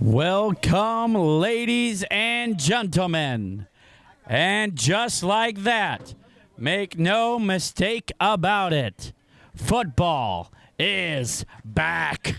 Welcome, ladies and gentlemen. And just like that, make no mistake about it, football is back.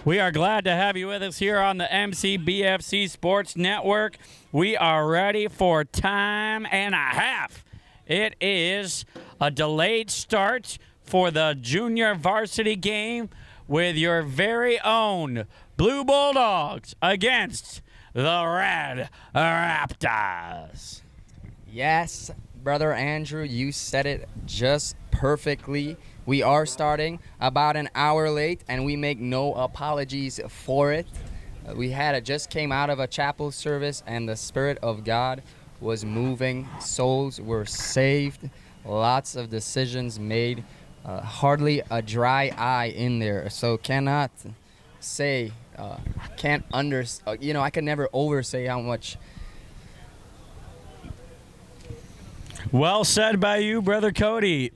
We are glad to have you with us here on the MCBFC Sports Network. We are ready for time and a half. It is a delayed start for the junior varsity game with your very own Blue Bulldogs against the Red Raptors. Yes, Brother Andrew, you said it just perfectly. We are starting about an hour late, and we make no apologies for it. We just came out of a chapel service, and the Spirit of God was moving. Souls were saved. Lots of decisions made. Hardly a dry eye in there. So cannot say, I can never oversay how much. Well said by you, Brother Cody.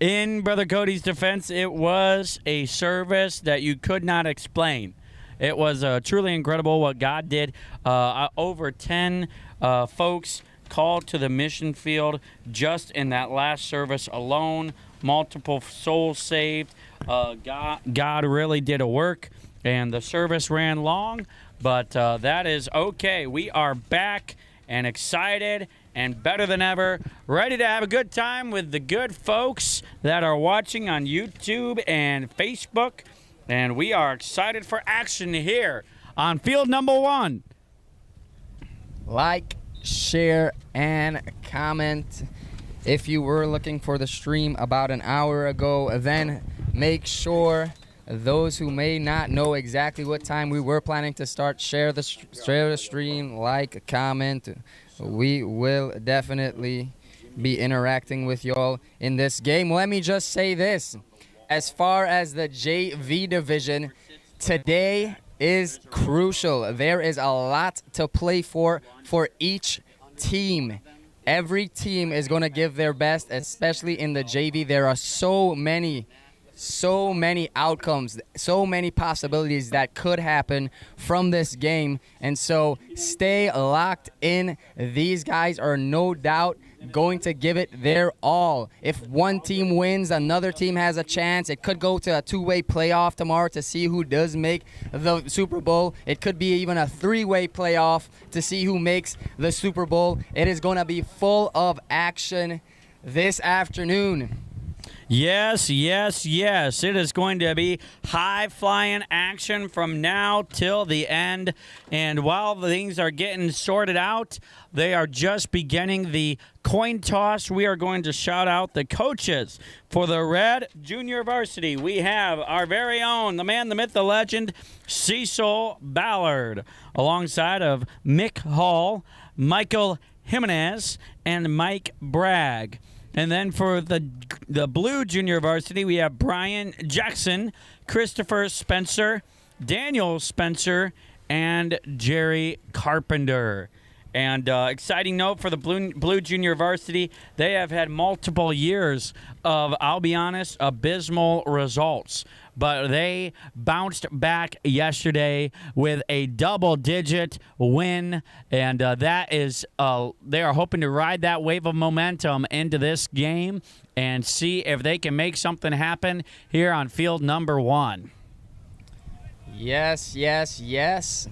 In Brother Cody's defense, it was a service that you could not explain. It was truly incredible what God did. Over 10 folks called to the mission field just in that last service alone. Multiple souls saved. God really did a work, and the service ran long, but that is okay. We are back and excited and better than ever, ready to have a good time with the good folks that are watching on YouTube and Facebook, and we are excited for action here on field number 1. Like, share, and comment. If you were looking for the stream about an hour ago, then make sure those who may not know exactly what time we were planning to start, share the stream, like, comment. We will definitely be interacting with y'all in this game. Let me just say this. As far as the JV division, today is crucial. There is a lot to play for each team. Every team is going to give their best, especially in the JV. There are so many outcomes, so many possibilities that could happen from this game. And so stay locked in. These guys are no doubt going to give it their all. If one team wins, another team has a chance. It could go to a two-way playoff tomorrow to see who does make the Super Bowl. It could be even a three-way playoff to see who makes the Super Bowl. It is going to be full of action this afternoon. Yes. It is going to be high-flying action from now till the end. And while things are getting sorted out, they are just beginning the coin toss. We are going to shout out the coaches for the Red Junior Varsity. We have our very own, the man, the myth, the legend, Cecil Ballard, alongside of Mick Hall, Michael Jimenez, and Mike Bragg. And then for the Blue Junior Varsity, we have Brian Jackson, Christopher Spencer, Daniel Spencer, and Jerry Carpenter. And exciting note for the Blue Junior Varsity, they have had multiple years of, I'll be honest, abysmal results. But they bounced back yesterday with a double-digit win, and that is they are hoping to ride that wave of momentum into this game and see if they can make something happen here on field number 1. Yes.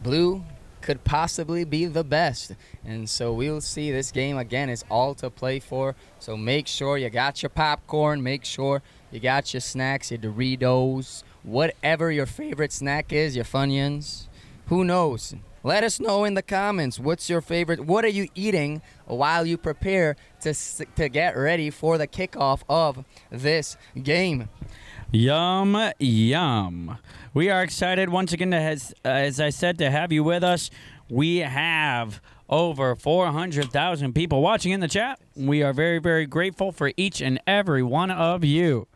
Blue could possibly be the best, and so we'll see. This game again is all to play for, so make sure you got your popcorn, make sure you got your snacks, your Doritos, whatever your favorite snack is, your Funyuns, who knows. Let us know in the comments what's your favorite, what are you eating while you prepare to get ready for the kickoff of this game. Yum. We are excited once again, as I said, to have you with us. We have over 400,000 people watching in the chat. We are very, very grateful for each and every one of you.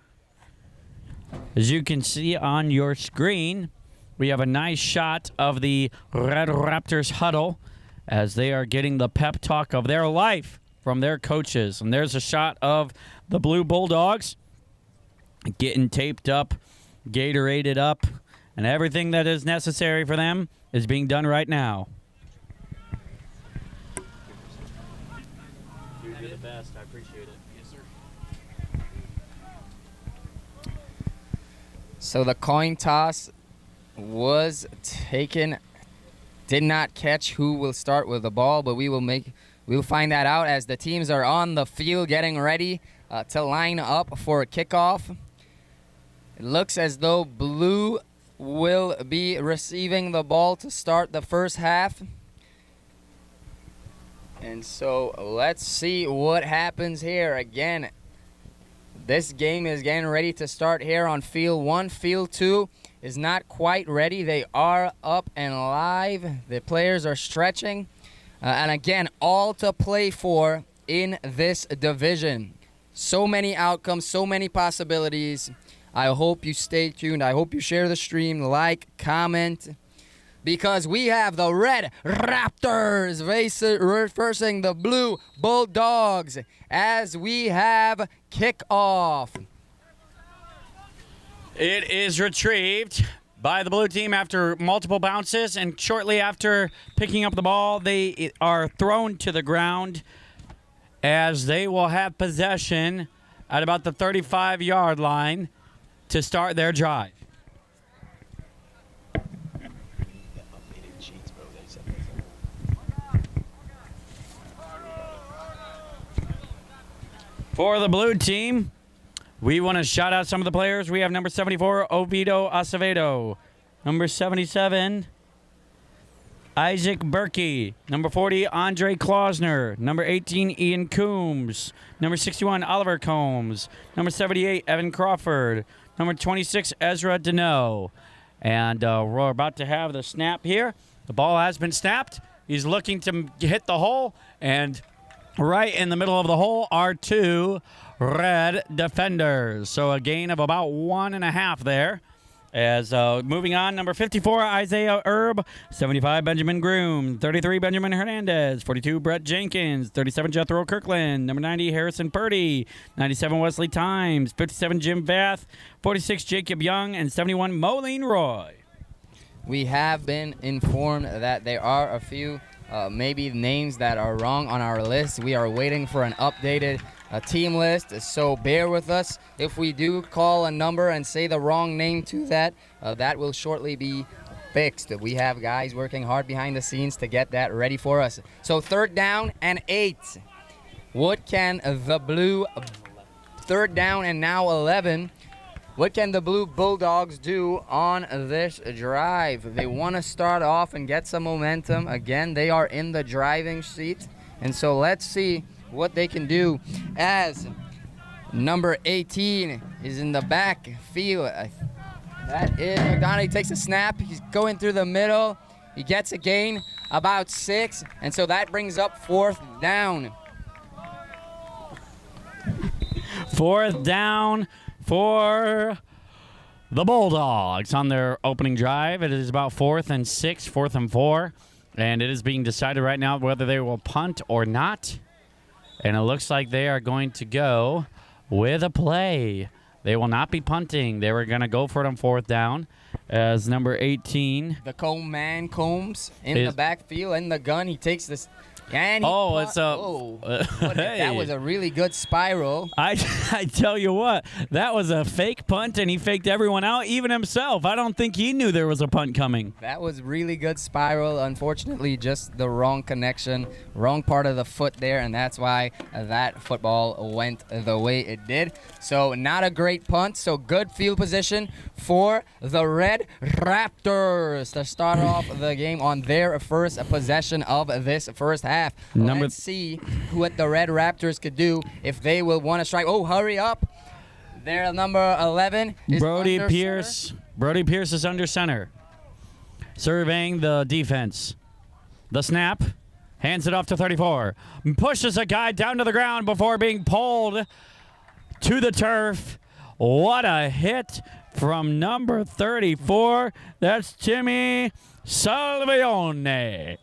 As you can see on your screen, we have a nice shot of the Red Raptors huddle as they are getting the pep talk of their life from their coaches. And there's a shot of the Blue Bulldogs getting taped up, Gatoraded up, and everything that is necessary for them is being done right now. You're the best. I appreciate it. Yes, sir. So the coin toss was taken. Did not catch who will start with the ball, but we'll find that out as the teams are on the field getting ready to line up for a kickoff. It looks as though blue will be receiving the ball to start the first half. And so let's see what happens here. Again, this game is getting ready to start here on field 1. Field 2 is not quite ready. They are up and live. The players are stretching. And again, all to play for in this division. So many outcomes, so many possibilities. I hope you stay tuned. I hope you share the stream, like, comment, because we have the red Raptors versing the blue Bulldogs as we have kickoff. It is retrieved by the blue team after multiple bounces, and shortly after picking up the ball, they are thrown to the ground as they will have possession at about the 35-yard line to start their drive. For the blue team, we want to shout out some of the players. We have number 74, Oviedo Acevedo. Number 77, Isaac Berkey. Number 40, Andre Klausner. Number 18, Ian Coombs. Number 61, Oliver Combs. Number 78, Evan Crawford. Number 26, Ezra Deneau. And we're about to have the snap here. The ball has been snapped. He's looking to hit the hole. And right in the middle of the hole are two red defenders. So a gain of about 1.5 there. As moving on, number 54, Isaiah Erb. 75, Benjamin Groom. 33, Benjamin Hernandez. 42, Brett Jenkins. 37, Jethro Kirkland. Number 90, Harrison Purdy. 97, Wesley Times. 57, Jim Vath. 46, Jacob Young. And 71, Moline Roy. We have been informed that there are a few maybe names that are wrong on our list. We are waiting for an updated team list, so bear with us. If we do call a number and say the wrong name to that, that will shortly be fixed. We have guys working hard behind the scenes to get that ready for us. So 3rd down and 8. What can the blue 3rd down and now 11? What can the blue Bulldogs do on this drive? They want to start off and get some momentum. Again, they are in the driving seat. And so let's see what they can do as number 18 is in the backfield. That is McDonough. Takes a snap. He's going through the middle. He gets a gain about 6. And so that brings up 4th down. 4th down for the Bulldogs on their opening drive. It is about 4th and 6, 4th and 4. And it is being decided right now whether they will punt or not. And it looks like they are going to go with a play. They will not be punting. They were going to go for it on 4th down as number 18. The Combs in the backfield, in the gun. He takes this. And that was a really good spiral. I tell you what, that was a fake punt, and he faked everyone out, even himself. I don't think he knew there was a punt coming. That was really good spiral. Unfortunately, just the wrong connection, wrong part of the foot there, and that's why that football went the way it did. So not a great punt, so good field position for the Red Raptors to start off the game on their first possession of this first half. Let's see what the Red Raptors could do if they will want to strike. Oh, hurry up. Their number 11 is Brody under Pierce. center. Brody Pierce is under center. Surveying the defense. The snap. Hands it off to 34. Pushes a guy down to the ground before being pulled to the turf. What a hit from number 34. That's Timmy Salvione.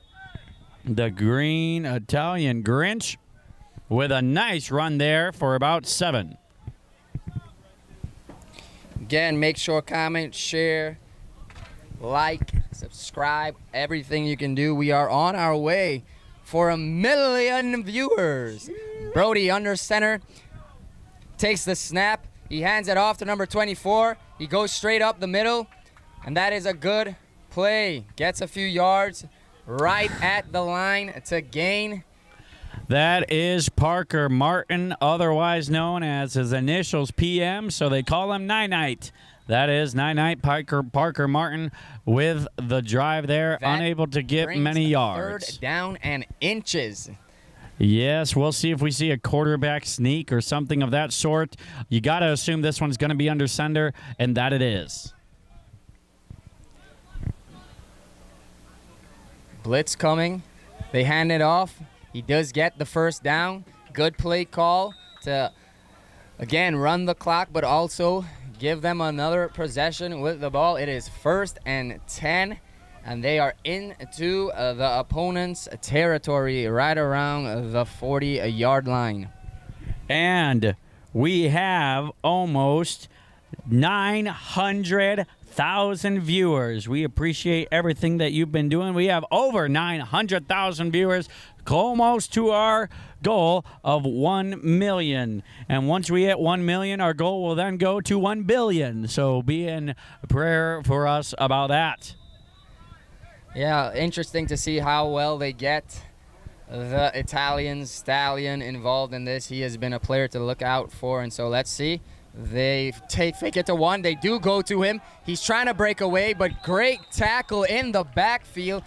The green Italian Grinch with a nice run there for about 7. Again, make sure, comment, share like, subscribe, everything you can do. We are on our way for 1 million viewers. Brody under center takes the snap. He hands it off to number 24. He goes straight up the middle, and that is a good play. Gets a few yards right at the line to gain. That is Parker Martin, otherwise known as his initials PM, so they call him Nine-Night. That is Nine-Night Parker Martin with the drive there, That unable to get many yards. Third down and inches. Yes, we'll see if we see a quarterback sneak or something of that sort. You got to assume this one's going to be under center, and that it is. Blitz coming. They hand it off. He does get the first down. Good play call to, again, run the clock, but also give them another possession with the ball. It is 1st and 10, and they are into the opponent's territory right around the 40-yard line. And we have almost 900,000 viewers. We appreciate everything that you've been doing. We have over 900,000 viewers, almost to our goal of 1 million. And once we hit 1 million, our goal will then go to 1 billion. So be in prayer for us about that. Yeah, interesting to see how well they get the Italian stallion involved in this. He has been a player to look out for, and so let's see. They fake it to one. They do go to him. He's trying to break away, but great tackle in the backfield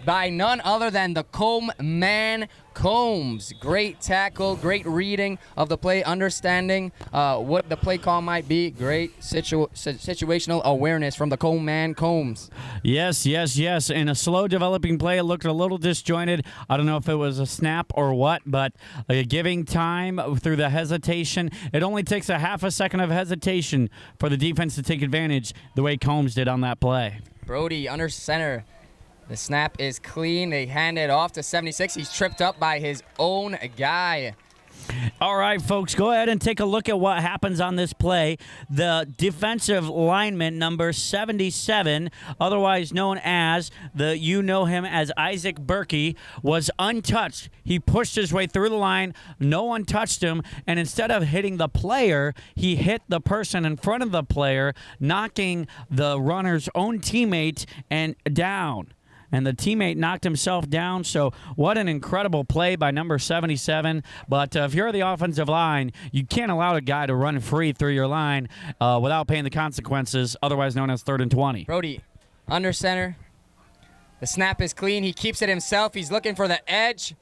by none other than the Comb man, Combs. Great tackle, great reading of the play, understanding what the play call might be. Great situational awareness from the Comb man, Combs. Yes. In a slow developing play, it looked a little disjointed. I don't know if it was a snap or what, but giving time through the hesitation. It only takes a half a second of hesitation for the defense to take advantage the way Combs did on that play. Brody under center. The snap is clean. They hand it off to 76. He's tripped up by his own guy. All right, folks, go ahead and take a look at what happens on this play. The defensive lineman, number 77, otherwise known as you know him as Isaac Berkey, was untouched. He pushed his way through the line. No one touched him, and instead of hitting the player, he hit the person in front of the player, knocking the runner's own teammate and down. And the teammate knocked himself down. So what an incredible play by number 77. But if you're the offensive line, you can't allow a guy to run free through your line without paying the consequences, otherwise known as 3rd and 20. Brody under center. The snap is clean. He keeps it himself. He's looking for the edge.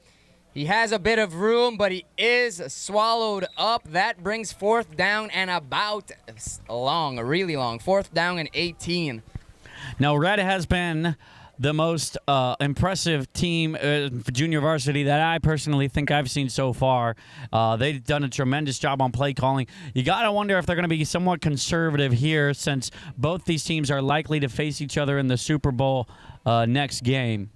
He has a bit of room, but he is swallowed up. That brings 4th down and about really long. 4th down and 18. Now, Red has been the most impressive team for junior varsity that I personally think I've seen so far. They've done a tremendous job on play calling. You got to wonder if they're going to be somewhat conservative here, since both these teams are likely to face each other in the Super Bowl next game.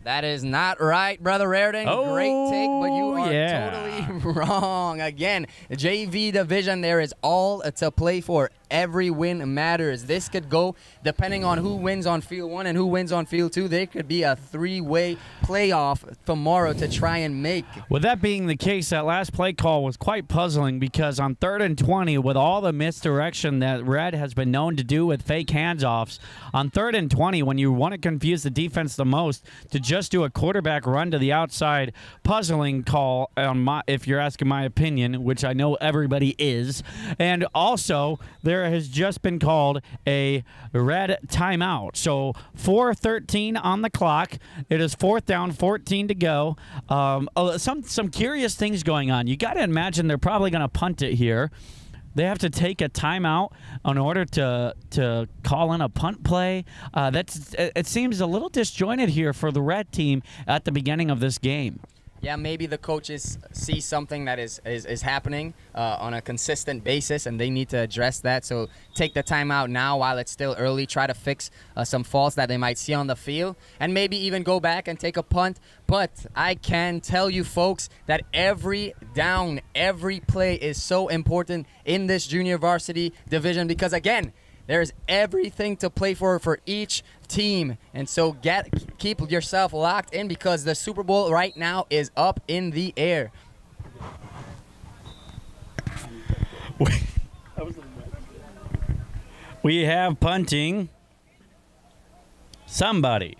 That is not right, Brother Raritan. Oh, great take, but you are yeah. totally wrong. Again, JV division, there is all to play for. Every win matters. This could go, depending on who wins on field 1 and who wins on field 2, there could be a 3-way playoff tomorrow to try and make. With that being the case, that last play call was quite puzzling, because on 3rd and 20, with all the misdirection that Red has been known to do with fake handoffs, on 3rd and 20, when you want to confuse the defense the most, to just do a quarterback run to the outside, puzzling call, if you're asking my opinion, which I know everybody is. And also, there has just been called a Red timeout. So 4:13 on the clock. It is 4th down, 14 to go. Some curious things going on. You got to imagine they're probably going to punt it here. They have to take a timeout in order to call in a punt play. It seems a little disjointed here for the Red team at the beginning of this game. Yeah, maybe the coaches see something that is happening on a consistent basis, and they need to address that. So take the timeout now while it's still early. Try to fix some faults that they might see on the field, and maybe even go back and take a punt. But I can tell you, folks, that every down, every play is so important in this junior varsity division, because, again, There's everything to play for each team. And so keep yourself locked in because the Super Bowl right now is up in the air. We have punting somebody.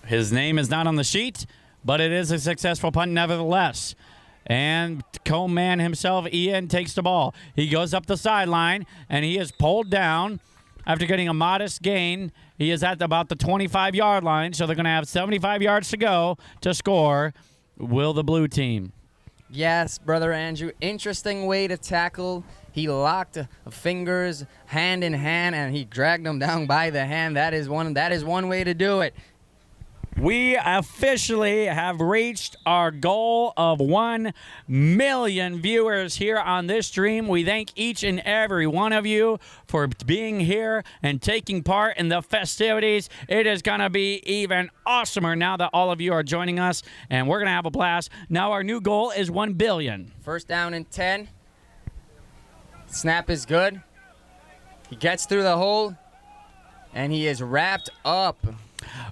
His name is not on the sheet, but it is a successful punt nevertheless. And co-man himself, Ian, takes the ball. He goes up the sideline, and he is pulled down after getting a modest gain. He is at about the 25-yard line, so they're going to have 75 yards to go to score. Will the blue team? Yes, Brother Andrew. Interesting way to tackle. He locked fingers hand in hand, and he dragged them down by the hand. That is one way to do it. We officially have reached our goal of 1 million viewers here on this stream. We thank each and every one of you for being here and taking part in the festivities. It is going to be even awesomer now that all of you are joining us, and we're going to have a blast. Now our new goal is 1 billion. First down and 10. Snap is good. He gets through the hole, and he is wrapped up.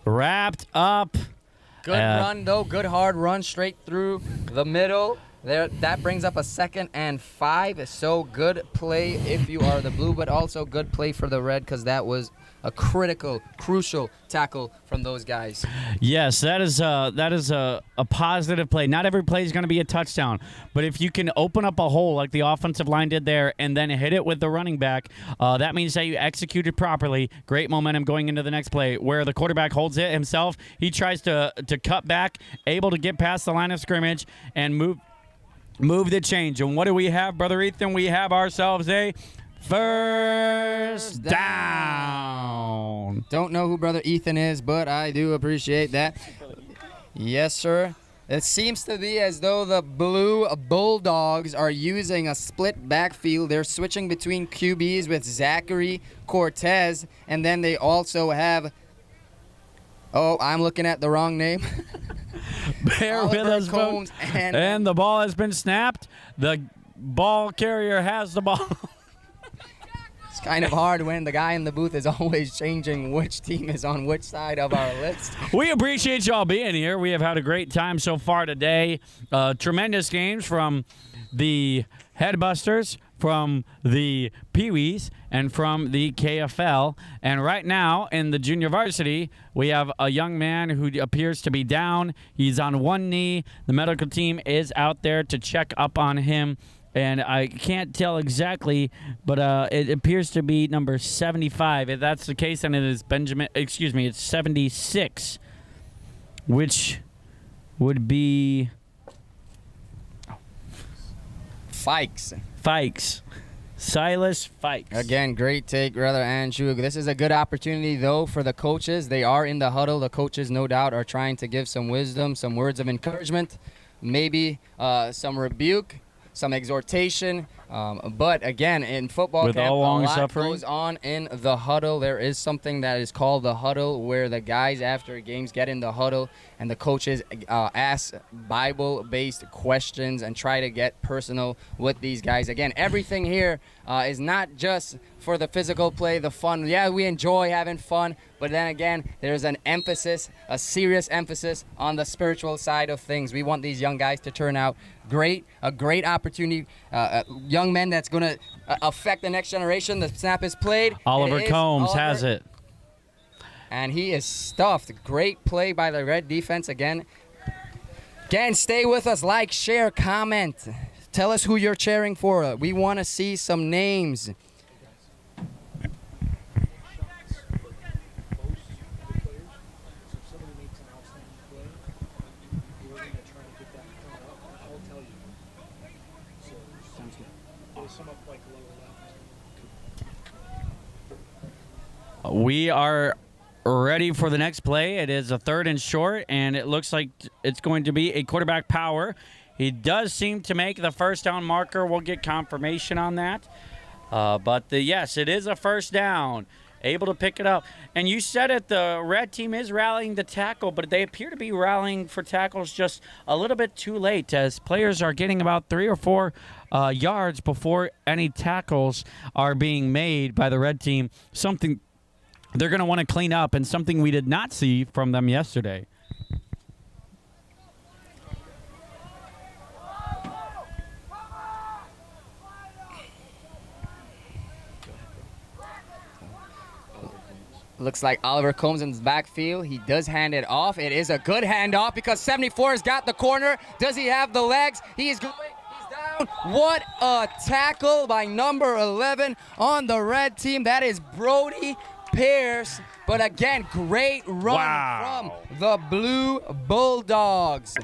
Wrapped up. Good run, though. Good hard run straight through the middle. There, that brings up a 2nd and 5. So good play if you are the blue, but also good play for the red because that was a crucial tackle from those guys. Yes, that is a positive play. Not every play is going to be a touchdown, but if you can open up a hole like the offensive line did there and then hit it with the running back, that means that you executed properly. Great momentum going into the next play where the quarterback holds it himself. He tries to cut back, able to get past the line of scrimmage and move the change. And what do we have, Brother Ethan? We have ourselves a first down. Don't know who Brother Ethan is, but I do appreciate that. Yes, sir. It seems to be as though the blue Bulldogs are using a split backfield. They're switching between QBs with Zachary Cortez, and then they also have... Oh, I'm looking at the wrong name. Bear with us, folks. And the ball has been snapped. The ball carrier has the ball. It's kind of hard when the guy in the booth is always changing which team is on which side of our list. We appreciate y'all being here. We have had a great time so far today. Tremendous games from the Headbusters, from the Pee-wees, and from the KFL. And right now in the junior varsity, we have a young man who appears to be down. He's on one knee. The medical team is out there to check up on him. And I can't tell exactly, but it appears to be number 75. If that's the case, then it is it's 76, which would be Fikes. Silas Fikes. Again, great take, Brother Andrew. This is a good opportunity, though, for the coaches. They are in the huddle. The coaches, no doubt, are trying to give some wisdom, some words of encouragement, maybe some rebuke, some exhortation. But again, in football camp, a lot goes on in the huddle. There is something that is called the huddle, where the guys after games get in the huddle and the coaches ask Bible-based questions and try to get personal with these guys. Again, everything here is not just for the physical play, the fun. Yeah, we enjoy having fun, but then again, there's an emphasis, a serious emphasis on the spiritual side of things. We want these young guys to turn out a great opportunity. Young men that's going to affect the next generation. The snap is played. Oliver Combs has it. And he is stuffed. Great play by the red defense again. Again, stay with us. Like, share, comment. Tell us who you're cheering for. We want to see some names. We are ready for the next play. It is a 3rd and short, and it looks like it's going to be a quarterback power. He does seem to make the first down marker. We'll get confirmation on that. Yes, it is a first down. able to pick it up. And you said it, the red team is rallying the tackle, but they appear to be rallying for tackles just a little bit too late, as players are getting about 3 or 4 yards before any tackles are being made by the red team. Something they're going to want to clean up, and something we did not see from them yesterday. Looks like Oliver Combs in the backfield. He does hand it off. It is a good handoff because 74 has got the corner. Does he have the legs? He's going. He's down. What a tackle by number 11 on the red team. That is Brody Pierce. But again, great run from the Blue Bulldogs.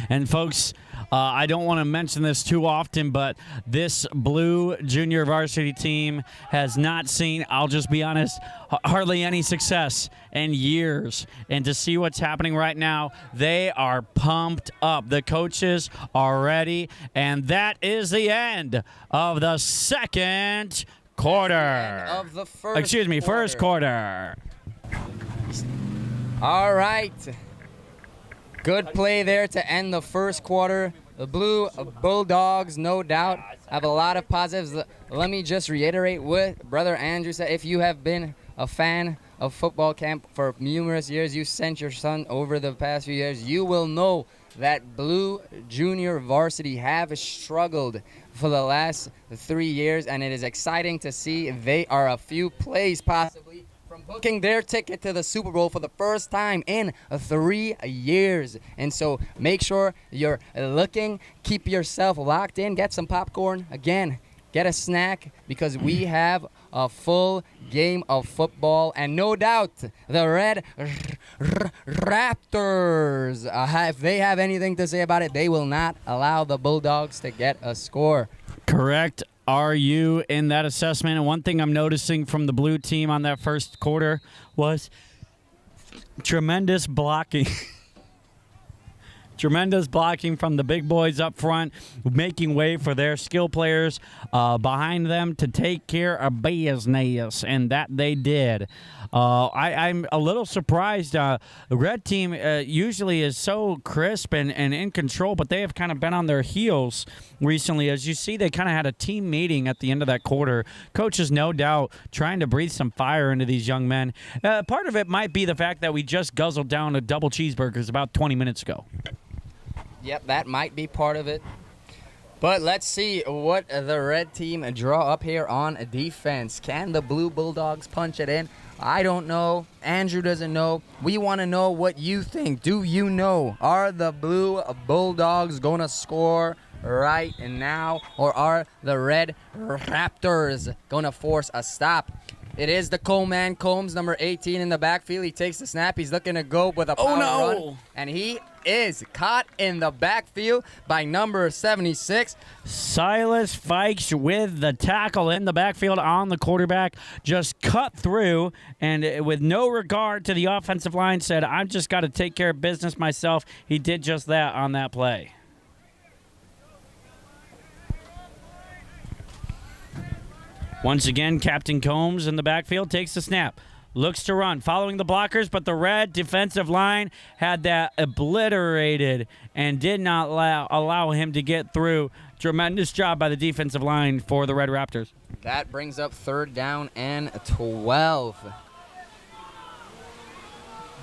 And folks, I don't want to mention this too often, but this Blue junior varsity team has not seen, I'll just be honest, hardly any success in years. And to see what's happening right now, they are pumped up. The coaches are ready, and that is the end of the second quarter. Of the first quarter. All right. Good play there to end the first quarter. The Blue Bulldogs, no doubt, have a lot of positives. Let me just reiterate what Brother Andrew said. If you have been a fan of football camp for numerous years, you sent your son over the past few years, you will know that Blue Junior Varsity have struggled for the last 3 years, and it is exciting to see they are a few plays possibly from booking their ticket to the Super Bowl for the first time in 3 years. And so make sure you're looking, keep yourself locked in, get some popcorn, again, get a snack, because we have a full game of football. And no doubt the Red Raptors, if they have anything to say about it, they will not allow the Bulldogs to get a score. Correct. Are you in that assessment? And one thing I'm noticing from the blue team on that first quarter was tremendous blocking. Tremendous blocking from the big boys up front, making way for their skill players behind them to take care of business, and that they did. I'm a little surprised. The red team usually is so crisp and in control, but they have kind of been on their heels recently. As you see, they kind of had a team meeting at the end of that quarter. Coaches, no doubt, trying to breathe some fire into these young men. Part of it might be the fact that we just guzzled down a double cheeseburgers about 20 minutes ago. Yep, that might be part of it. But let's see what the red team draw up here on defense. Can the Blue Bulldogs punch it in? I don't know. Andrew doesn't know. We want to know what you think. Do you know? Are the Blue Bulldogs going to score right now? Or are the Red Raptors going to force a stop? It is the Coleman Combs, number 18 in the backfield. He takes the snap. He's looking to go with a power run. And he is caught in the backfield by number 76. Silas Fikes with the tackle in the backfield on the quarterback. Just cut through and with no regard to the offensive line said, I've just got to take care of business myself. He did just that on that play. Once again, Captain Combs in the backfield takes the snap. Looks to run, following the blockers, but the red defensive line had that obliterated and did not allow him to get through. Tremendous job by the defensive line for the Red Raptors. That brings up 3rd down and 12.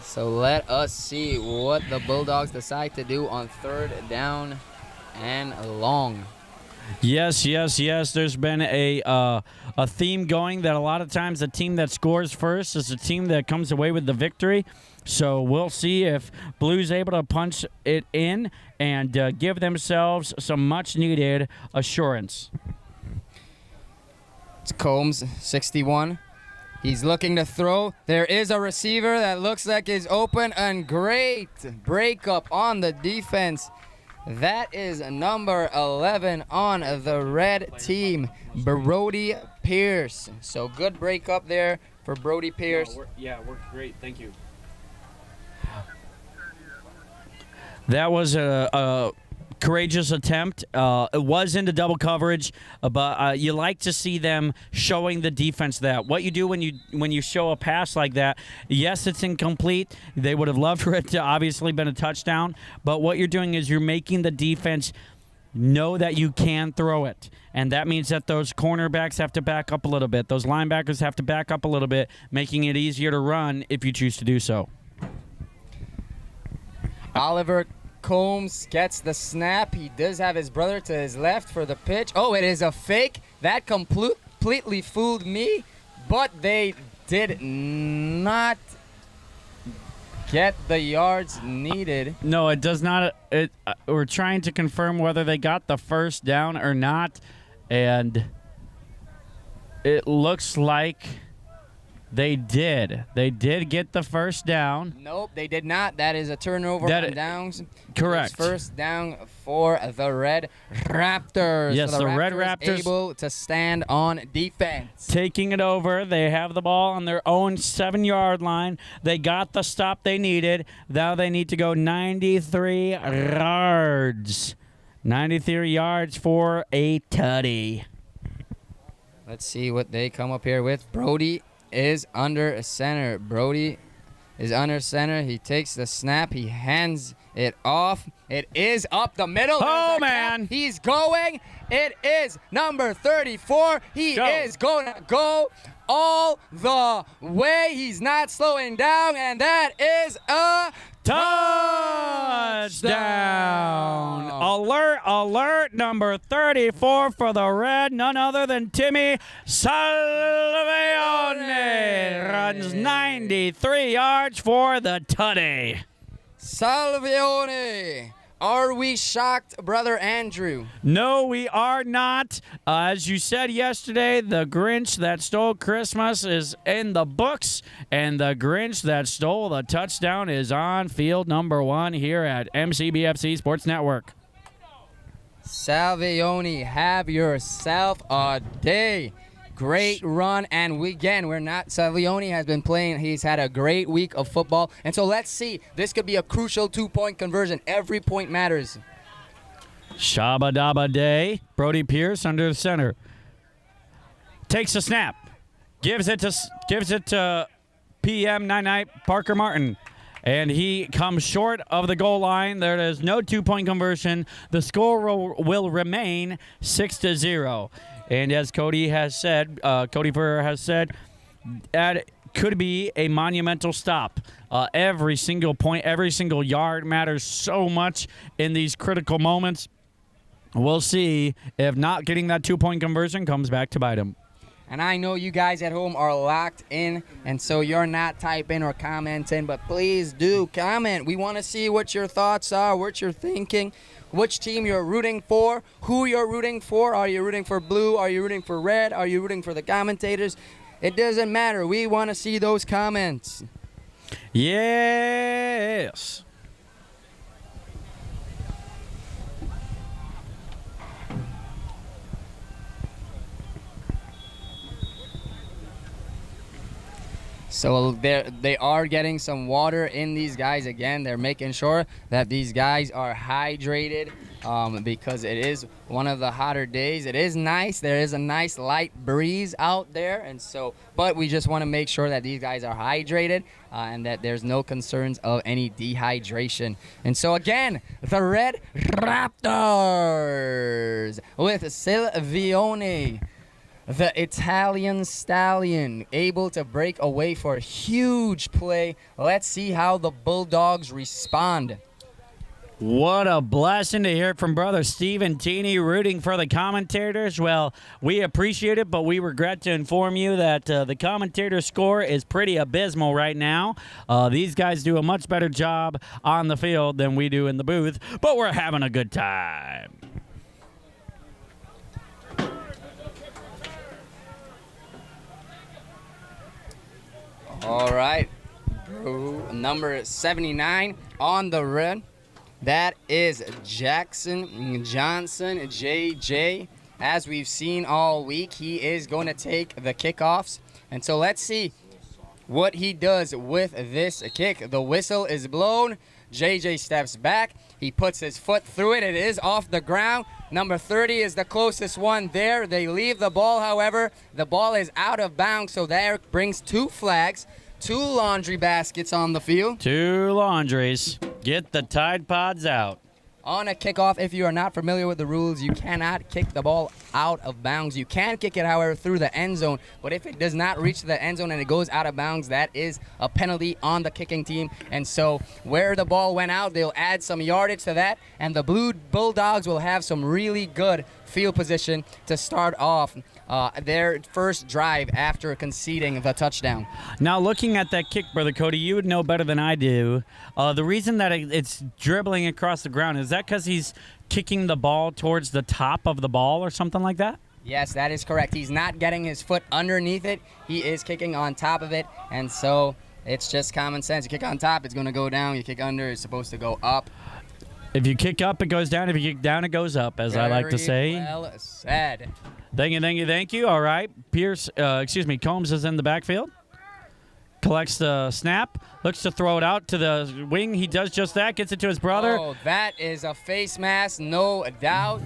So let us see what the Bulldogs decide to do on 3rd down and long. Yes. There's been a theme going that a lot of times the team that scores first is the team that comes away with the victory. So we'll see if Blue's able to punch it in and give themselves some much-needed assurance. It's Combs, 61. He's looking to throw. There is a receiver that looks like is open, and great breakup on the defense. That is number 11 on the red team, Brody Pierce. So good break up there for Brody Pierce. Worked great. Thank you. That was a courageous attempt. It was into double coverage, but you like to see them showing the defense that what you do when you show a pass like that. Yes, it's incomplete. They would have loved for it to obviously been a touchdown, but what you're doing is you're making the defense know that you can throw it. And that means that those cornerbacks have to back up a little bit. Those linebackers have to back up a little bit, making it easier to run if you choose to do so. Oliver Combs gets the snap. He does have his brother to his left for the pitch. Oh, it is a fake. That completely fooled me, but they did not get the yards needed. No, it does not. We're trying to confirm whether they got the first down or not, and it looks like they did. They did get the first down. Nope, they did not. That is a turnover on downs. Correct. It's first down for the Red Raptors. Yes, so the Red Raptors able to stand on defense. Taking it over. They have the ball on their own 7-yard line. They got the stop they needed. Now they need to go 93 yards. 93 yards for a tutty. Let's see what they come up here with. Brody is under center. Brody is under center. He takes the snap. He hands it off. It is up the middle. Oh, man. He's going. It is number 34. He is going to go all the way. He's not slowing down, and that is a touchdown. Alert, number 34 for the Red, none other than Timmy Salvione. Runs 93 yards for the tutty. Salvione. Are we shocked, Brother Andrew? No, we are not. As you said yesterday, the Grinch that stole Christmas is in the books, and the Grinch that stole the touchdown is on field number 1 here at MCBFC Sports Network. Salvione, have yourself a day. Great run, and we're not. Salvione has been playing. He's had a great week of football, and so let's see. This could be a crucial 2-point conversion. Every point matters. Shabba dabba day. Brody Pierce under the center. Takes a snap. Gives it to PM Night Parker Martin. And he comes short of the goal line. There is no 2-point conversion. The score will remain 6-0. And as Cody Ferrer has said, that could be a monumental stop. Every single point, every single yard matters so much in these critical moments. We'll see if not getting that 2-point conversion comes back to bite him. And I know you guys at home are locked in, and so you're not typing or commenting, but please do comment. We want to see what your thoughts are, what you're thinking, which team you're rooting for, who you're rooting for. Are you rooting for blue? Are you rooting for red? Are you rooting for the commentators? It doesn't matter. We want to see those comments. Yes. So they are getting some water in these guys again. They're making sure that these guys are hydrated because it is one of the hotter days. It is nice. There is a nice light breeze out there, and so. But we just want to make sure that these guys are hydrated and that there's no concerns of any dehydration. And so again, the Red Raptors with Salvione, the Italian stallion, able to break away for a huge play. Let's see how the Bulldogs respond. What a blessing to hear from Brother Stephen Tini rooting for the commentators. Well, we appreciate it, but we regret to inform you that the commentator score is pretty abysmal right now. These guys do a much better job on the field than we do in the booth, but we're having a good time. All right, number 79 on the red. That is Jackson Johnson, JJ. As we've seen all week, he is going to take the kickoffs. And so let's see what he does with this kick. The whistle is blown. JJ steps back. He puts his foot through it. It is off the ground. Number 30 is the closest one there. They leave the ball, however. The ball is out of bounds, so that brings 2 flags, 2 laundry baskets on the field. 2 laundries. Get the Tide Pods out. On a kickoff, if you are not familiar with the rules, you cannot kick the ball out of bounds. You can kick it, however, through the end zone. But if it does not reach the end zone and it goes out of bounds, that is a penalty on the kicking team. And so where the ball went out, they'll add some yardage to that. And the Blue Bulldogs will have some really good field position to start off their first drive after conceding the touchdown. Now, looking at that kick, Brother Cody, you would know better than I do. The reason that it's dribbling across the ground, is that because he's kicking the ball towards the top of the ball or something like that? Yes, that is correct. He's not getting his foot underneath it. He is kicking on top of it. And so it's just common sense. You kick on top, it's going to go down. You kick under, it's supposed to go up. If you kick up, it goes down. If you kick down, it goes up, as I like to say. Well said. Thank you. All right. Combs is in the backfield. Collects the snap. Looks to throw it out to the wing. He does just that. Gets it to his brother. Oh, that is a face mask, no doubt.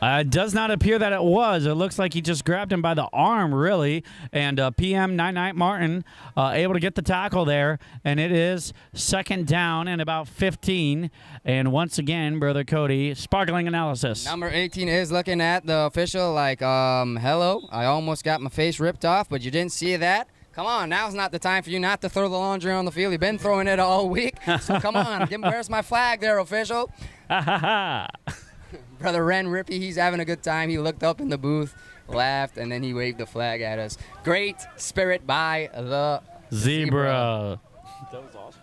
It does not appear that it was. It looks like he just grabbed him by the arm, really. And PM 99 Martin able to get the tackle there. And it is 2nd down and about 15. And once again, Brother Cody, sparkling analysis. Number 18 is looking at the official like, hello, I almost got my face ripped off, but you didn't see that. Come on, now's not the time for you not to throw the laundry on the field. You've been throwing it all week. So come on, where's my flag there, official? Brother Ren Rippey, he's having a good time. He looked up in the booth, laughed, and then he waved the flag at us. Great spirit by the Zebra. That was awesome.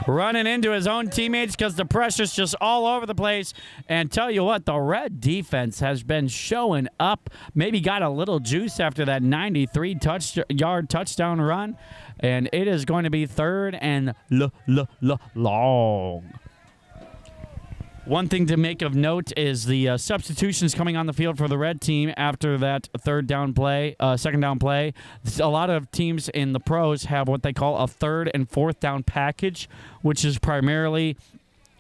Running into his own teammates because the pressure's just all over the place. And tell you what, the Red defense has been showing up. Maybe got a little juice after that 93-yard touchdown run. And it is going to be 3rd and long. One thing to make of note is the substitutions coming on the field for the red team after that 2nd down play. A lot of teams in the pros have what they call a 3rd and 4th down package, which is primarily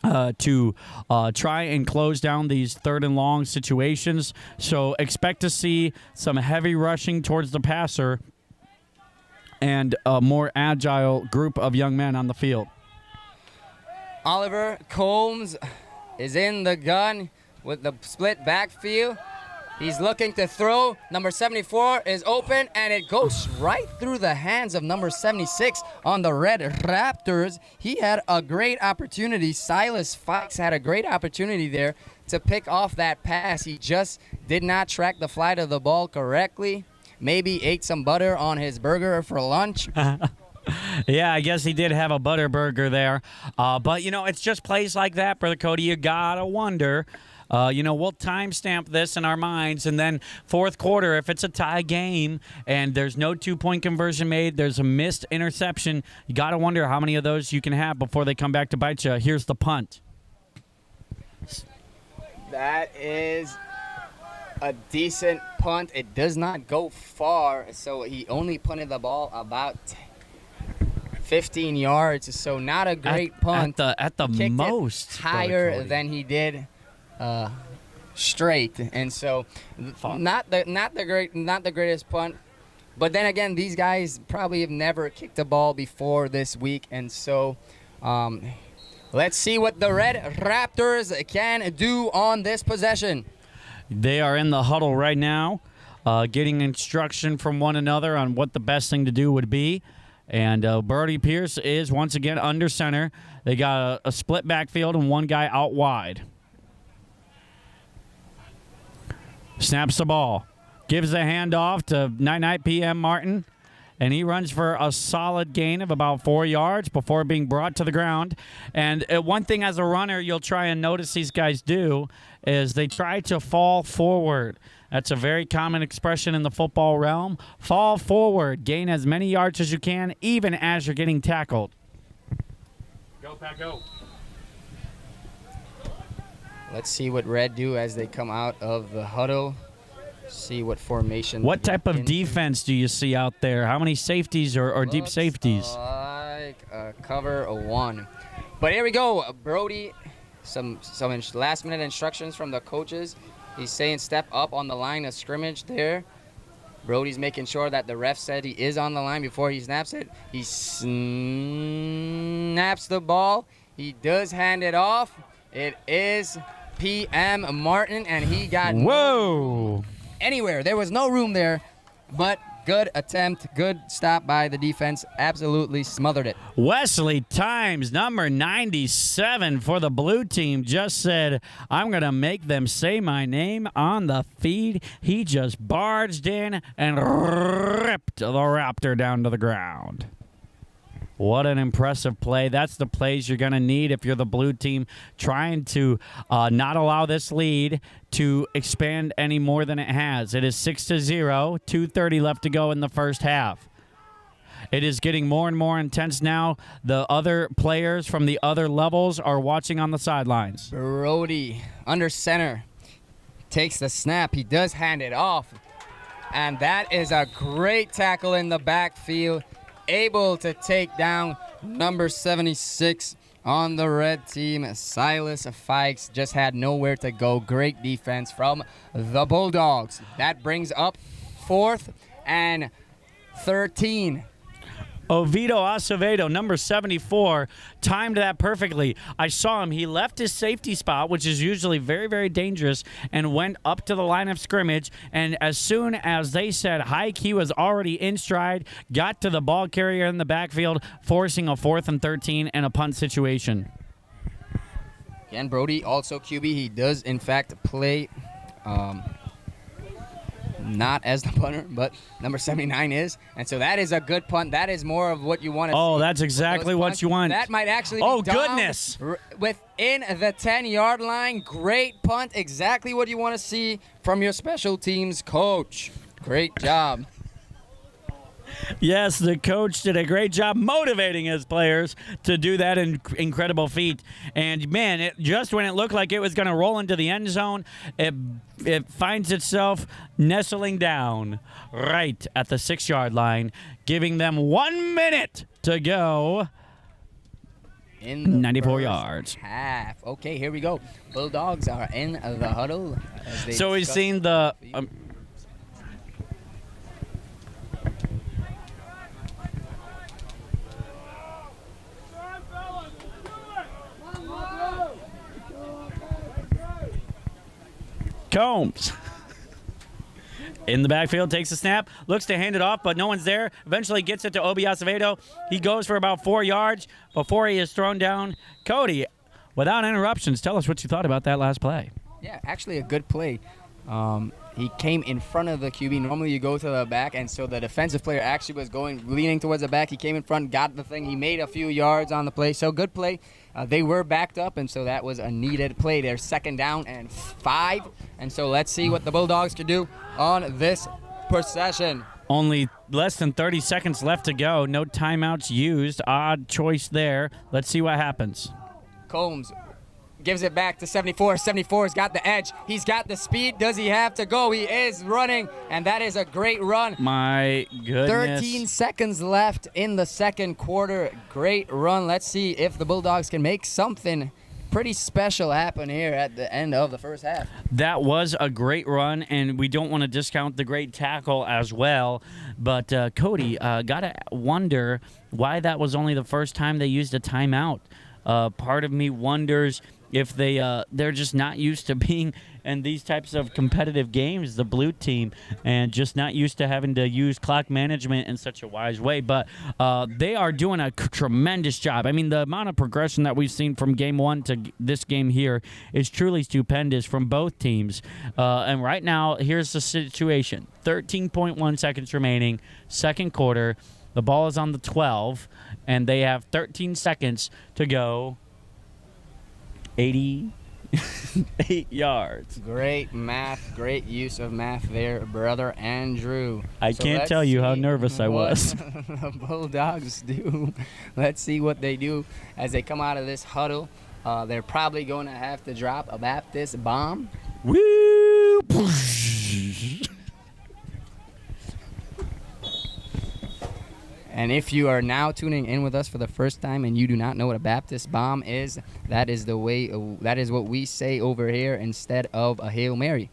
to try and close down these 3rd and long situations. So expect to see some heavy rushing towards the passer and a more agile group of young men on the field. Oliver Combs is in the gun with the split backfield. He's looking to throw. Number 74 is open, and it goes right through the hands of number 76 on the Red Raptors. He had a great opportunity. Silas Fikes had a great opportunity there to pick off that pass. He just did not track the flight of the ball correctly. Maybe ate some butter on his burger for lunch. Yeah, I guess he did have a butter burger there. But, it's just plays like that, Brother Cody. You got to wonder. We'll timestamp this in our minds. And then 4th quarter, if it's a tie game and there's no 2-point conversion made, there's a missed interception, you got to wonder how many of those you can have before they come back to bite you. Here's the punt. That is a decent punt. It does not go far, so he only punted the ball about 15 yards, so not a great punt. At the most, higher than he did straight, and so not the greatest punt. But then again, these guys probably have never kicked a ball before this week, and so let's see what the Red Raptors can do on this possession. They are in the huddle right now, getting instruction from one another on what the best thing to do would be. And Birdie Pierce is once again under center. They got a split backfield and one guy out wide. Snaps the ball. Gives the handoff to 99 PM Martin. And he runs for a solid gain of about 4 yards before being brought to the ground. And one thing as a runner you'll try and notice these guys do is they try to fall forward. That's a very common expression in the football realm. Fall forward. Gain as many yards as you can, even as you're getting tackled. Go, Pat, go. Let's see what Red do as they come out of the huddle. See what formation. What they type get of into. defense do you see out there? How many safeties or deep Looks safeties? like a cover 1. But here we go. Brody, some last-minute instructions from the coaches. He's saying step up on the line of scrimmage there. Brody's making sure that the ref said he is on the line before he snaps it. He snaps the ball. He does hand it off. It is PM Martin, and he got Whoa! anywhere. There was no room there, but good attempt, good stop by the defense. Absolutely smothered it. Wesley Times, number 97 for the blue team, just said, I'm going to make them say my name on the feed. He just barged in and ripped the Raptor down to the ground. What an impressive play. That's the plays you're going to need if you're the blue team, trying to not allow this lead to expand any more than it has. It is 6-0, 2:30 left to go in the first half. It is getting more and more intense now. The other players from the other levels are watching on the sidelines. Brody, under center, takes the snap. He does hand it off. And that is a great tackle in the backfield. Able to take down number 76 on the red team. Silas Fikes just had nowhere to go. Great defense from the Bulldogs. That brings up 4th and 13. Oviedo Acevedo, number 74, timed that perfectly. I saw him. He left his safety spot, which is usually very, very dangerous, and went up to the line of scrimmage. And as soon as they said hike, he was already in stride, got to the ball carrier in the backfield, forcing a 4th and 13 and a punt situation. Again, Brody, also QB. He does, in fact, play not as the punter, but number 79 is. And so that is a good punt. That is more of what you want to see. Oh, that's exactly what you want. That might actually be Oh, down goodness. within the 10-yard line. Great punt. Exactly what you want to see from your special teams coach. Great job. Yes, the coach did a great job motivating his players to do that incredible feat. And, man, just when it looked like it was going to roll into the end zone, it finds itself nestling down right at the 6-yard line, giving them 1 minute to go. In the 94 first yards. half. Okay, here we go. Bulldogs are in the huddle. So we've seen the... Combs in the backfield, takes a snap, looks to hand it off, but no one's there. Eventually gets it to Obi Acevedo. He goes for about 4 yards before he is thrown down. Cody, without interruptions, tell us what you thought about that last play. Yeah, actually a good play. He came in front of the QB. Normally you go to the back, and so the defensive player actually was leaning towards the back. He came in front, got the thing. He made a few yards on the play, so good play. They were backed up, and so that was a needed play. They're 2nd down and 5, and so let's see what the Bulldogs can do on this possession. Only less than 30 seconds left to go. No timeouts used. Odd choice there. Let's see what happens. Combs gives it back to 74. 74's got the edge. He's got the speed. Does he have to go? He is running, and that is a great run. My goodness. 13 seconds left in the second quarter. Great run. Let's see if the Bulldogs can make something pretty special happen here at the end of the first half. That was a great run, and we don't want to discount the great tackle as well. But, Cody, got to wonder why that was only the first time they used a timeout. Part of me wonders if they're just not used to being in these types of competitive games, the blue team, and just not used to having to use clock management in such a wise way. But they are doing a tremendous job. I mean, the amount of progression that we've seen from game 1 to this game here is truly stupendous from both teams. And right now, here's the situation. 13.1 seconds remaining, second quarter. The ball is on the 12, and they have 13 seconds to go. 88 yards. Great math, great use of math there, brother Andrew. I can't tell you how nervous I was. The Bulldogs do. Let's see what they do as they come out of this huddle. They're probably going to have to drop a Baptist bomb. Woo! And if you are now tuning in with us for the first time and you do not know what a Baptist bomb is, that is what we say over here instead of a Hail Mary.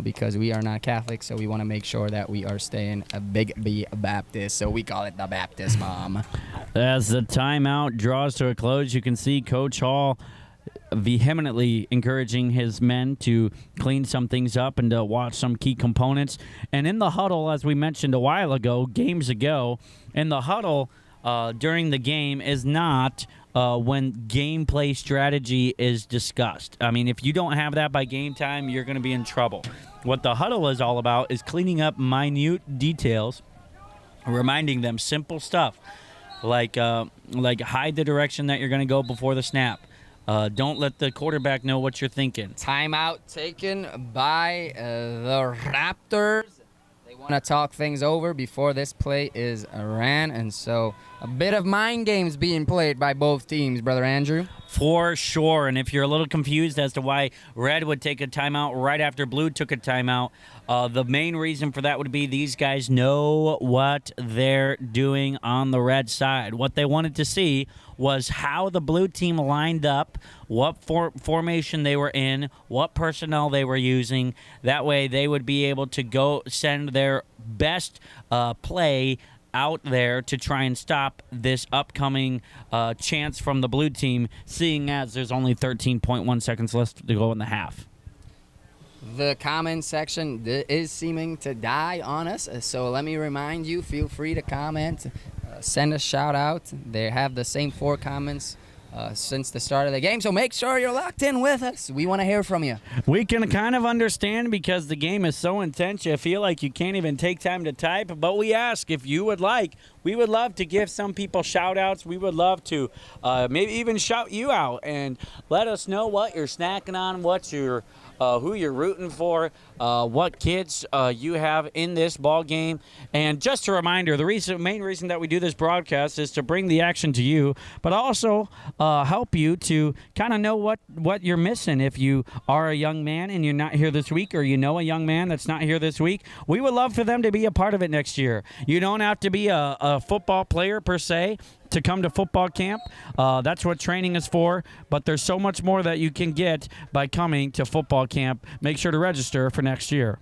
Because we are not Catholic, so we want to make sure that we are staying a big B Baptist, so we call it the Baptist bomb. As the timeout draws to a close, you can see Coach Hall vehemently encouraging his men to clean some things up and to watch some key components. And in the huddle, as we mentioned a while ago, games ago, in the huddle during the game is not when gameplay strategy is discussed. I mean, if you don't have that by game time, you're going to be in trouble. What the huddle is all about is cleaning up minute details, reminding them simple stuff like hide the direction that you're going to go before the snap. Don't let the quarterback know what you're thinking. Timeout taken by the Raptors. They want to talk things over before this play is ran, and so a bit of mind games being played by both teams, Brother Andrew. For sure, and if you're a little confused as to why Red would take a timeout right after Blue took a timeout, the main reason for that would be these guys know what they're doing on the Red side. What they wanted to see was how the Blue team lined up, what formation they were in, what personnel they were using. That way they would be able to go send their best play out there to try and stop this upcoming chance from the Blue team, seeing as there's only 13.1 seconds left to go in the half. The comment section is seeming to die on us, so let me remind you, feel free to comment, send a shout out. They have the same 4 comments since the start of the game, so make sure you're locked in with us. We want to hear from you. We can kind of understand because the game is so intense, you feel like you can't even take time to type, but we ask if you would like. We would love to give some people shout-outs. We would love to maybe even shout you out and let us know what you're snacking on, what you're who you're rooting for, what kids you have in this ball game. And just a reminder, the main reason that we do this broadcast is to bring the action to you, but also help you to kind of know what you're missing. If you are a young man and you're not here this week, or you know a young man that's not here this week, we would love for them to be a part of it next year. You don't have to be a football player per se to come to football camp. That's what training is for, but there's so much more that you can get by coming to football camp. Make sure to register for next year.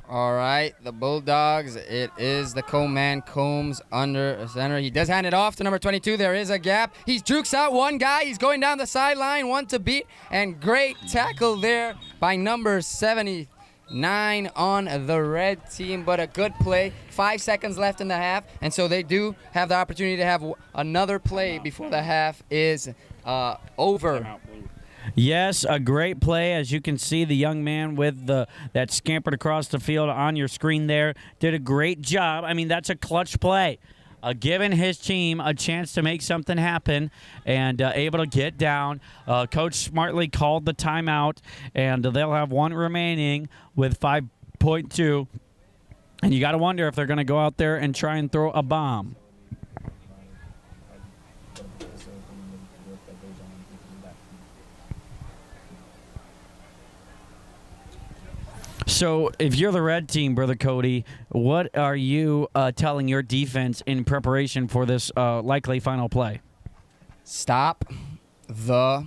All right, the Bulldogs, it is the co-man Combs under center. He does hand it off to number 22. There is a gap. He jukes out one guy. He's going down the sideline, one to beat, and great tackle there by number 79 on the Red team, but a good play. 5 seconds left in the half, and so they do have the opportunity to have another play before the half is over. Yes, a great play. As you can see, the young man with that scampered across the field on your screen there did a great job. I mean, that's a clutch play. Giving his team a chance to make something happen and able to get down. Coach smartly called the timeout, and they'll have one remaining with 5.2. And you got to wonder if they're going to go out there and try and throw a bomb. So if you're the Red team, Brother Cody, what are you telling your defense in preparation for this likely final play? Stop the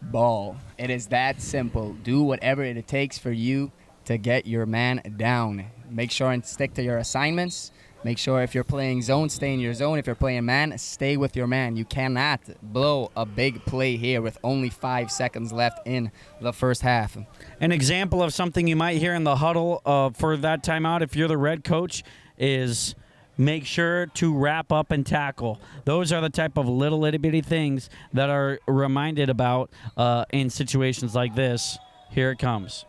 ball. It is that simple. Do whatever it takes for you to get your man down. Make sure and stick to your assignments. Make sure if you're playing zone, stay in your zone. If you're playing man, stay with your man. You cannot blow a big play here with only 5 seconds left in the first half. An example of something you might hear in the huddle for that timeout, if you're the Red coach, is make sure to wrap up and tackle. Those are the type of little itty-bitty things that are reminded about in situations like this. Here it comes.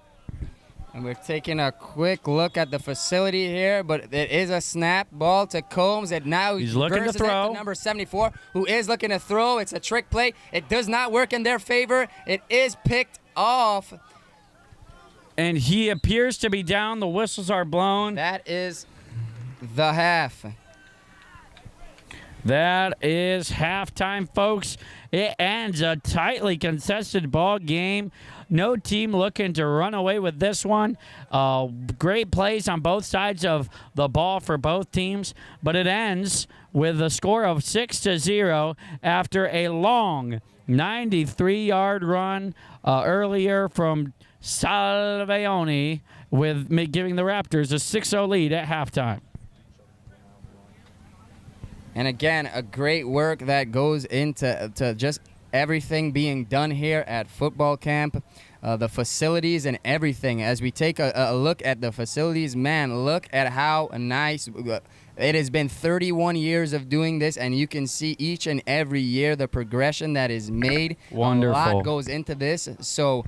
And we're taking a quick look at the facility here, but it is a snap ball to Combs, and now he's looking to throw. To number 74, who is looking to throw. It's a trick play. It does not work in their favor. It is picked off. And he appears to be down. The whistles are blown. That is the half. That is halftime, folks. It ends a tightly contested ball game. No team looking to run away with this one. Great plays on both sides of the ball for both teams, but it ends with a score of 6-0 after a long 93-yard run earlier from Salveoni, with giving the Raptors a 6-0 lead at halftime. And again, a great work that goes into just everything being done here at football camp, the facilities and everything. As we take a look at the facilities, man, look at how nice. It has been 31 years of doing this, and you can see each and every year the progression that is made. Wonderful. A lot goes into this. So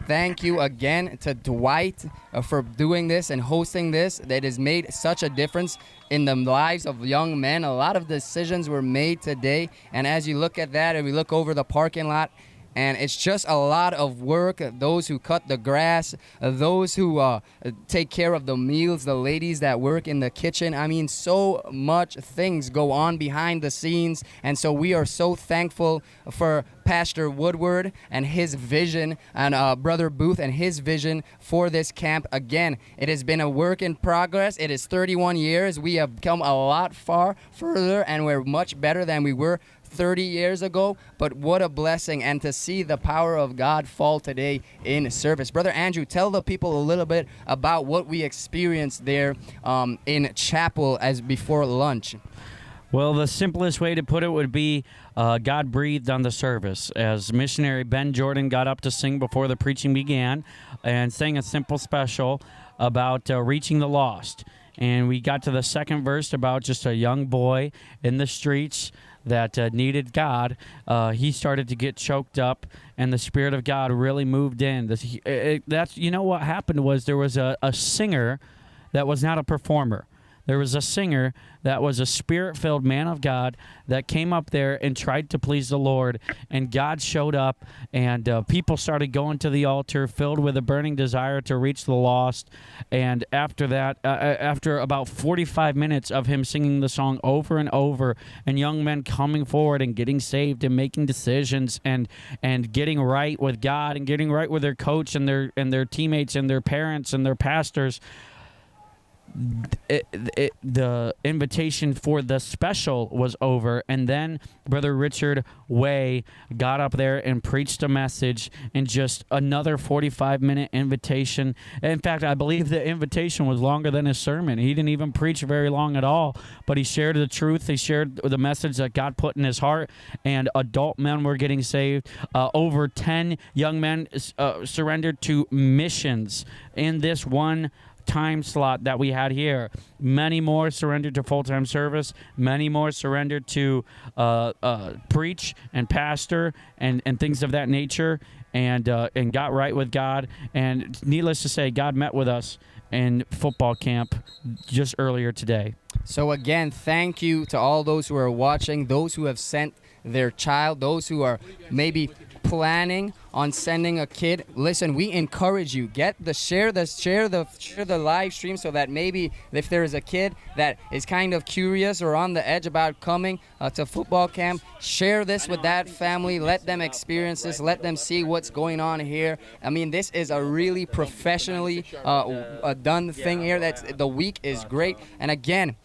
thank you again to Dwight for doing this and hosting this. That has made such a difference in the lives of young men. A lot of decisions were made today, and as you look at that and we look over the parking lot, and it's just a lot of work. Those who cut the grass, those who take care of the meals, the ladies that work in the kitchen. I mean, so much things go on behind the scenes. And so we are so thankful for Pastor Woodward and his vision, and Brother Booth and his vision for this camp. Again, it has been a work in progress. It is 31 years. We have come a lot further, and we're much better than we were 30 years ago, but what a blessing, and to see the power of God fall today in service. Brother Andrew, tell the people a little bit about what we experienced there in chapel as before lunch. Well, the simplest way to put it would be God breathed on the service as missionary Ben Jordan got up to sing before the preaching began and sang a simple special about reaching the lost. And we got to the second verse about just a young boy in the streets that needed God. He started to get choked up, and the Spirit of God really moved in. That's what happened was there was a singer that was not a performer. There was a singer that was a Spirit-filled man of God that came up there and tried to please the Lord, and God showed up, and people started going to the altar filled with a burning desire to reach the lost. And after that, after about 45 minutes of him singing the song over and over, and young men coming forward and getting saved and making decisions and getting right with God and getting right with their coach and their teammates and their parents and their pastors, the invitation for the special was over, and then Brother Richard Way got up there and preached a message in just another 45-minute invitation. In fact, I believe the invitation was longer than his sermon. He didn't even preach very long at all, but he shared the truth. He shared the message that God put in his heart, and adult men were getting saved. Over 10 young men surrendered to missions in this one time slot that we had here. Many more surrendered to full-time service. Many more surrendered to preach and pastor and things of that nature, and got right with God. And needless to say, God met with us in football camp just earlier today. So again, thank you to all those who are watching, those who have sent their child, those who are maybe planning on sending a kid. Listen, we encourage you, share the live stream, so that maybe if there is a kid that is kind of curious or on the edge about coming to football camp, share this with that family. Let them experience this. Let them see what's going on here. I mean, this is a really professionally done thing here. The week is great, and again,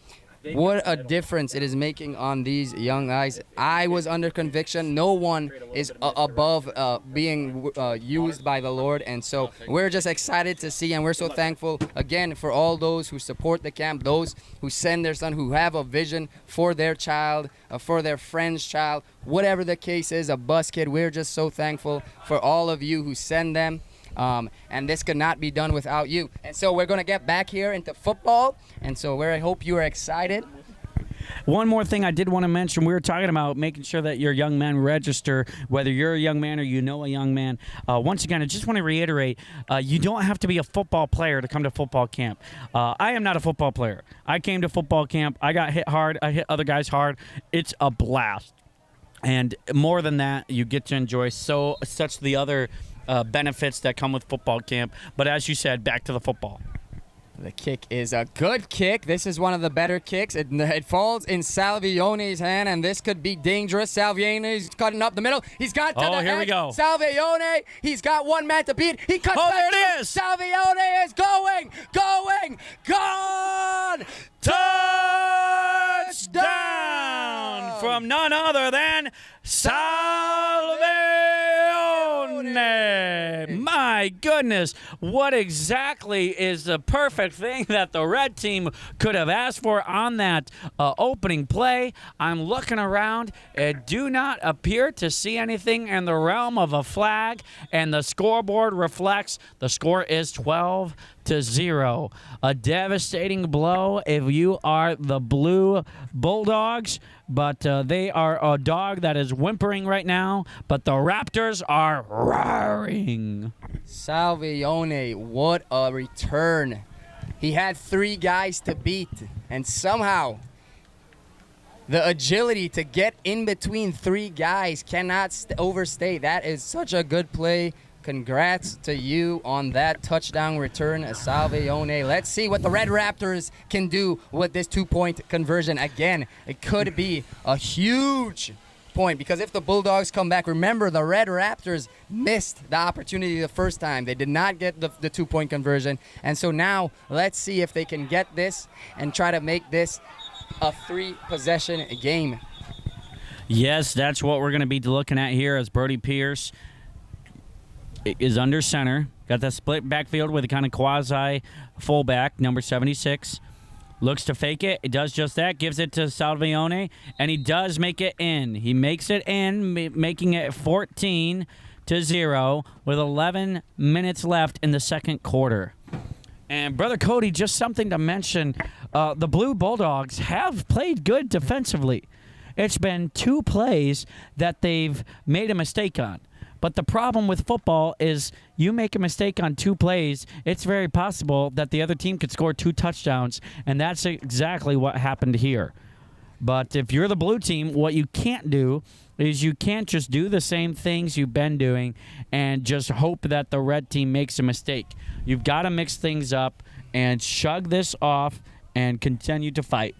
what a difference it is making on these young guys. I was under conviction. No one is above being used by the Lord. And so we're just excited to see, and we're so thankful, again, for all those who support the camp, those who send their son, who have a vision for their child, for their friend's child, whatever the case is, a bus kid. We're just so thankful for all of you who send them. And this could not be done without you. And so we're going to get back here into football. And so I hope you are excited. One more thing I did want to mention. We were talking about making sure that your young men register, whether you're a young man or you know a young man. Once again, I just want to reiterate, you don't have to be a football player to come to football camp. I am not a football player. I came to football camp. I got hit hard. I hit other guys hard. It's a blast. And more than that, you get to enjoy such the other benefits that come with football camp. But as you said, back to the football. The kick is a good kick. This is one of the better kicks. It falls in Salvione's hand, and this could be dangerous. Salvione's cutting up the middle. He's got to the here we edge. go. Salvione, he's got one man to beat. He cuts Oh, back. there it is. Salvione is going, gone. Touchdown from none other than Salvione. My goodness, what exactly is the perfect thing that the red team could have asked for on that opening play? I'm looking around. Do not appear to see anything in the realm of a flag, and the scoreboard reflects the score is 12-0. A devastating blow if you are the blue Bulldogs, but they are a dog that is whimpering right now, but the Raptors are roaring. Salvione, what a return. He had 3 guys to beat, and somehow the agility to get in between 3 guys cannot overstate. That is such a good play. Congrats to you on that touchdown return, Salvione. Let's see what the Red Raptors can do with this 2-point conversion. Again, it could be a huge point, because if the Bulldogs come back, remember the Red Raptors missed the opportunity the first time. They did not get the 2-point conversion. And so now let's see if they can get this and try to make this a 3-possession game. Yes, that's what we're going to be looking at here as Brody Pierce is under center. Got that split backfield with a kind of quasi fullback, number 76. Looks to fake it. It does just that. Gives it to Salvione, and he does make it in. He makes it in, making it 14-0 with 11 minutes left in the second quarter. And Brother Cody, just something to mention, the Blue Bulldogs have played good defensively. It's been 2 plays that they've made a mistake on. But the problem with football is you make a mistake on 2 plays, it's very possible that the other team could score 2 touchdowns, and that's exactly what happened here. But if you're the blue team, what you can't do is you can't just do the same things you've been doing and just hope that the red team makes a mistake. You've got to mix things up and shrug this off and continue to fight.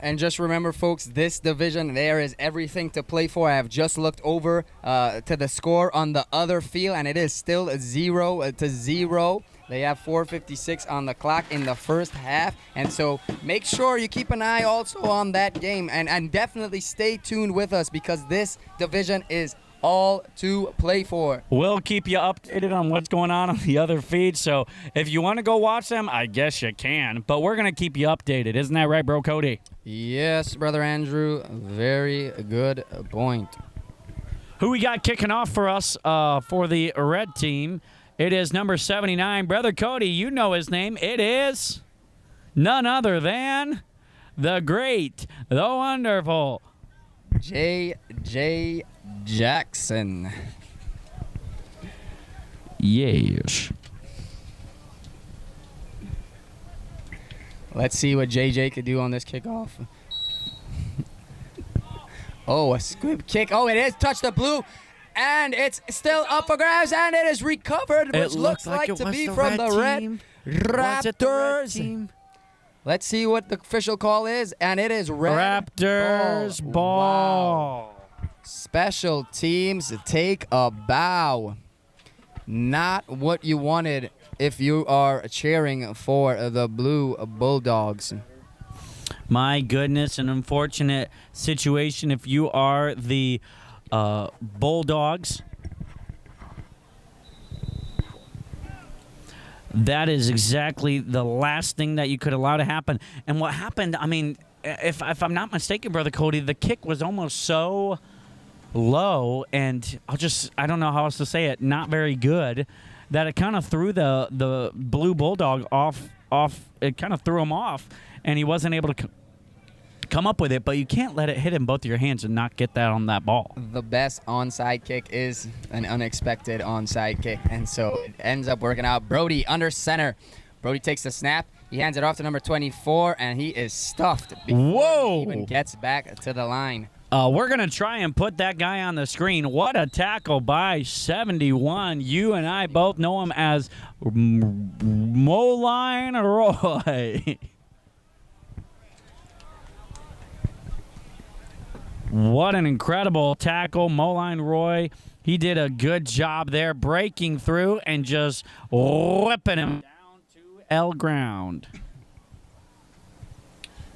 And just remember, folks, this division, there is everything to play for. I have just looked over to the score on the other field, and it is still 0-0. They have 4:56 on the clock in the first half, and so make sure you keep an eye also on that game, and definitely stay tuned with us, because this division is all to play for. We'll keep you updated on what's going on the other feed, so if you want to go watch them, I guess you can, but we're going to keep you updated. Isn't that right, Bro Cody? Yes, Brother Andrew, very good point. Who we got kicking off for us for the red team? It is number 79. Brother Cody, you know his name. It is none other than the great, the wonderful J.J. Jackson. Yes. Let's see what JJ could do on this kickoff. Oh, a squib kick. Oh, it is. Touch the blue. And it's still up for grabs, and it is recovered, which looks like to be from the Red Raptors. Let's see what the official call is, and it is Raptors ball. Wow. Special teams take a bow. Not what you wanted if you are cheering for the Blue Bulldogs. My goodness, an unfortunate situation if you are the Bulldogs. That is exactly the last thing that you could allow to happen. And what happened, I mean, if I'm not mistaken, Brother Cody, the kick was almost so low, and I don't know how else to say it, not very good, that it kind of threw the Blue Bulldog off. It kind of threw him off, and he wasn't able to come up with it, but you can't let it hit in both of your hands and not get that on that ball. The best onside kick is an unexpected onside kick, and so it ends up working out. Brody under center. Brody takes the snap. He hands it off to number 24, and he is stuffed before he even gets back to the line. We're going to try and put that guy on the screen. What a tackle by 71. You and I both know him as Moline Roy. What an incredible tackle. Moline Roy, he did a good job there breaking through and just whipping him down to L ground.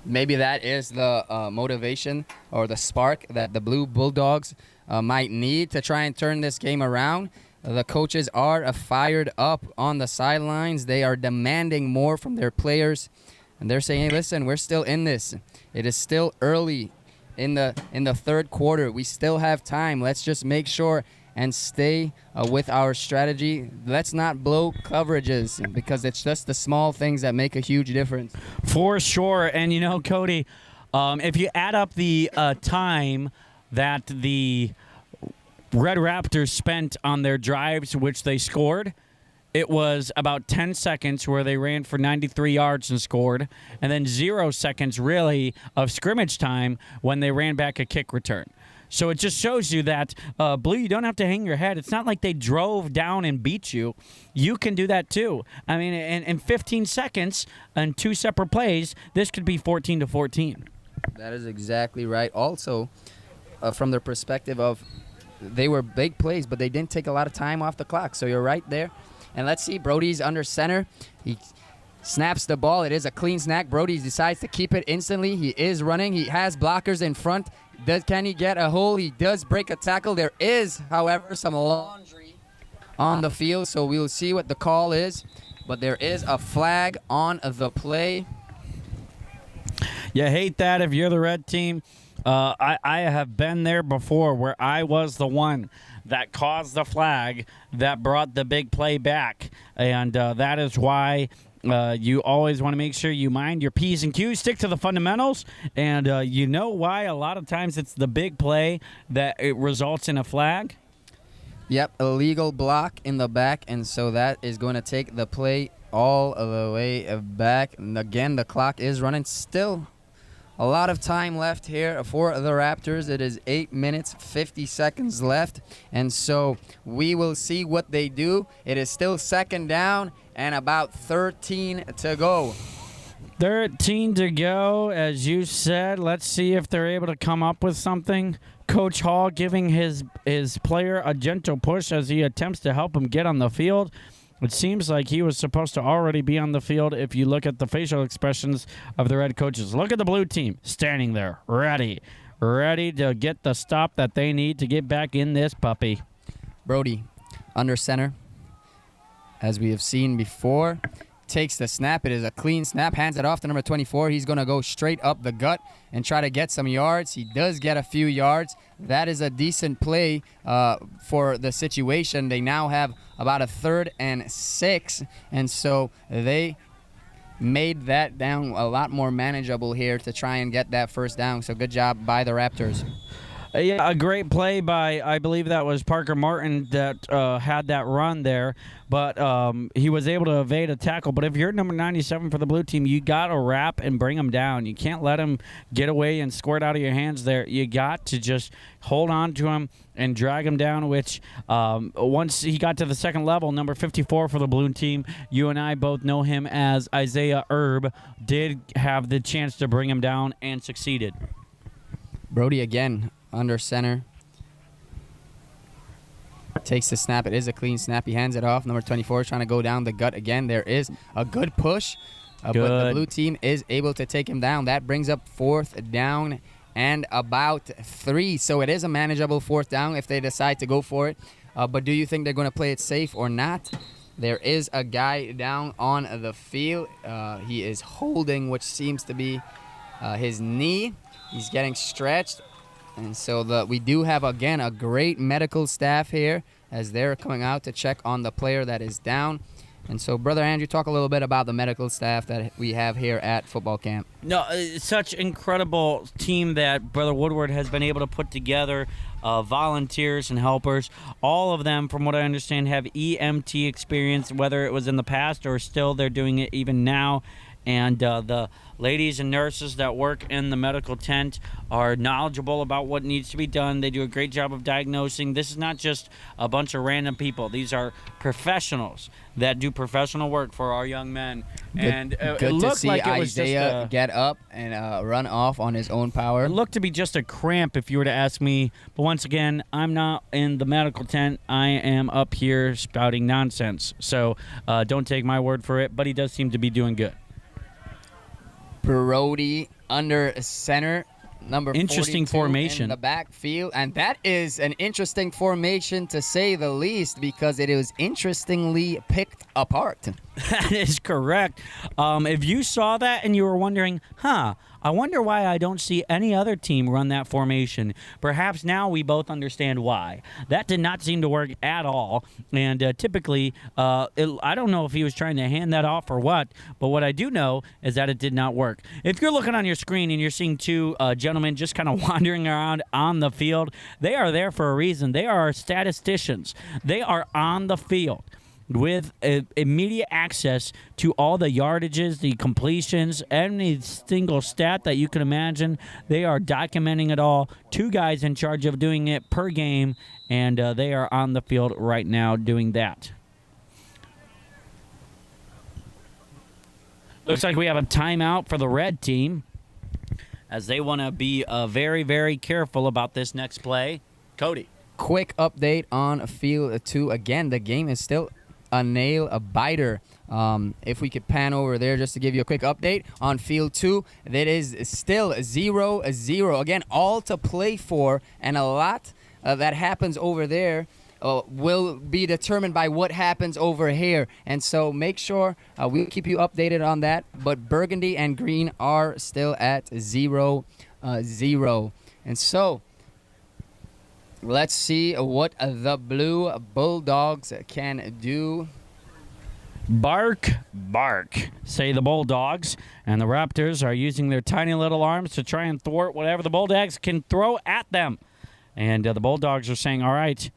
Maybe that is the motivation or the spark that the Blue Bulldogs might need to try and turn this game around. The coaches are fired up on the sidelines. They are demanding more from their players. And they're saying, hey, listen, we're still in this. It is still early in the third quarter. We still have time. Let's just make sure and stay with our strategy. Let's not blow coverages because it's just the small things that make a huge difference. For sure. And, you know, Cody, if you add up the time that the Red Raptors spent on their drives, which they scored, it was about 10 seconds where they ran for 93 yards and scored, and then 0 seconds, really, of scrimmage time when they ran back a kick return. So it just shows you that, Blue, you don't have to hang your head. It's not like they drove down and beat you. You can do that too. I mean, in 15 seconds and 2 separate plays, this could be 14-14. That is exactly right. Also, from the perspective of they were big plays, but they didn't take a lot of time off the clock. So you're right there. And let's see, Brody's under center. He snaps the ball. It is a clean snap. Brody decides to keep it instantly. He is running. He has blockers in front. Can he get a hole? He does break a tackle. There is, however, some laundry on the field, so we'll see what the call is. But there is a flag on the play. You hate that if you're the red team. I have been there before where I was the one that caused the flag that brought the big play back. And that is why you always want to make sure you mind your P's and Q's, stick to the fundamentals. And you know why a lot of times it's the big play that it results in a flag? Yep, illegal block in the back. And so that is going to take the play all the way back. And again, the clock is running still. A lot of time left here for the Raptors. It is 8 minutes, 50 seconds left. And so we will see what they do. It is still second down and about 13 to go. 13 to go, as you said. Let's see if they're able to come up with something. Coach Hall giving his player a gentle push as he attempts to help him get on the field. It seems like he was supposed to already be on the field if you look at the facial expressions of the red coaches. Look at the blue team standing there, ready to get the stop that they need to get back in this puppy. Brody, under center, as we have seen before, takes the snap. It is a clean snap, hands it off to number 24. He's going to go straight up the gut and try to get some yards. He does get a few yards. That is a decent play for the situation. They now have about a 3rd and 6, and so they made that down a lot more manageable here to try and get that first down. So good job by the Raptors. Yeah, a great play by, I believe that was Parker Martin that had that run there. But he was able to evade a tackle. But if you're number 97 for the blue team, you got to wrap and bring him down. You can't let him get away and squirt out of your hands there. You got to just hold on to him and drag him down, which once he got to the second level, number 54 for the blue team, you and I both know him as Isaiah Erb, did have the chance to bring him down and succeeded. Brody again under center. Takes the snap. It is a clean snap. He hands it off. Number 24 is trying to go down the gut again. There is a good push, but the blue team is able to take him down. That brings up 4th down and about 3. So it is a manageable 4th down if they decide to go for it. But do you think they're going to play it safe or not? There is a guy down on the field. He is holding, which seems to be his knee. He's getting stretched. And so we do have, again, a great medical staff here as they're coming out to check on the player that is down. And so, Brother Andrew, talk a little bit about the medical staff that we have here at football camp. No, it's such incredible team that Brother Woodward has been able to put together, volunteers and helpers. All of them, from what I understand, have EMT experience, whether it was in the past or still they're doing it even now. and the ladies and nurses that work in the medical tent are knowledgeable about what needs to be done. They do a great job of diagnosing. This is not just a bunch of random people. These are professionals that do professional work for our young men. And Good it to looked see like it was Isaiah just get up and run off on his own power. it looked to be just a cramp if you were to ask me. But once again, I'm not in the medical tent. I am up here spouting nonsense. So don't take my word for it. But he does seem to be doing good. Brody under center, number Interesting 42 formation in the backfield, and that is an interesting formation to say the least because it is interestingly picked apart. That is correct. If you saw that and you were wondering, I wonder why I don't see any other team run that formation, perhaps now we both understand why. That did not seem to work at all, and typically, I don't know if he was trying to hand that off or what, but what I do know is that it did not work. If you're looking on your screen and you're seeing two gentlemen just kind of wandering around on the field, they are there for a reason. They are statisticians. They are on the field with immediate access to all the yardages, the completions, any single stat that you can imagine. They are documenting it all. Two guys in charge of doing it per game, and they are on the field right now doing that. Looks like we have a timeout for the red team as they want to be very, very careful about this next play. Cody. Quick update on field 2. Again, the game is still a nail-biter. If we could pan over there just to give you a quick update on field 2, that is still 0-0. Again, all to play for, and a lot that happens over there will be determined by what happens over here. And so make sure we'll keep you updated on that. But Burgundy and Green are still at 0-0. And so let's see what the Blue Bulldogs can do. Bark, bark, say the Bulldogs. And the Raptors are using their tiny little arms to try and thwart whatever the Bulldogs can throw at them. And the Bulldogs are saying, all right,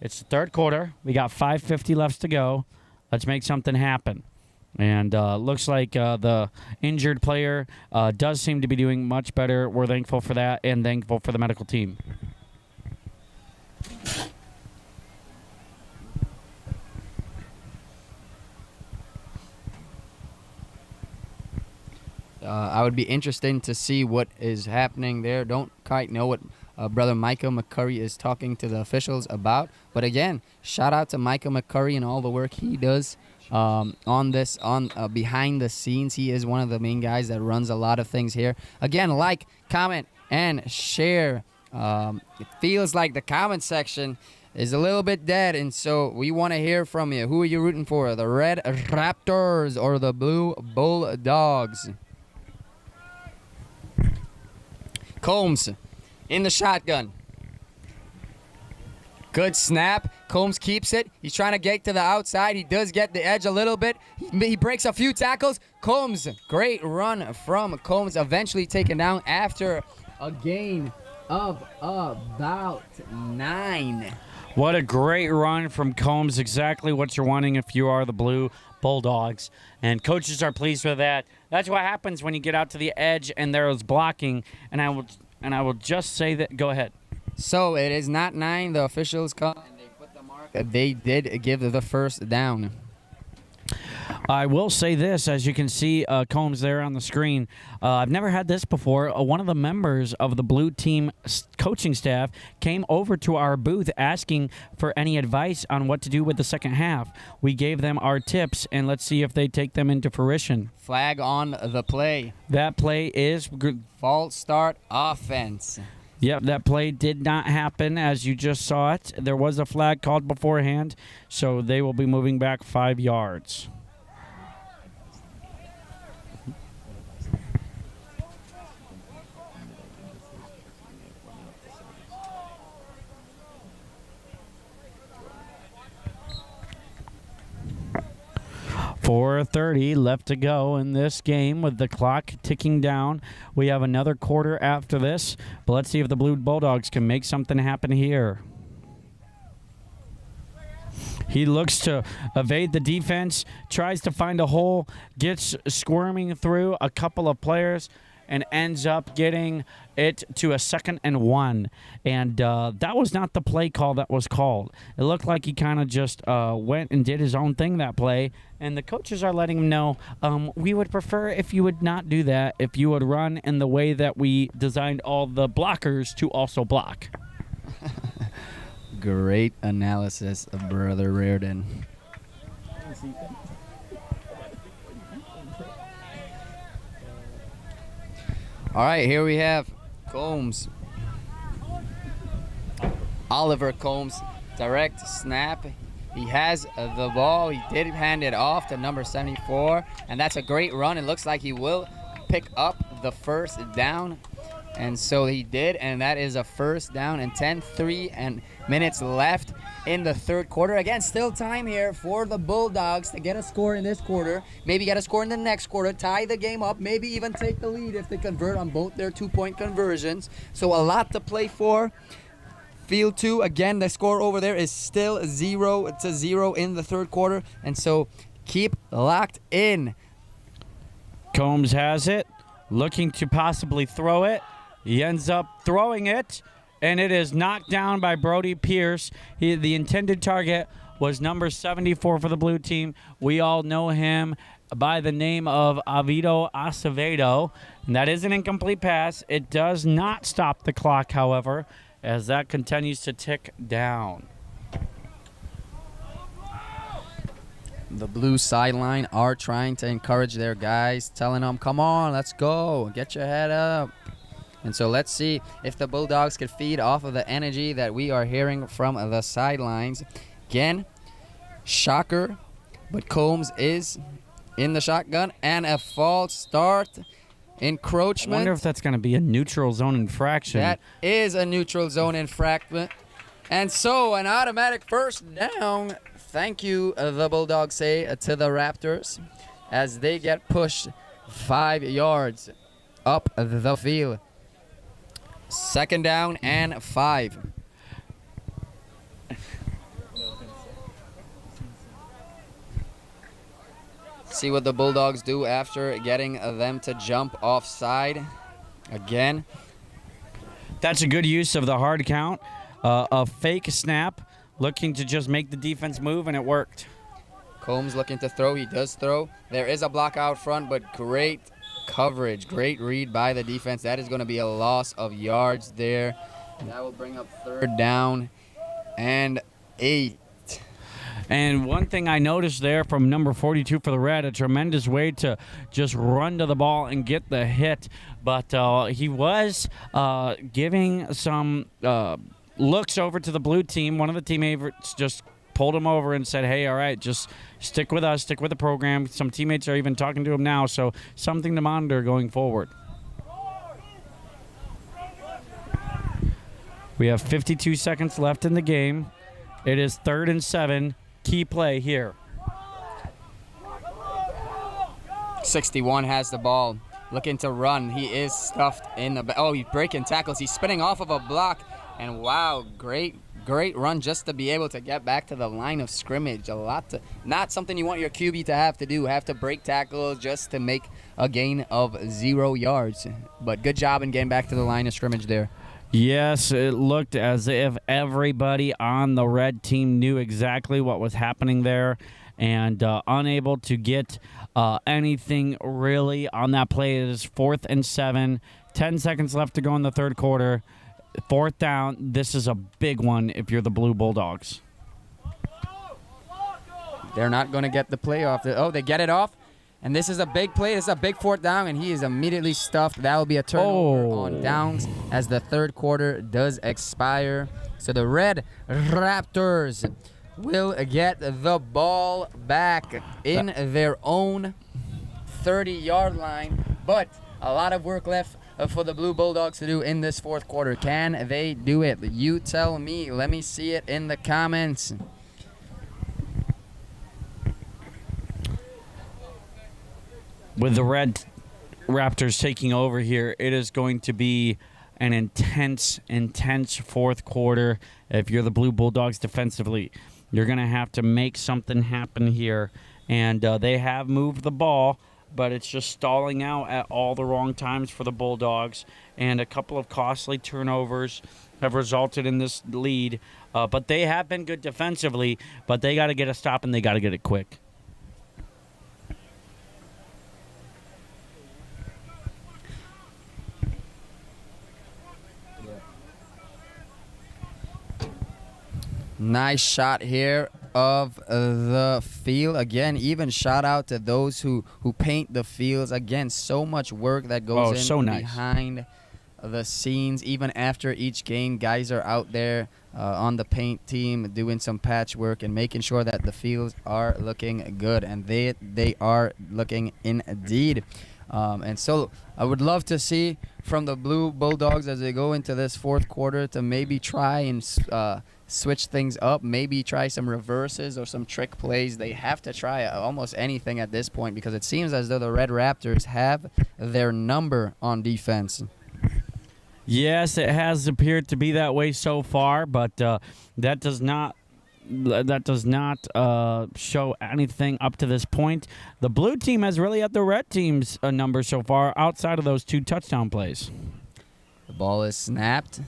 it's the third quarter. We got 5:50 left to go. Let's make something happen. And looks like the injured player does seem to be doing much better. We're thankful for that and thankful for the medical team. I would be interested to see what is happening there. Don't quite know what Brother Micah McCurry is talking to the officials about. But again, shout out to Micah McCurry and all the work he does on this, behind the scenes. He is one of the main guys that runs a lot of things here. Again, like, comment, and share. It feels like the comment section is a little bit dead, and so we want to hear from you. Who are you rooting for, the Red Raptors or the Blue Bulldogs? Combs in the shotgun. Good snap. Combs keeps it. He's trying to get to the outside. He does get the edge a little bit. He breaks a few tackles. Combs, great run from Combs, eventually taken down after a gain of about 9. What a great run from Combs. Exactly what you're wanting if you are the Blue Bulldogs. And coaches are pleased with that. That's what happens when you get out to the edge and there is blocking. And I will just say that. Go ahead. So it is not 9. The officials come and they put the mark. They did give the first down. I will say this, as you can see Combs there on the screen. I've never had this before. One of the members of the Blue team coaching staff came over to our booth asking for any advice on what to do with the second half. We gave them our tips, and let's see if they take them into fruition. Flag on the play. That play is false start offense. Yep, that play did not happen as you just saw it. There was a flag called beforehand, so they will be moving back 5 yards. .4:30 left to go in this game with the clock ticking down. We have another quarter after this, but let's see if the Blue Bulldogs can make something happen here. He looks to evade the defense, tries to find a hole, gets squirming through a couple of players, and ends up getting it to a 2nd and 1. And that was not the play call that was called. It looked like he kind of just went and did his own thing that play. And the coaches are letting him know, we would prefer if you would not do that, if you would run in the way that we designed all the blockers to also block. Great analysis of Brother Reardon. All right, here we have Combs. Oliver Combs, direct snap. He has the ball. He did hand it off to number 74, and that's a great run. It looks like he will pick up the first down, and so he did, and that is a first down and 10-3 and minutes left in the third quarter. Again, still time here for the Bulldogs to get a score in this quarter, maybe get a score in the next quarter, tie the game up, maybe even take the lead if they convert on both their 2-point conversions. So a lot to play for. Field 2, again, the score over there is still 0-0 in the third quarter, and so keep locked in. Combs has it, looking to possibly throw it. He ends up throwing it, and it is knocked down by Brody Pierce. The intended target was number 74 for the blue team. We all know him by the name of Avido Acevedo, and that is an incomplete pass. It does not stop the clock, however, as that continues to tick down. The blue sideline are trying to encourage their guys, telling them, come on, let's go, get your head up. And so let's see if the Bulldogs could feed off of the energy that we are hearing from the sidelines. Again, shocker, but Combs is in the shotgun, and a false start. Encroachment. I wonder if that's going to be a neutral zone infraction. That is a neutral zone infraction. And so an automatic first down. Thank you, the Bulldogs say to the Raptors, as they get pushed 5 yards up the field. 2nd down and 5. See what the Bulldogs do after getting them to jump offside again. That's a good use of the hard count. A fake snap, looking to just make the defense move, and it worked. Combs looking to throw. He does throw. There is a block out front, but great coverage. Great read by the defense. That is going to be a loss of yards there. That will bring up 3rd down and 8. And one thing I noticed there from number 42 for the Red, a tremendous way to just run to the ball and get the hit. But he was giving some looks over to the blue team. One of the teammates just pulled him over and said, hey, all right, just stick with us, stick with the program. Some teammates are even talking to him now, so something to monitor going forward. We have 52 seconds left in the game. It is 3rd and 7. Key play here. 61 has the ball, looking to run. He is stuffed in the he's breaking tackles. He's spinning off of a block, and wow, great run just to be able to get back to the line of scrimmage. Not something you want your QB to have to break tackles just to make a gain of 0 yards. But good job in getting back to the line of scrimmage there. Yes, it looked as if everybody on the red team knew exactly what was happening there, and unable to get anything really on that play. It is 4th and 7. 10 seconds left to go in the third quarter. 4th down. This is a big one if you're the Blue Bulldogs. They're not going to get the play off. They get it off. And this is a big play. This is a big 4th down, and he is immediately stuffed. That will be a turnover on downs as the third quarter does expire. So the Red Raptors will get the ball back in their own 30-yard line. But a lot of work left for the Blue Bulldogs to do in this fourth quarter. Can they do it? You tell me. Let me see it in the comments. With the Red Raptors taking over here, it is going to be an intense fourth quarter if you're the Blue Bulldogs defensively. You're going to have to make something happen here. And they have moved the ball, but it's just stalling out at all the wrong times for the Bulldogs. And a couple of costly turnovers have resulted in this lead. But they have been good defensively, but they got to get a stop, and they got to get it quick. Nice shot here of the field. Again, even shout out to those who paint the fields. Again, so much work that goes behind the scenes. Even after each game, guys are out there on the paint team doing some patchwork and making sure that the fields are looking good, and they are looking indeed. And so I would love to see from the Blue Bulldogs as they go into this fourth quarter to maybe try and switch things up, maybe try some reverses or some trick plays. They have to try almost anything at this point because it seems as though the Red Raptors have their number on defense. Yes, it has appeared to be that way so far, but that does not show anything up to this point. The blue team has really had the red team's number so far outside of those 2 touchdown plays. The ball is snapped.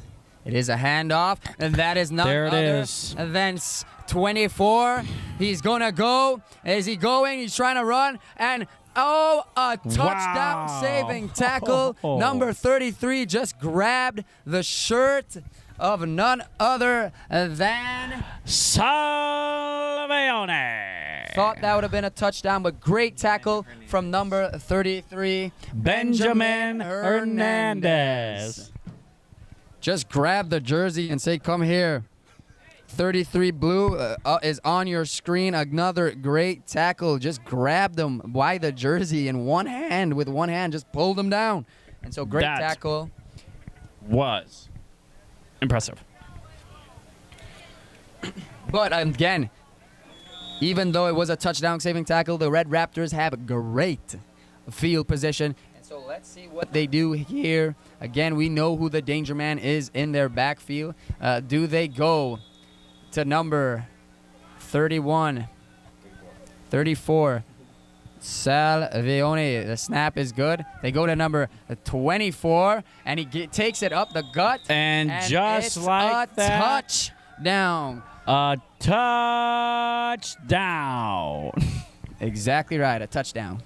It is a handoff, and that is none other than 24. He's going to go. Is he going? He's trying to run, and a touchdown-saving tackle. Number 33 just grabbed the shirt of none other than Salvione. Thought that would have been a touchdown, but great tackle from number 33, Benjamin Hernandez. Just grab the jersey and say, come here. 33 blue is on your screen. Another great tackle. Just grabbed him by the jersey in one hand. With one hand, just pulled him down. And so great tackle. Was impressive. But again, even though it was a touchdown-saving tackle, the Red Raptors have great field position. And so let's see what they do here. Again, we know who the danger man is in their backfield. Do they go to number 31, 34, Salvione? The snap is good. They go to number 24, and he takes it up the gut. And just like that, touchdown. A touchdown. Exactly right, a touchdown.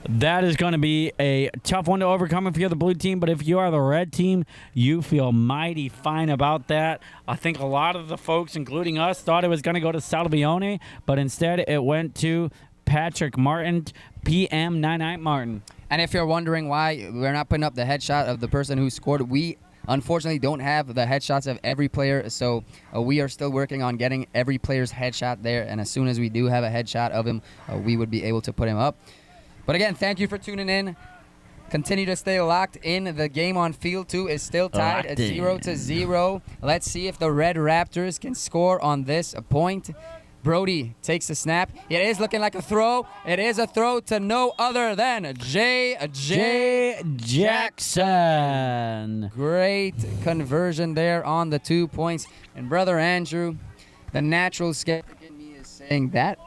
That is going to be a tough one to overcome if you're the blue team, but if you are the red team, you feel mighty fine about that. I think a lot of the folks, including us, thought it was going to go to Salvione, but instead it went to Patrick Martin, PM 99 Martin. And if you're wondering why we're not putting up the headshot of the person who scored, we unfortunately don't have the headshots of every player, so we are still working on getting every player's headshot there, and as soon as we do have a headshot of him, we would be able to put him up. But again, thank you for tuning in. Continue to stay locked in. The game on field 2 is still tied at 0-0. Let's see if the Red Raptors can score on this point. Brody takes the snap. It is looking like a throw. It is a throw to no other than J. Jackson. Great conversion there on the 2 points. And Brother Andrew, the natural skeptic in me is saying that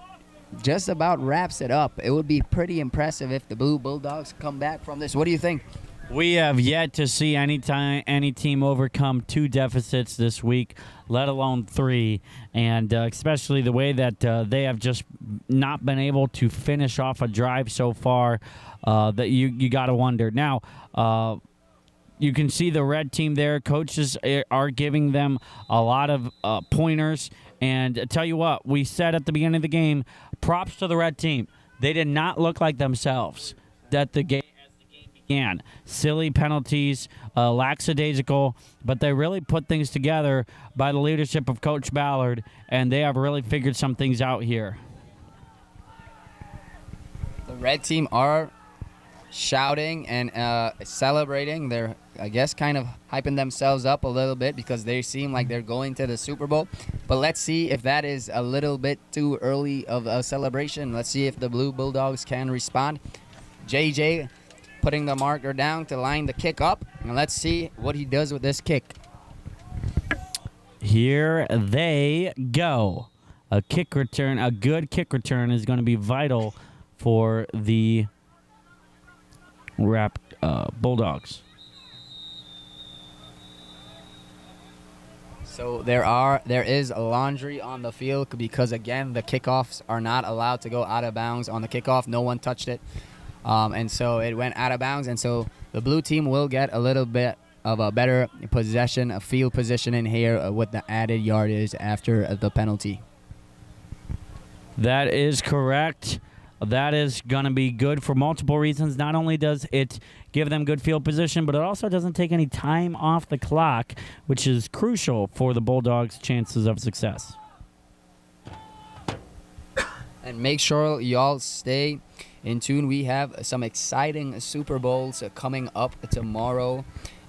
just about wraps it up. It would be pretty impressive if the Blue Bulldogs come back from this. What do you think? We have yet to see any team overcome 2 deficits this week, let alone 3, and especially the way that they have just not been able to finish off a drive so far. That you got to wonder. Now, you can see the red team there. Coaches are giving them a lot of pointers. And I tell you what, we said at the beginning of the game, props to the red team. They did not look like themselves as the game began. Silly penalties, lackadaisical, but they really put things together by the leadership of Coach Ballard, and they have really figured some things out here. The red team are shouting and celebrating. They're, I guess, kind of hyping themselves up a little bit because they seem like they're going to the Super Bowl. But let's see if that is a little bit too early of a celebration. Let's see if the Blue Bulldogs can respond. JJ putting the marker down to line the kick up. And let's see what he does with this kick. Here they go. A kick return, a good kick return is going to be vital for the Bulldogs. So there is laundry on the field because, again, the kickoffs are not allowed to go out of bounds on the kickoff. No one touched it. And so it went out of bounds. And so the blue team will get a little bit of a better possession, a field position in here with the added yardage after the penalty. That is correct. That is going to be good for multiple reasons. Not only does it give them good field position, but it also doesn't take any time off the clock, which is crucial for the Bulldogs' chances of success. And make sure y'all stay in tune. We have some exciting Super Bowls coming up tomorrow.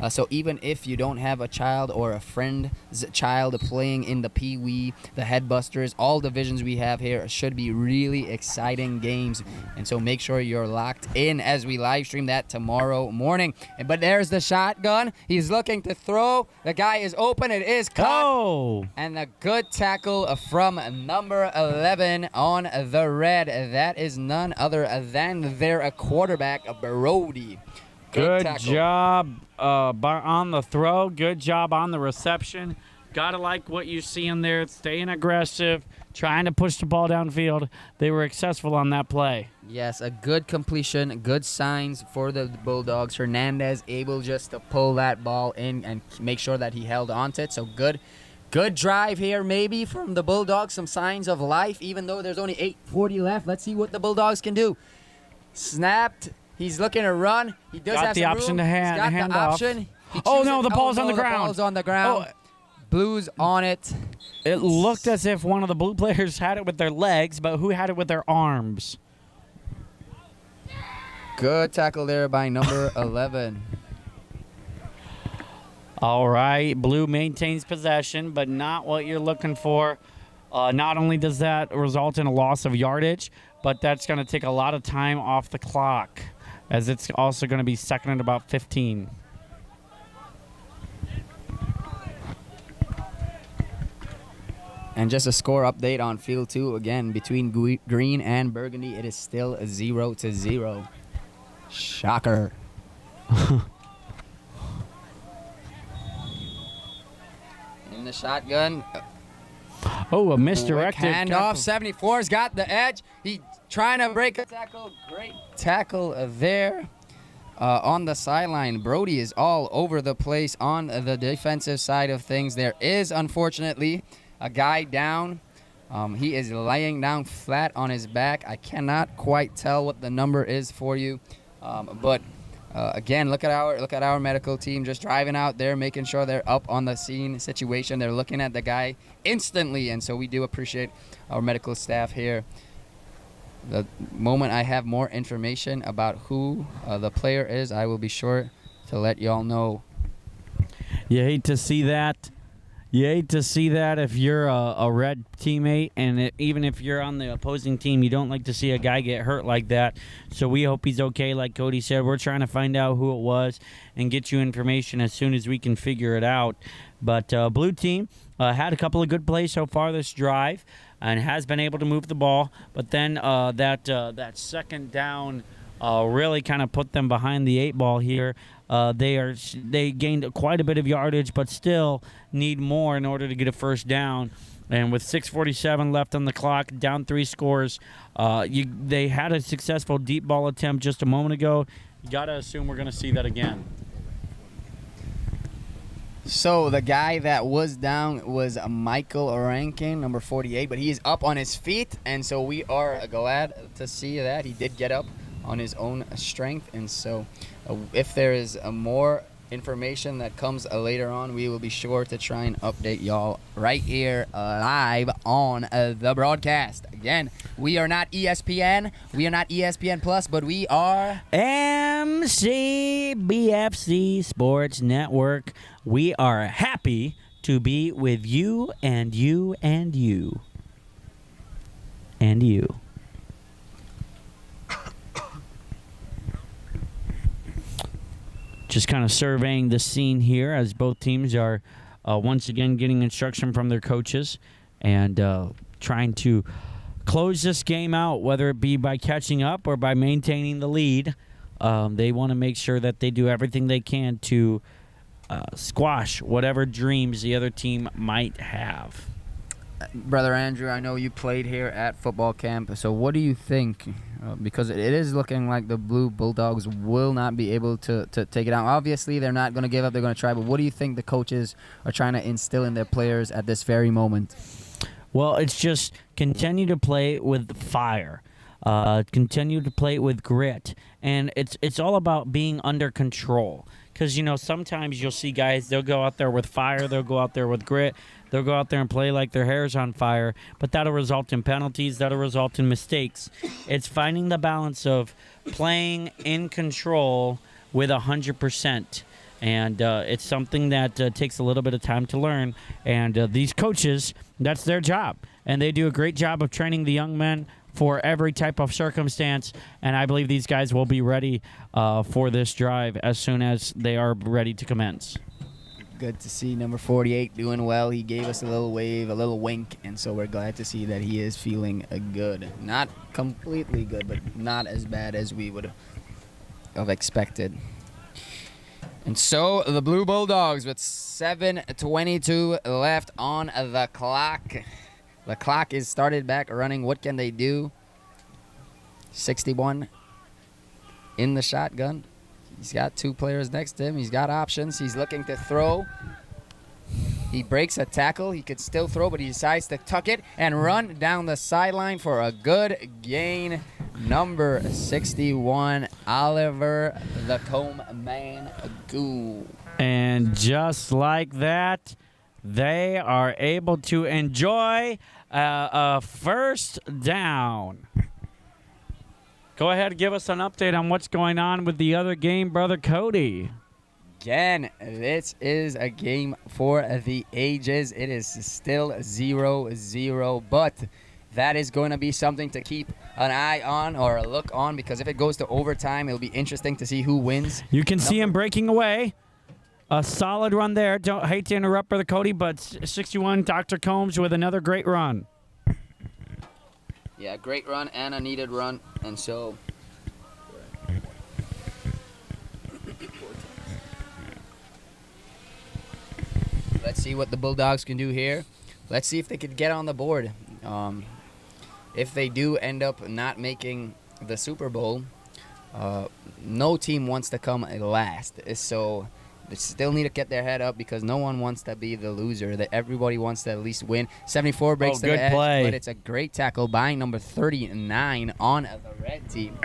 So even if you don't have a child or a friend's child playing in the Pee Wee, the Headbusters, all divisions we have here should be really exciting games. And so make sure you're locked in as we live stream that tomorrow morning. But there's the shotgun. He's looking to throw. The guy is open. It is caught. Oh! And a good tackle from number 11 on the red. That is none other than their quarterback, Brody. Good job on the throw. Good job on the reception. Gotta like what you see in there. Staying aggressive, trying to push the ball downfield. They were successful on that play. Yes, a good completion, good signs for the Bulldogs. Hernandez able just to pull that ball in and make sure that he held onto it. So good drive here maybe from the Bulldogs. Some signs of life, even though there's only 8:40 left. Let's see what the Bulldogs can do. Snapped. He's looking to run. He does have the some option room. to hand, He's got hand the off. option. Oh, no, the ball's on the The ground. ball's on the ground. Oh. Blues on it. It looked as if one of the blue players had it with their legs, but who had it with their arms? Good tackle there by number 11. All right, blue maintains possession, but not what you're looking for. Not only does that result in a loss of yardage, but that's going to take a lot of time off the clock, as it's also going to be second and about 15. And just a score update on field 2. Again, between green and burgundy, it is still 0-0. Shocker. In the shotgun. Oh, a misdirected Handoff. 74's got the edge. He trying to break a tackle. Great tackle there. On the sideline, Brody is all over the place on the defensive side of things. There is, unfortunately, a guy down. He is laying down flat on his back. I cannot quite tell what the number is for you, but again, look at our medical team just driving out there, making sure they're up on the scene situation. They're looking at the guy instantly, and so we do appreciate our medical staff here. The moment I have more information about who the player is, I will be sure to let y'all know. You hate to see that. You hate to see that if you're a red teammate, and even if you're on the opposing team, you don't like to see a guy get hurt like that. So we hope he's okay. Like Cody said, we're trying to find out who it was and get you information as soon as we can figure it out. But blue team had a couple of good plays so far this drive and has been able to move the ball. But then that second down really kind of put them behind the 8 ball here. They gained quite a bit of yardage, but still need more in order to get a first down. And with 6:47 left on the clock, down 3 scores, they had a successful deep ball attempt just a moment ago. You got to assume we're going to see that again. So the guy that was down was Michael Rankin, number 48, but he is up on his feet, and so we are glad to see that. He did get up on his own strength, and so if there is more information that comes later on, we will be sure to try and update y'all right here live on the broadcast. Again, we are not ESPN, we are not ESPN Plus, but we are MCBFC Sports Network. We are happy to be with you and you and you and you. just kind of surveying the scene here as both teams are once again getting instruction from their coaches and trying to close this game out, whether it be by catching up or by maintaining the lead. They want to make sure that they do everything they can to squash whatever dreams the other team might have. Brother Andrew, I know you played here at football camp, so what do you think? Because it is looking like the Blue Bulldogs will not be able to take it out. Obviously, they're not going to give up. They're going to try. But what do you think the coaches are trying to instill in their players at this very moment? Well, it's just continue to play with fire. Continue to play with grit. And it's all about being under control. Because, sometimes you'll see guys, they'll go out there with fire. They'll go out there with grit. They'll go out there and play like their hair's on fire, but that'll result in penalties. That'll result in mistakes. It's finding the balance of playing in control with 100%. And it's something that takes a little bit of time to learn. And these coaches, that's their job. And they do a great job of training the young men for every type of circumstance. And I believe these guys will be ready for this drive as soon as they are ready to commence. Good to see number 48 doing well. He gave us a little wave, a little wink, and so we're glad to see that he is feeling good. Not completely good, but not as bad as we would have expected. And so the Blue Bulldogs with 7:22 left on the clock. The clock is started back running. What can they do? 61 in the shotgun. He's got two players next to him. He's got options. He's looking to throw. He breaks a tackle. He could still throw, but he decides to tuck it and run down the sideline for a good gain. Number 61, Oliver the Comb Man Goo. And just like that, they are able to enjoy a first down. Go ahead and give us an update on what's going on with the other game, Brother Cody. Again, this is a game for the ages. It is still 0-0, but that is going to be something to keep an eye on or a look on, because if it goes to overtime, it'll be interesting to see who wins. You can see him breaking away. A solid run there. Don't hate to interrupt, Brother Cody, but 61, Dr. Combs with another great run. Yeah, great run and a needed run, and so let's see what the Bulldogs can do here. Let's see if they could get on the board. If they do end up not making the Super Bowl, no team wants to come last, so they still need to get their head up because no one wants to be the loser. That everybody wants to at least win. 74 breaks to the edge, but it's a great tackle by number 39 on the red team.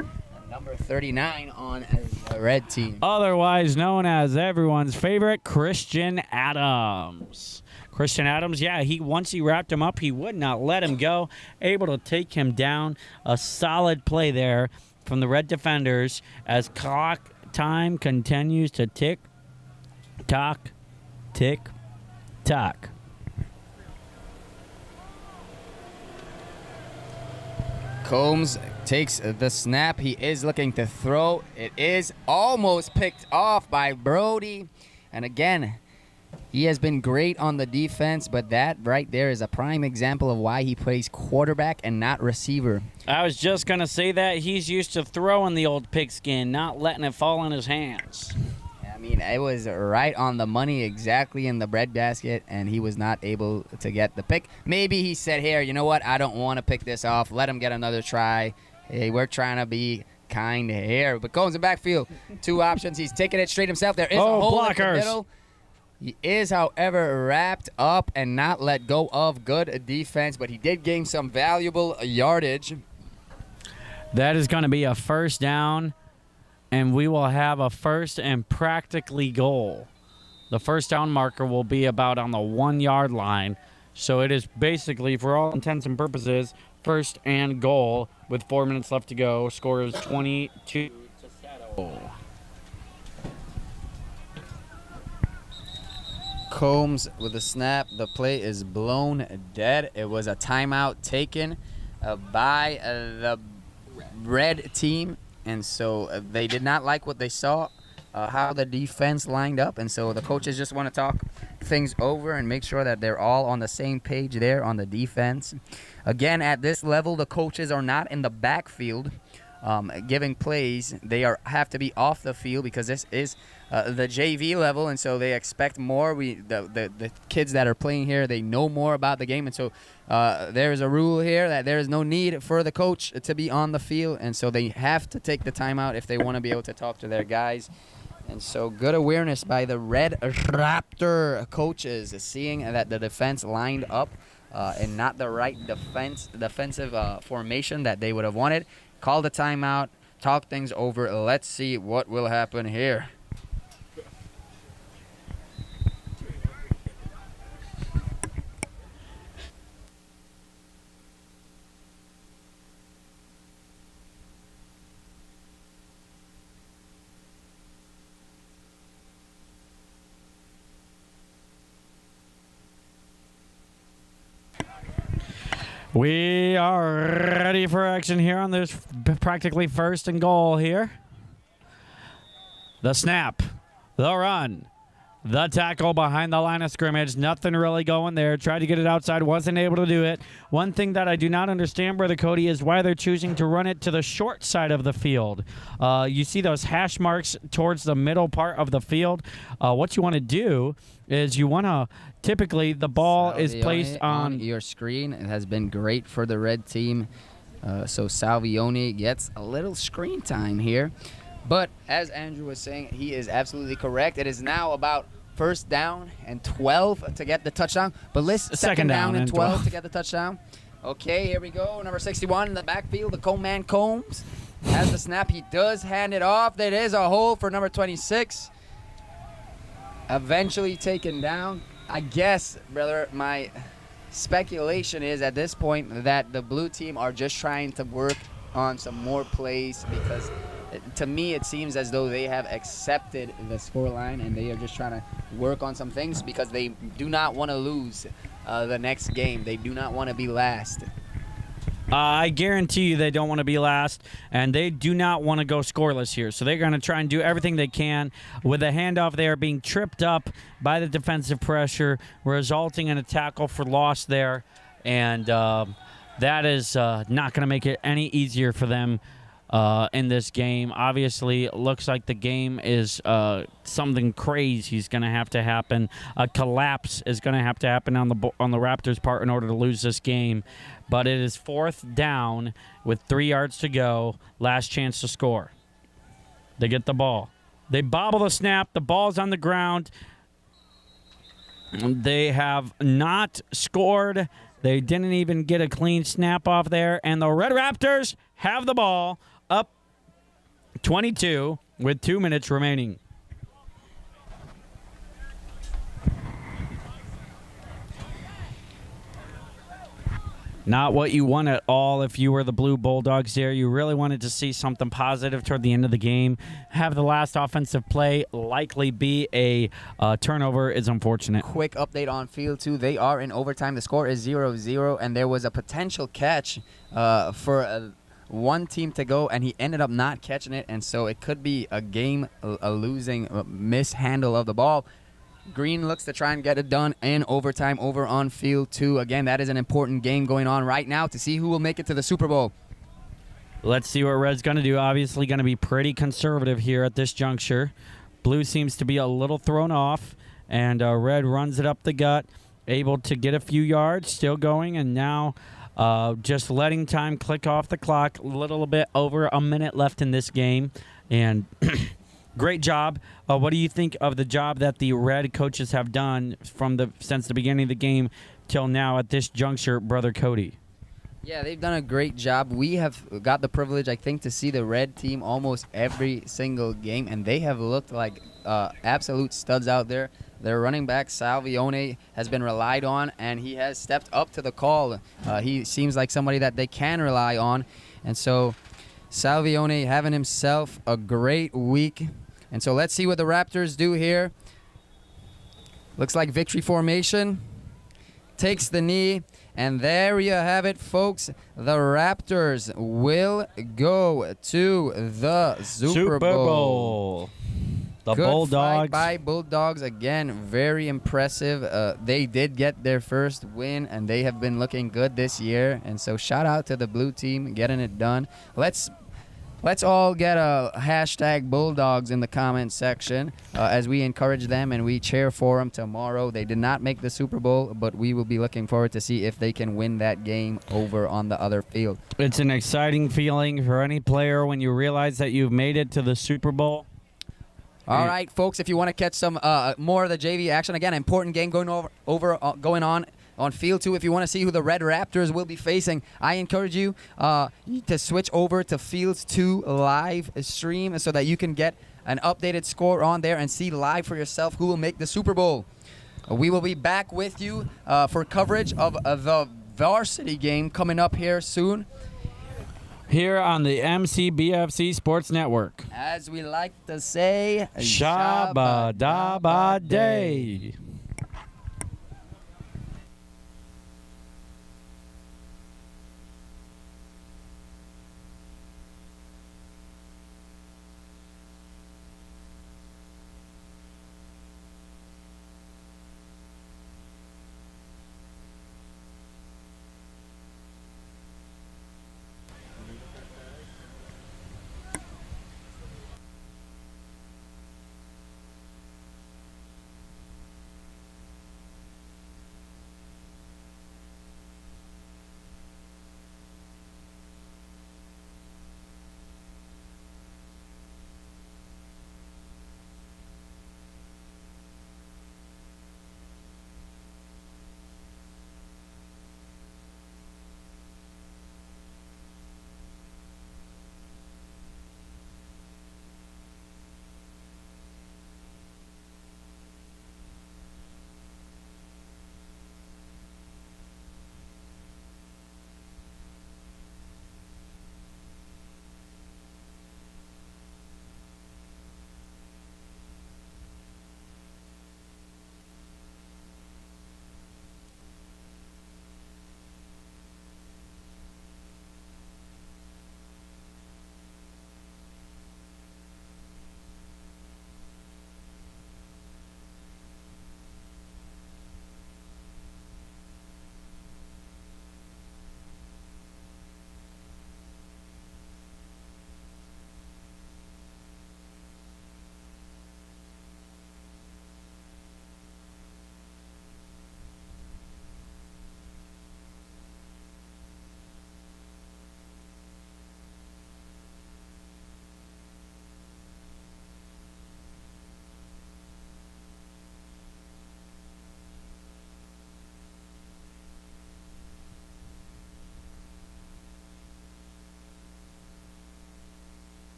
Number 39 on the red team. Otherwise known as everyone's favorite, Christian Adams. Christian Adams, yeah, once he wrapped him up, he would not let him go. Able to take him down. A solid play there from the red defenders as clock time continues to tick. Tock, tick, tock. Combs takes the snap. He is looking to throw. It is almost picked off by Brody. And again, he has been great on the defense, but that right there is a prime example of why he plays quarterback and not receiver. I was just going to say that. He's used to throwing the old pigskin, not letting it fall in his hands. I mean, it was right on the money, exactly in the breadbasket, and he was not able to get the pick. Maybe he said, here, you know what? I don't want to pick this off. Let him get another try. Hey, we're trying to be kind here. But Combs in backfield, two options. He's taking it straight himself. There is a hole in the middle. He is, however, wrapped up and not let go of good defense, but he did gain some valuable yardage. That is going to be a first down. And we will have a first and practically goal. The first down marker will be about on the 1 yard line. So it is basically, for all intents and purposes, first and goal with 4 minutes left to go. Score is 22-0. Combs with the snap. The play is blown dead. It was a timeout taken by the red team. And so they did not like what they saw. how the defense lined up, and so the coaches just want to talk things over and make sure that they're all on the same page there on the defense. Again, at this level, the coaches are not in the backfield giving plays. They have to be off the field because this is the JV level, and so they expect more. The kids that are playing here, they know more about the game, and so there is a rule here that there is no need for the coach to be on the field, and so they have to take the timeout if they want to be able to talk to their guys. And so good awareness by the Red Raptor coaches, seeing that the defense lined up and not the right defensive formation that they would have wanted. Call the timeout, talk things over. Let's see what will happen here. We are ready for action here on this practically first and goal here. The snap, the run, the tackle behind the line of scrimmage. Nothing really going there. Tried to get it outside, wasn't able to do it. One thing that I do not understand, Brother Cody, is why they're choosing to run it to the short side of the field. You see those hash marks towards the middle part of the field. What you want to do is you want to typically the ball is placed on your screen. It has been great for the red team. So Salvione gets a little screen time here. But as Andrew was saying, he is absolutely correct. It is now about first down and 12 to get the touchdown. But second down and 12 to get the touchdown. Okay, here we go. Number 61 in the backfield, the Coleman Combs. Has the snap. He does hand it off. There is a hole for number 26. Eventually taken down. I guess, brother, my speculation is at this point that the blue team are just trying to work on some more plays because to me it seems as though they have accepted the scoreline and they are just trying to work on some things because they do not want to lose the next game. They do not want to be last. I guarantee you they don't want to be last, and they do not want to go scoreless here. So they're going to try and do everything they can. With the handoff, they are being tripped up by the defensive pressure, resulting in a tackle for loss there. And that is not going to make it any easier for them in this game. Obviously, it looks like the game is something crazy is going to have to happen. A collapse is going to have to happen on the Raptors' part in order to lose this game. But it is fourth down with 3 yards to go. Last chance to score. They get the ball. They bobble the snap. The ball's on the ground. They have not scored. They didn't even get a clean snap off there. And the Red Raptors have the ball up 22 with 2 minutes remaining. Not what you want at all if you were the Blue Bulldogs there. You really wanted to see something positive toward the end of the game. Have the last offensive play likely be a turnover is unfortunate. Quick update on field 2. They are in overtime. The score is 0-0, and there was a potential catch for one team to go, and he ended up not catching it, and so it could be a losing mishandle of the ball. Green looks to try and get it done in overtime over on field 2. Again, that is an important game going on right now to see who will make it to the Super Bowl. Let's see what Red's going to do. Obviously going to be pretty conservative here at this juncture. Blue seems to be a little thrown off, and Red runs it up the gut, able to get a few yards, still going, and now just letting time click off the clock. A little bit over a minute left in this game, and great job. What do you think of the job that the Red coaches have done since the beginning of the game till now at this juncture, Brother Cody? Yeah, they've done a great job. We have got the privilege, I think, to see the Red team almost every single game, and they have looked like absolute studs out there. Their running back, Salvione, has been relied on, and he has stepped up to the call. He seems like somebody that they can rely on, and so Salvione having himself a great week. And so let's see what the Raptors do here. Looks like victory formation. Takes the knee. And there you have it, folks. The Raptors will go to the Super Bowl. The Good Bulldogs. fight by Bulldogs again. Very impressive. They did get their first win, and they have been looking good this year. And so shout out to the blue team getting it done. Let's all get a hashtag Bulldogs in the comment section as we encourage them and we cheer for them tomorrow. They did not make the Super Bowl, but we will be looking forward to see if they can win that game over on the other field. It's an exciting feeling for any player when you realize that you've made it to the Super Bowl. All right, folks, if you want to catch some more of the JV action, again, important game going on Field 2. If you want to see who the Red Raptors will be facing, I encourage you to switch over to Field 2 live stream so that you can get an updated score on there and see live for yourself who will make the Super Bowl. We will be back with you for coverage of the varsity game coming up here soon. Here on the MCBFC Sports Network. As we like to say, Shabba Dabba Day.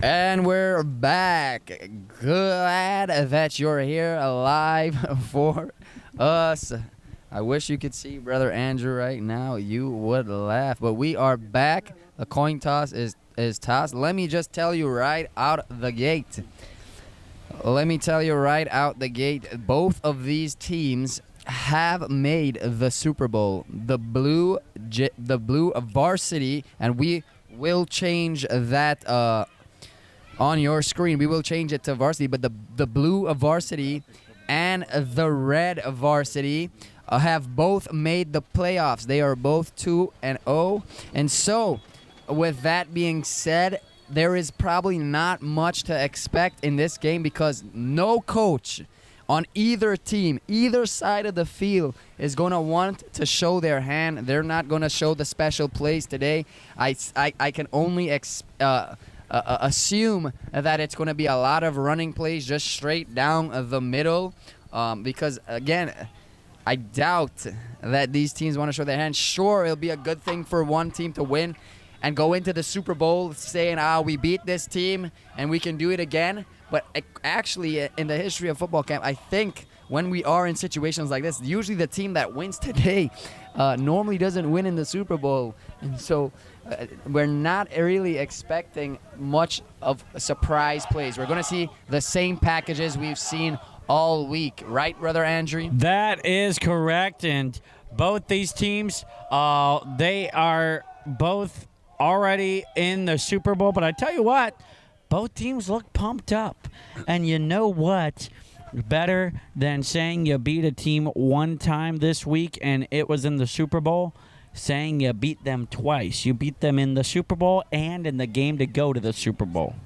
And we're back. Glad that you're here live for us. I wish you could see Brother Andrew right now. You would laugh. But we are back. The coin toss is tossed. Let me just tell you right out the gate. Both of these teams have made the Super Bowl. The blue varsity, and we will change that on your screen. We will change it to varsity, but the blue varsity and the red varsity have both made the playoffs. They are both 2-0. And so, with that being said, there is probably not much to expect in this game because no coach on either team, either side of the field, is going to want to show their hand. They're not going to show the special plays today. I can only assume that it's going to be a lot of running plays just straight down the middle because, again, I doubt that these teams want to show their hand. Sure, it'll be a good thing for one team to win and go into the Super Bowl saying, we beat this team and we can do it again. But actually, in the history of football camp, I think when we are in situations like this, usually the team that wins today normally doesn't win in the Super Bowl. And so we're not really expecting much of surprise plays. We're going to see the same packages we've seen all week. Right, Brother Andrew? That is correct. And both these teams, they are both already in the Super Bowl. But I tell you what, both teams look pumped up. And you know what? Better than saying you beat a team one time this week and it was in the Super Bowl, saying you beat them twice. You beat them in the Super Bowl and in the game to go to the Super Bowl.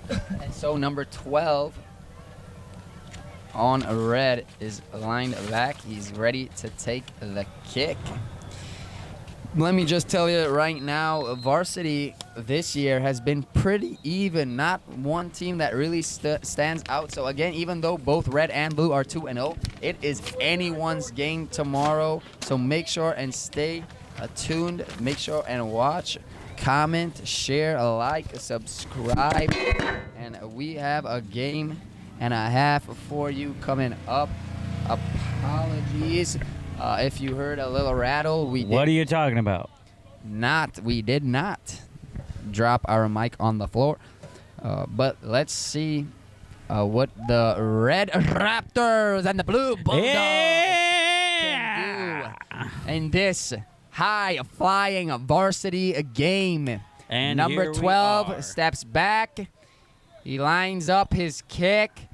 And so number 12 on red is lined back. He's ready to take the kick. Let me just tell you right now, varsity this year has been pretty even. Not one team that really stands out. So again, even though both red and blue are 2-0, it is anyone's game tomorrow. So make sure and stay tuned. Make sure and watch, comment, share, like, subscribe. And we have a game and a half for you coming up. Apologies. If you heard a little rattle, What are you talking about? We did not drop our mic on the floor. But let's see what the red Raptors and the blue Bulldogs can do in this high-flying varsity game. And number 12 steps back. He lines up his kick.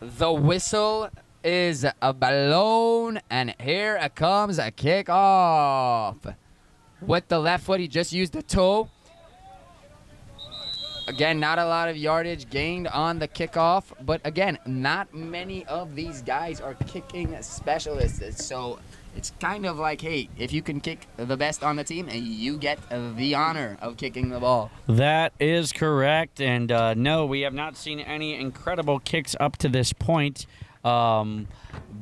The whistle is a blown, and here comes a kickoff. With the left foot, he just used the toe. Again, not a lot of yardage gained on the kickoff, but again, not many of these guys are kicking specialists. So it's kind of like, hey, if you can kick the best on the team, you get the honor of kicking the ball. That is correct, and no, we have not seen any incredible kicks up to this point.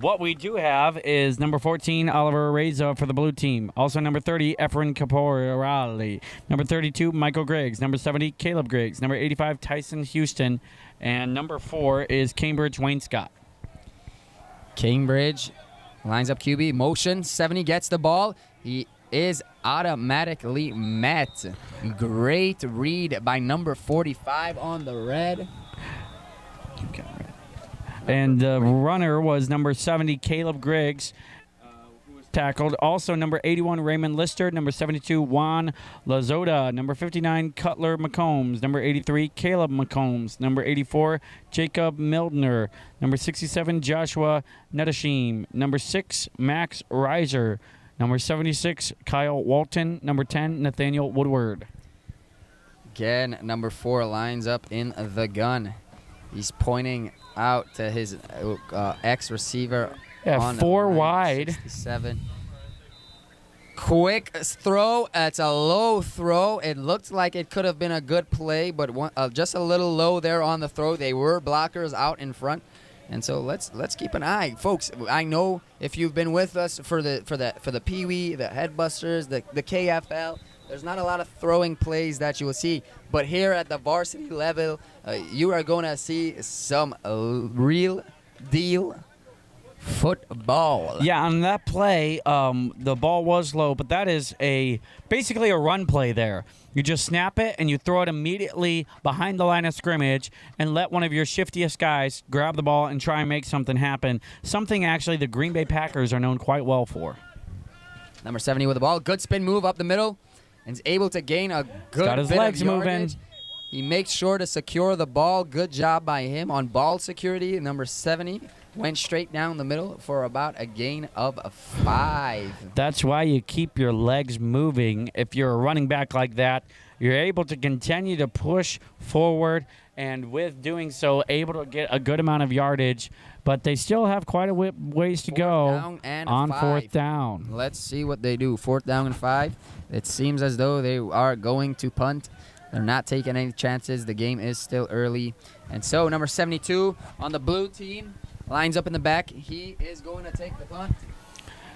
What we do have is number 14, Oliver Reza for the blue team. Also number 30, Efren Caporali. Number 32, Michael Griggs. Number 70, Caleb Griggs. Number 85, Tyson Houston. And number 4 is Cambridge Wayne Scott. Cambridge lines up QB. Motion. 70 gets the ball. He is automatically met. Great read by number 45 on the red. And the runner was number 70, Caleb Griggs, who was tackled. Also, number 81, Raymond Lister. Number 72, Juan Lazota. Number 59, Cutler McCombs. Number 83, Caleb McCombs. Number 84, Jacob Mildner. Number 67, Joshua Nedashim. Number 6, Max Reiser. Number 76, Kyle Walton. Number 10, Nathaniel Woodward. Again, number 4 lines up in the gun. He's pointing out to his ex-receiver. Yeah, on 4 line wide. 67. Quick throw. It's a low throw. It looked like it could have been a good play, but just a little low there on the throw. They were blockers out in front. And so let's keep an eye, folks. I know if you've been with us for the Pee Wee, the Headbusters, the KFL, there's not a lot of throwing plays that you will see, but here at the varsity level, you are going to see some real deal football. Yeah, on that play, the ball was low, but that is basically a run play there. You just snap it and you throw it immediately behind the line of scrimmage and let one of your shiftiest guys grab the ball and try and make something happen. Something actually the Green Bay Packers are known quite well for. Number 70 with the ball. Good spin move up the middle and is able to gain a good got his bit legs of yardage. moving. He makes sure to secure the ball. Good job by him on ball security. Number 70 went straight down the middle for about a gain of 5. That's why you keep your legs moving. If you're a running back like that, you're able to continue to push forward, and with doing so, able to get a good amount of yardage. But they still have quite a ways to go on 4th down. Let's see what they do. 4th down and 5. It seems as though they are going to punt. They're not taking any chances. The game is still early. And so number 72 on the blue team lines up in the back. He is going to take the punt.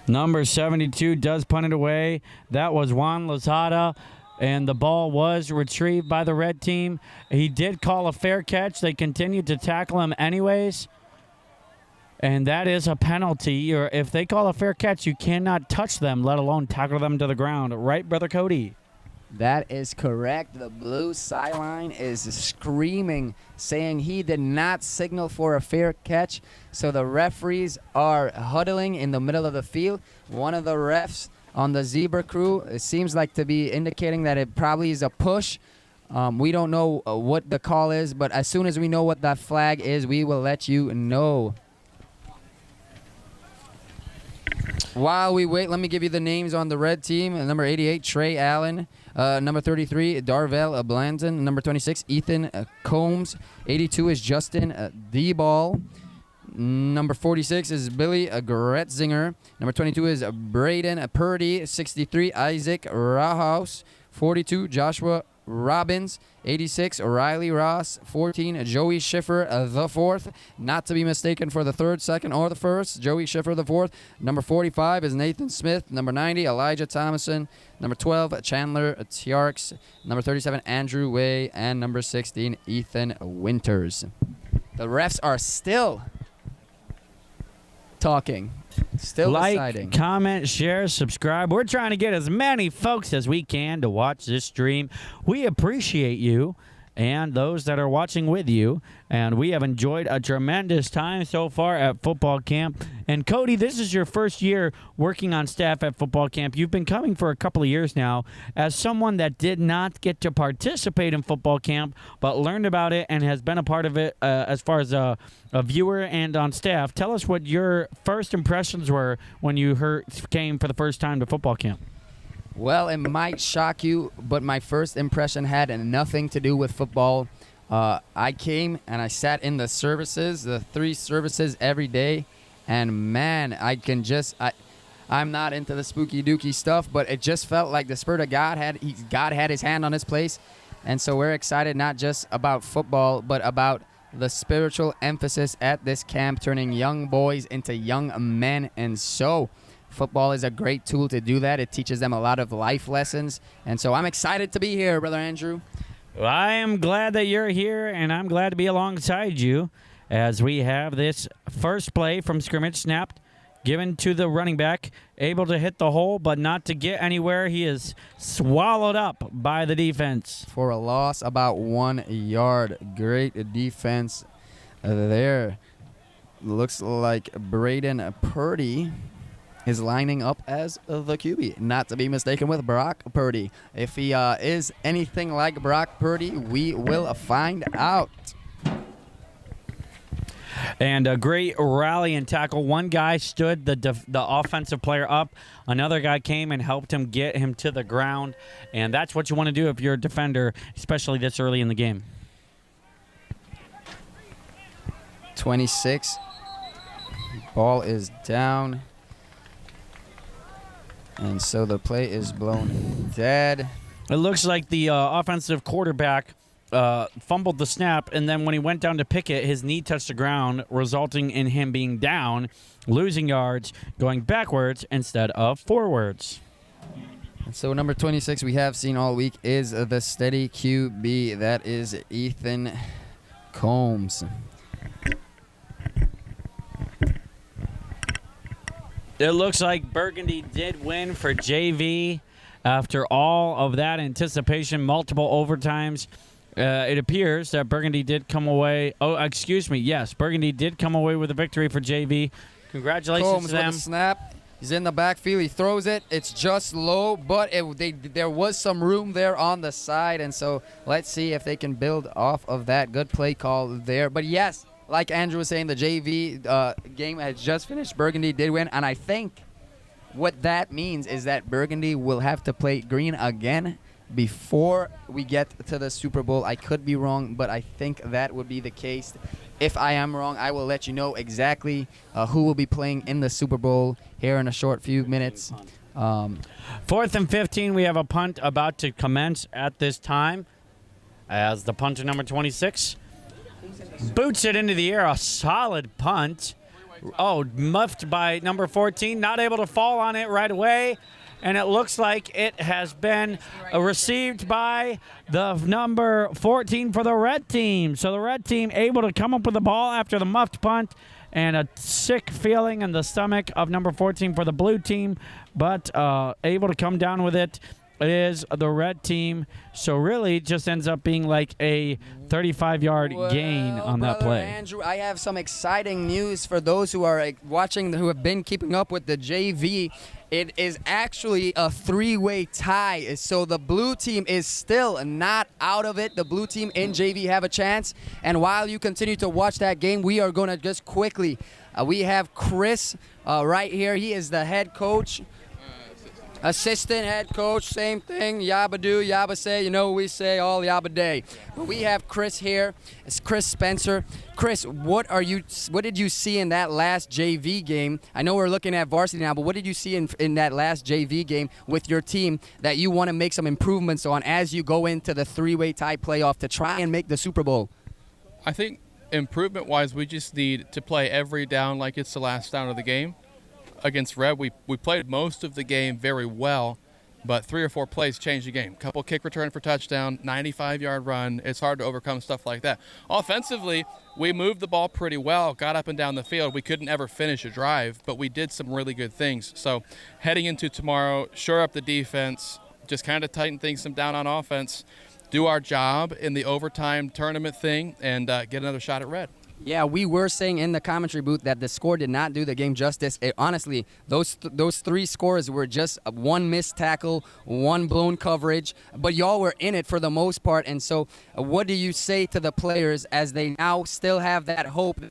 Number 72 does punt it away. That was Juan Lozada, and the ball was retrieved by the red team. He did call a fair catch. They continued to tackle him anyways, and that is a penalty. Or if they call a fair catch, you cannot touch them, let alone tackle them to the ground. Right, Brother Cody? That is correct. The blue sideline is screaming, saying he did not signal for a fair catch. So the referees are huddling in the middle of the field. One of the refs on the zebra crew, it seems like to be indicating that it probably is a push. We don't know what the call is, but as soon as we know what that flag is, we will let you know. While we wait, let me give you the names on the red team. Number 88, Trey Allen. Number 33, Darvell Blanton. Number 26, Ethan Combs. 82 is Justin D-Ball. Number 46 is Billy Gretzinger. Number 22 is Braden Purdy. 63, Isaac Rahaus. 42, Joshua Robbins. 86, Riley Ross. 14, Joey Schiffer the fourth. Not to be mistaken for the third, second, or the first. Joey Schiffer the fourth. Number 45 is Nathan Smith. Number 90, Elijah Thomason. Number 12, Chandler Tiarks. Number 37, Andrew Way. And number 16, Ethan Winters. The refs are still talking. Still deciding. Like, comment, share, subscribe. We're trying to get as many folks as we can to watch this stream. We appreciate you and those that are watching with you, and we have enjoyed a tremendous time so far at football camp. And Cody, this is your first year working on staff at football camp. You've been coming for a couple of years now. As someone that did not get to participate in football camp but learned about it and has been a part of it as far as a viewer and on staff, tell us what your first impressions were when you came for the first time to football camp. Well, it might shock you, but my first impression had nothing to do with football. I came and I sat in the services, the 3 services every day, and man, I'm not into the spooky dooky stuff, but it just felt like the Spirit of God had his hand on this place, and so we're excited not just about football, but about the spiritual emphasis at this camp, turning young boys into young men. And so football is a great tool to do that. It teaches them a lot of life lessons. And so I'm excited to be here, Brother Andrew. Well, I am glad that you're here, and I'm glad to be alongside you as we have this first play from scrimmage snapped, given to the running back, able to hit the hole, but not to get anywhere. He is swallowed up by the defense. For a loss about 1 yard. Great defense there. Looks like Braden Purdy is lining up as the QB, not to be mistaken with Brock Purdy. If he is anything like Brock Purdy, we will find out. And a great rally and tackle. One guy stood the offensive player up. Another guy came and helped him get him to the ground. And that's what you want to do if you're a defender, especially this early in the game. 26. Ball is down. And so the play is blown dead. It looks like the offensive quarterback fumbled the snap, and then when he went down to pick it, his knee touched the ground, resulting in him being down, losing yards, going backwards instead of forwards. And so number 26 we have seen all week is the steady QB. That is Ethan Combs. It looks like Burgundy did win for JV after all of that anticipation, multiple overtimes. It appears that Burgundy did come away. Oh, excuse me. Yes, Burgundy did come away with a victory for JV. Congratulations Combs to them. with a snap. He's in the backfield. He throws it. It's just low, but there was some room there on the side, and so let's see if they can build off of that. Good play call there. But yes, like Andrew was saying, the JV game has just finished. Burgundy did win, and I think what that means is that Burgundy will have to play green again before we get to the Super Bowl. I could be wrong, but I think that would be the case. If I am wrong, I will let you know exactly who will be playing in the Super Bowl here in a short few minutes. 4th and 15, we have a punt about to commence at this time as the punter number 26 boots it into the air. A solid punt. Oh, muffed by number 14, not able to fall on it right away. And it looks like it has been received by the number 14 for the red team. So the red team able to come up with the ball after the muffed punt, and a sick feeling in the stomach of number 14 for the blue team, but able to come down with it is the red team. So really just ends up being like a 35-yard gain on that play. Andrew, I have some exciting news for those who are watching, who have been keeping up with the JV. It is actually a three-way tie, so the blue team is still not out of it. The blue team and JV have a chance, and while you continue to watch that game, we are going to just quickly, we have Chris right here. He is the head coach. Assistant head coach, same thing, yabba do, yabba say, you know, we say all yabba day. But we have Chris here. It's Chris Spencer. Chris, what did you see in that last JV game? I know we're looking at varsity now, but what did you see in that last JV game with your team that you want to make some improvements on as you go into the three-way tie playoff to try and make the Super Bowl? I think improvement-wise, we just need to play every down like it's the last down of the game. Against Red, we played most of the game very well, but 3 or 4 plays changed the game. Couple kick return for touchdown, 95-yard run. It's hard to overcome stuff like that. Offensively, we moved the ball pretty well, got up and down the field. We couldn't ever finish a drive, but we did some really good things. So heading into tomorrow, shore up the defense, just kind of tighten things some down on offense, do our job in the overtime tournament thing, and get another shot at Red. Yeah, we were saying in the commentary booth that the score did not do the game justice. Honestly, those 3 scores were just one missed tackle, one blown coverage, but y'all were in it for the most part. And so what do you say to the players as they now still have that hope of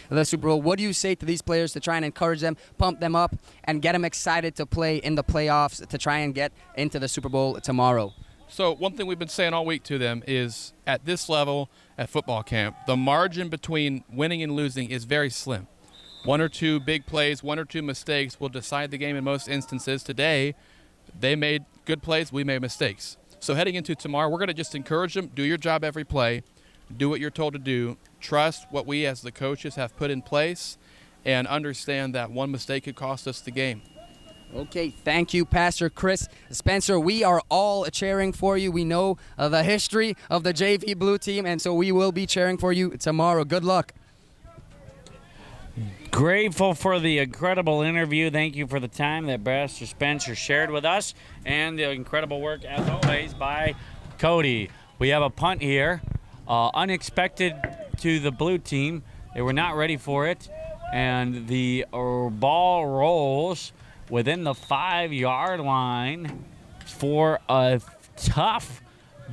the Super Bowl? What do you say to these players to try and encourage them, pump them up, and get them excited to play in the playoffs to try and get into the Super Bowl tomorrow? So one thing we've been saying all week to them is at this level at football camp, the margin between winning and losing is very slim. 1 or 2 big plays, 1 or 2 mistakes will decide the game in most instances. Today, they made good plays, we made mistakes. So heading into tomorrow, we're going to just encourage them, do your job every play, do what you're told to do, trust what we as the coaches have put in place, and understand that one mistake could cost us the game. Okay, thank you, Pastor Chris Spencer. We are all cheering for you. We know the history of the JV Blue team, and so we will be cheering for you tomorrow. Good luck. Grateful for the incredible interview. Thank you for the time that Pastor Spencer shared with us and the incredible work, as always, by Cody. We have a punt here. Unexpected to the blue team. They were not ready for it. And the ball rolls within the 5-yard line for a tough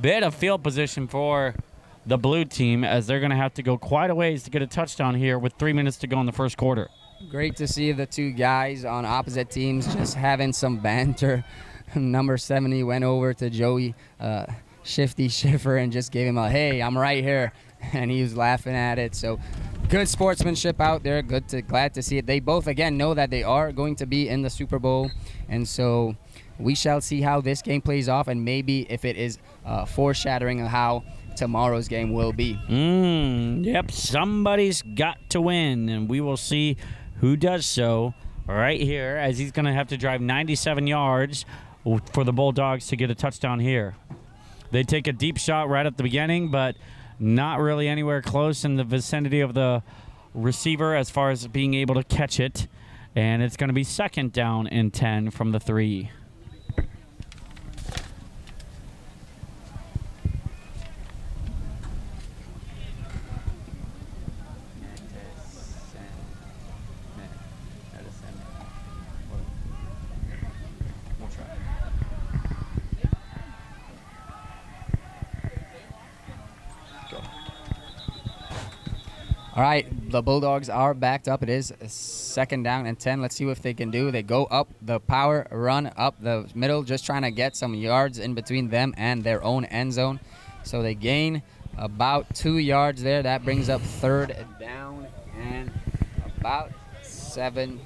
bit of field position for the blue team, as they're going to have to go quite a ways to get a touchdown here with 3 minutes to go in the first quarter. Great to see the two guys on opposite teams just having some banter. Number 70 went over to Joey Shifty Schiffer and just gave him a, hey, I'm right here. And he was laughing at it. So good sportsmanship out there. Glad to see it. They both, again, know that they are going to be in the Super Bowl. And so we shall see how this game plays off, and maybe if it is foreshadowing of how tomorrow's game will be. Yep, somebody's got to win, and we will see who does so right here, as he's going to have to drive 97 yards for the Bulldogs to get a touchdown here. They take a deep shot right at the beginning, but not really anywhere close in the vicinity of the receiver as far as being able to catch it, and it's going to be 2nd down and 10 from the 3. All right, the Bulldogs are backed up. It is 2nd down and 10. Let's see what they can do. They go up the power run up the middle, just trying to get some yards in between them and their own end zone. So they gain about 2 yards there. That brings up 3rd down and about 7.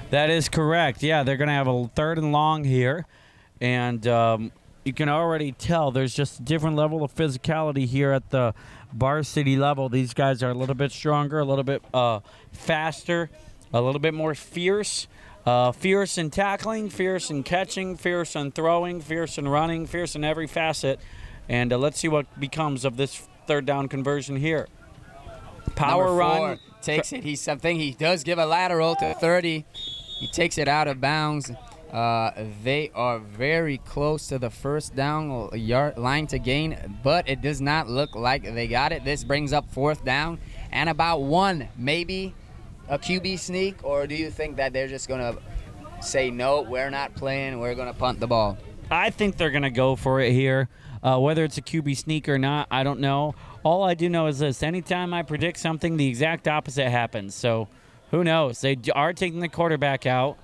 That is correct. Yeah, they're going to have a 3rd and long here. And you can already tell there's just a different level of physicality here at the varsity level. These guys are a little bit stronger, a little bit faster, a little bit more fierce. Fierce in tackling, fierce in catching, fierce in throwing, fierce in running, fierce in every facet. And let's see what becomes of this 3rd down conversion here. Power Number 4 run. takes it. He does give a lateral to 30. He takes it out of bounds. They are very close to the 1st down yard line to gain, but it does not look like they got it. This brings up 4th down and about 1, maybe a QB sneak, or do you think that they're just going to say, no, we're not playing, we're going to punt the ball? I think they're going to go for it here. Whether it's a QB sneak or not, I don't know. All I do know is this. Anytime I predict something, the exact opposite happens. So who knows? They are taking the quarterback out.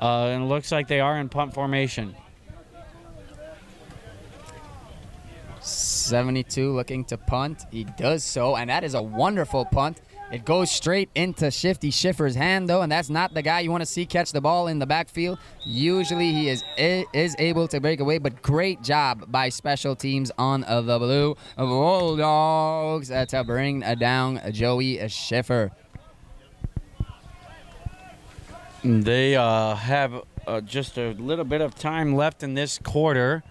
And it looks like they are in punt formation. 72 looking to punt. He does so, and that is a wonderful punt. It goes straight into Shifty Schiffer's hand, though, and that's not the guy you want to see catch the ball in the backfield. Usually he is able to break away, but great job by special teams on the Blue Bulldogs to bring down Joey Schiffer. They have just a little bit of time left in this quarter.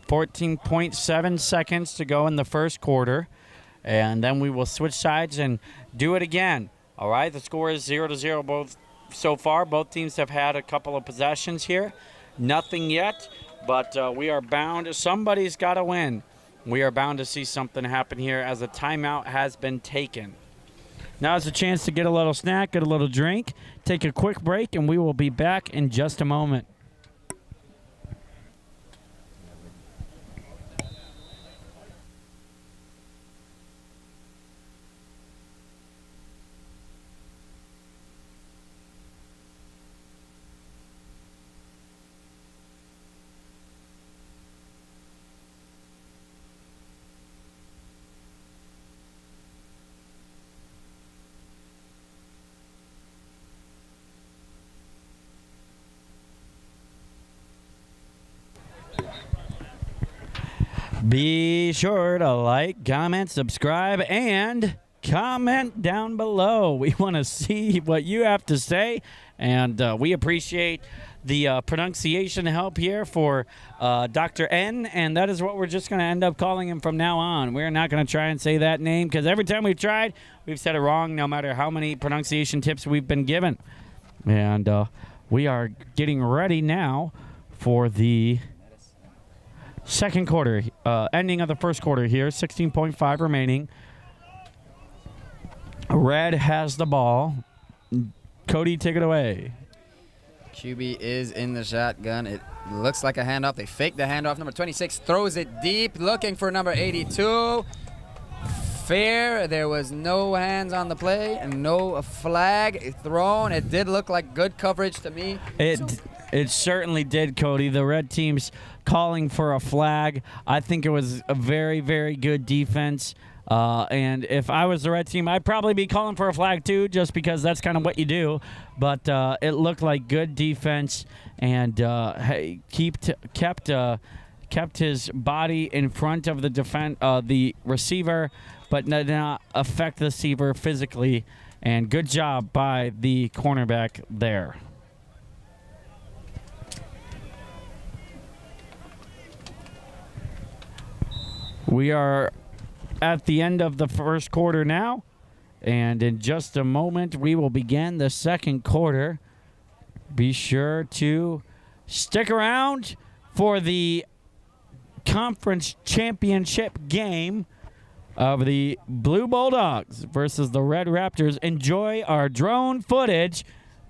14.7 seconds to go in the first quarter. And then we will switch sides and do it again. All right, the score is 0-0 both so far. Both teams have had a couple of possessions here. Nothing yet, but we are bound. Somebody's got to win. We are bound to see something happen here as a timeout has been taken. Now is a chance to get a little snack, get a little drink, take a quick break, and we will be back in just a moment. Be sure to like, comment, subscribe, and comment down below. We want to see what you have to say, and we appreciate the pronunciation help here for Dr. N, and that is what we're just going to end up calling him from now on. We're not going to try and say that name because every time we've tried, we've said it wrong no matter how many pronunciation tips we've been given. And we are getting ready now for the second quarter, ending of the first quarter here, 16.5 remaining. Red has the ball. Cody, take it away. QB is in the shotgun. It looks like a handoff. They fake the handoff. Number 26 throws it deep, looking for number 82. Fair. There was no hands on the play and no flag thrown. It did look like good coverage to me. It certainly did, Cody. The red team's calling for a flag. I think it was a very, very good defense. And if I was the red team, I'd probably be calling for a flag too, just because that's kind of what you do. But it looked like good defense, and kept his body in front of the receiver, but did not affect the receiver physically. And good job by the cornerback there. We are at the end of the first quarter now, and in just a moment we will begin the second quarter. Be sure to stick around for the conference championship game of the Blue Bulldogs versus the Red Raptors. Enjoy our drone footage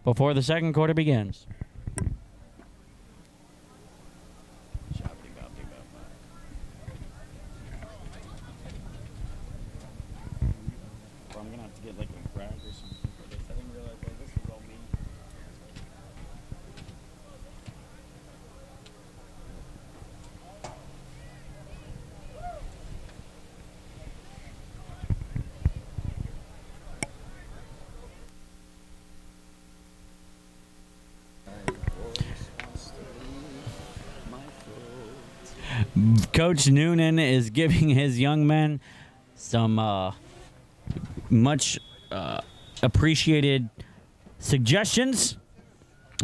before the second quarter begins. Coach Noonan is giving his young men some much appreciated suggestions.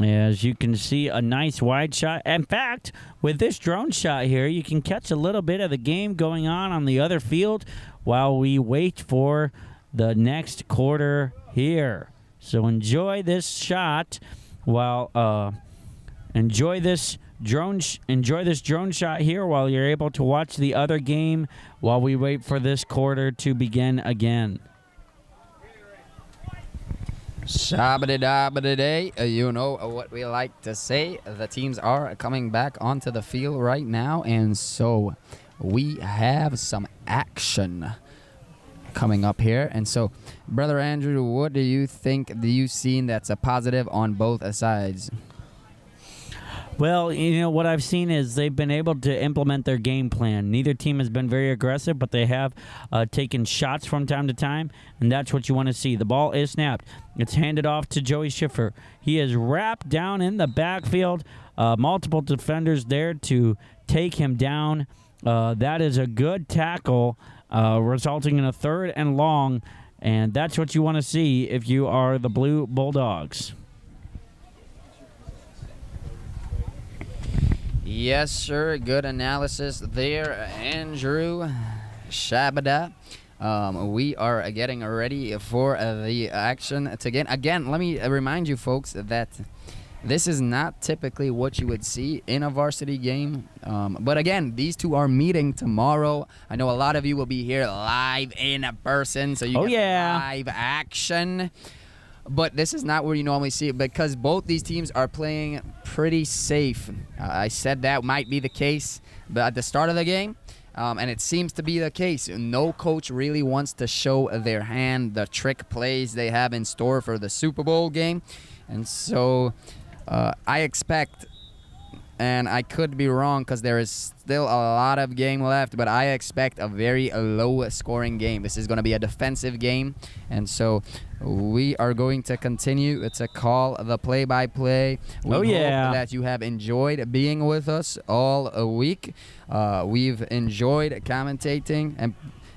As you can see, a nice wide shot. In fact, with this drone shot here, you can catch a little bit of the game going on the other field while we wait for the next quarter here. So enjoy this shot while enjoy this drone shot here while you're able to watch the other game while we wait for this quarter to begin again. Shabba-da-da-ba-da-day. You know what we like to say. The teams are coming back onto the field right now, and so we have some action coming up here. And so, Brother Andrew, what do you think you've seen that's a positive on both sides? Well, you know, what I've seen is they've been able to implement their game plan. Neither team has been very aggressive, but they have taken shots from time to time, and that's what you want to see. The ball is snapped. It's handed off to Joey Schiffer. He is wrapped down in the backfield. Multiple defenders there to take him down. That is a good tackle, resulting in a 3rd and long, and that's what you want to see if you are the Blue Bulldogs. Yes, sir. Good analysis there, Andrew. Shabada. We are getting ready for the action to begin. Again, let me remind you folks that this is not typically what you would see in a varsity game. But again, these two are meeting tomorrow. I know a lot of you will be here live in person, so you get live action. But this is not where you normally see it because both these teams are playing pretty safe. I said that might be the case but at the start of the game, and it seems to be the case. No coach really wants to show their hand, the trick plays they have in store for the Super Bowl game. And so I expect and I could be wrong because there is still a lot of game left, but I expect a very low-scoring game. This is going to be a defensive game, and so we are going to continue to call the play-by-play. We hope that you have enjoyed being with us all week. We've enjoyed commentating, and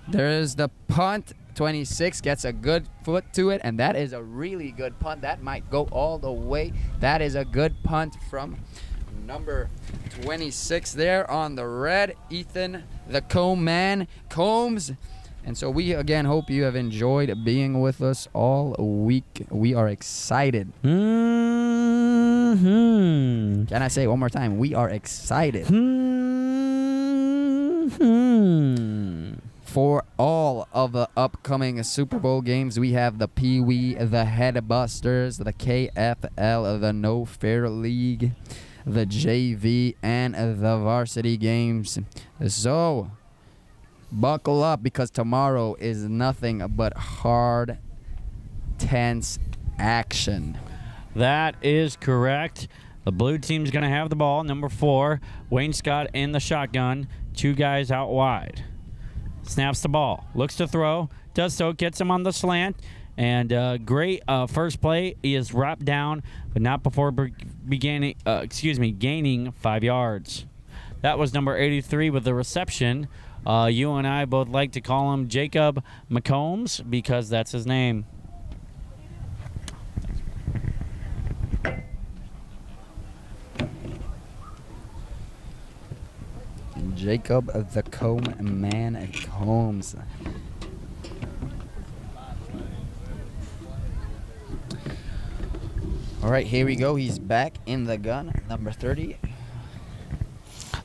there is the punt. 26 gets a good foot to it, and that is a really good punt. That might go all the way. That is a good punt from number 26 there on the red, Ethan the Comb Man Combs. And so we again hope you have enjoyed being with us all week. We are excited. Mm-hmm. Can I say it one more time? We are excited. Mm-hmm. For all of the upcoming Super Bowl games, we have the Pee Wee, the Headbusters, the KFL, the No Fair League, the JV, and the varsity games. So, buckle up because tomorrow is nothing but hard, tense action. That is correct. The blue team's going to have the ball. Number 4, Wayne Scott in the shotgun. 2 guys out wide. Snaps the ball, looks to throw, does so, gets him on the slant, and great first play. He is wrapped down, but not before gaining 5 yards. That was number 83 with the reception. You and I both like to call him Jacob McCombs because that's his name. Jacob the Comb Man Combs. All right, here we go. He's back in the gun, number 30.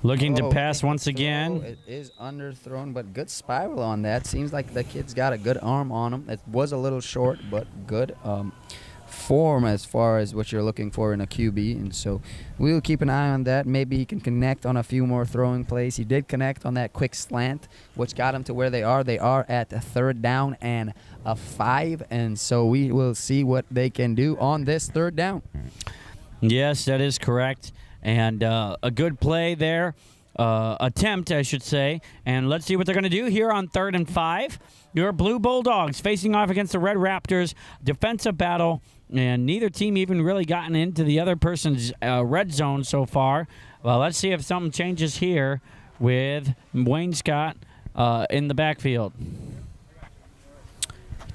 Looking to pass once again. It is underthrown, but good spiral on that. Seems like the kid's got a good arm on him. It was a little short, but good form as far as what you're looking for in a QB, and so we'll keep an eye on that. Maybe he can connect on a few more throwing plays. He did connect on that quick slant, which got him to where they are. They are at 3rd down and 5, and so we will see what they can do on this 3rd down. Yes, that is correct, and a good play there. Attempt, I should say. And let's see what they're going to do here on 3rd and 5. Your Blue Bulldogs facing off against the Red Raptors. Defensive battle, and neither team even really gotten into the other person's red zone so far. Well, let's see if something changes here with Wayne Scott in the backfield.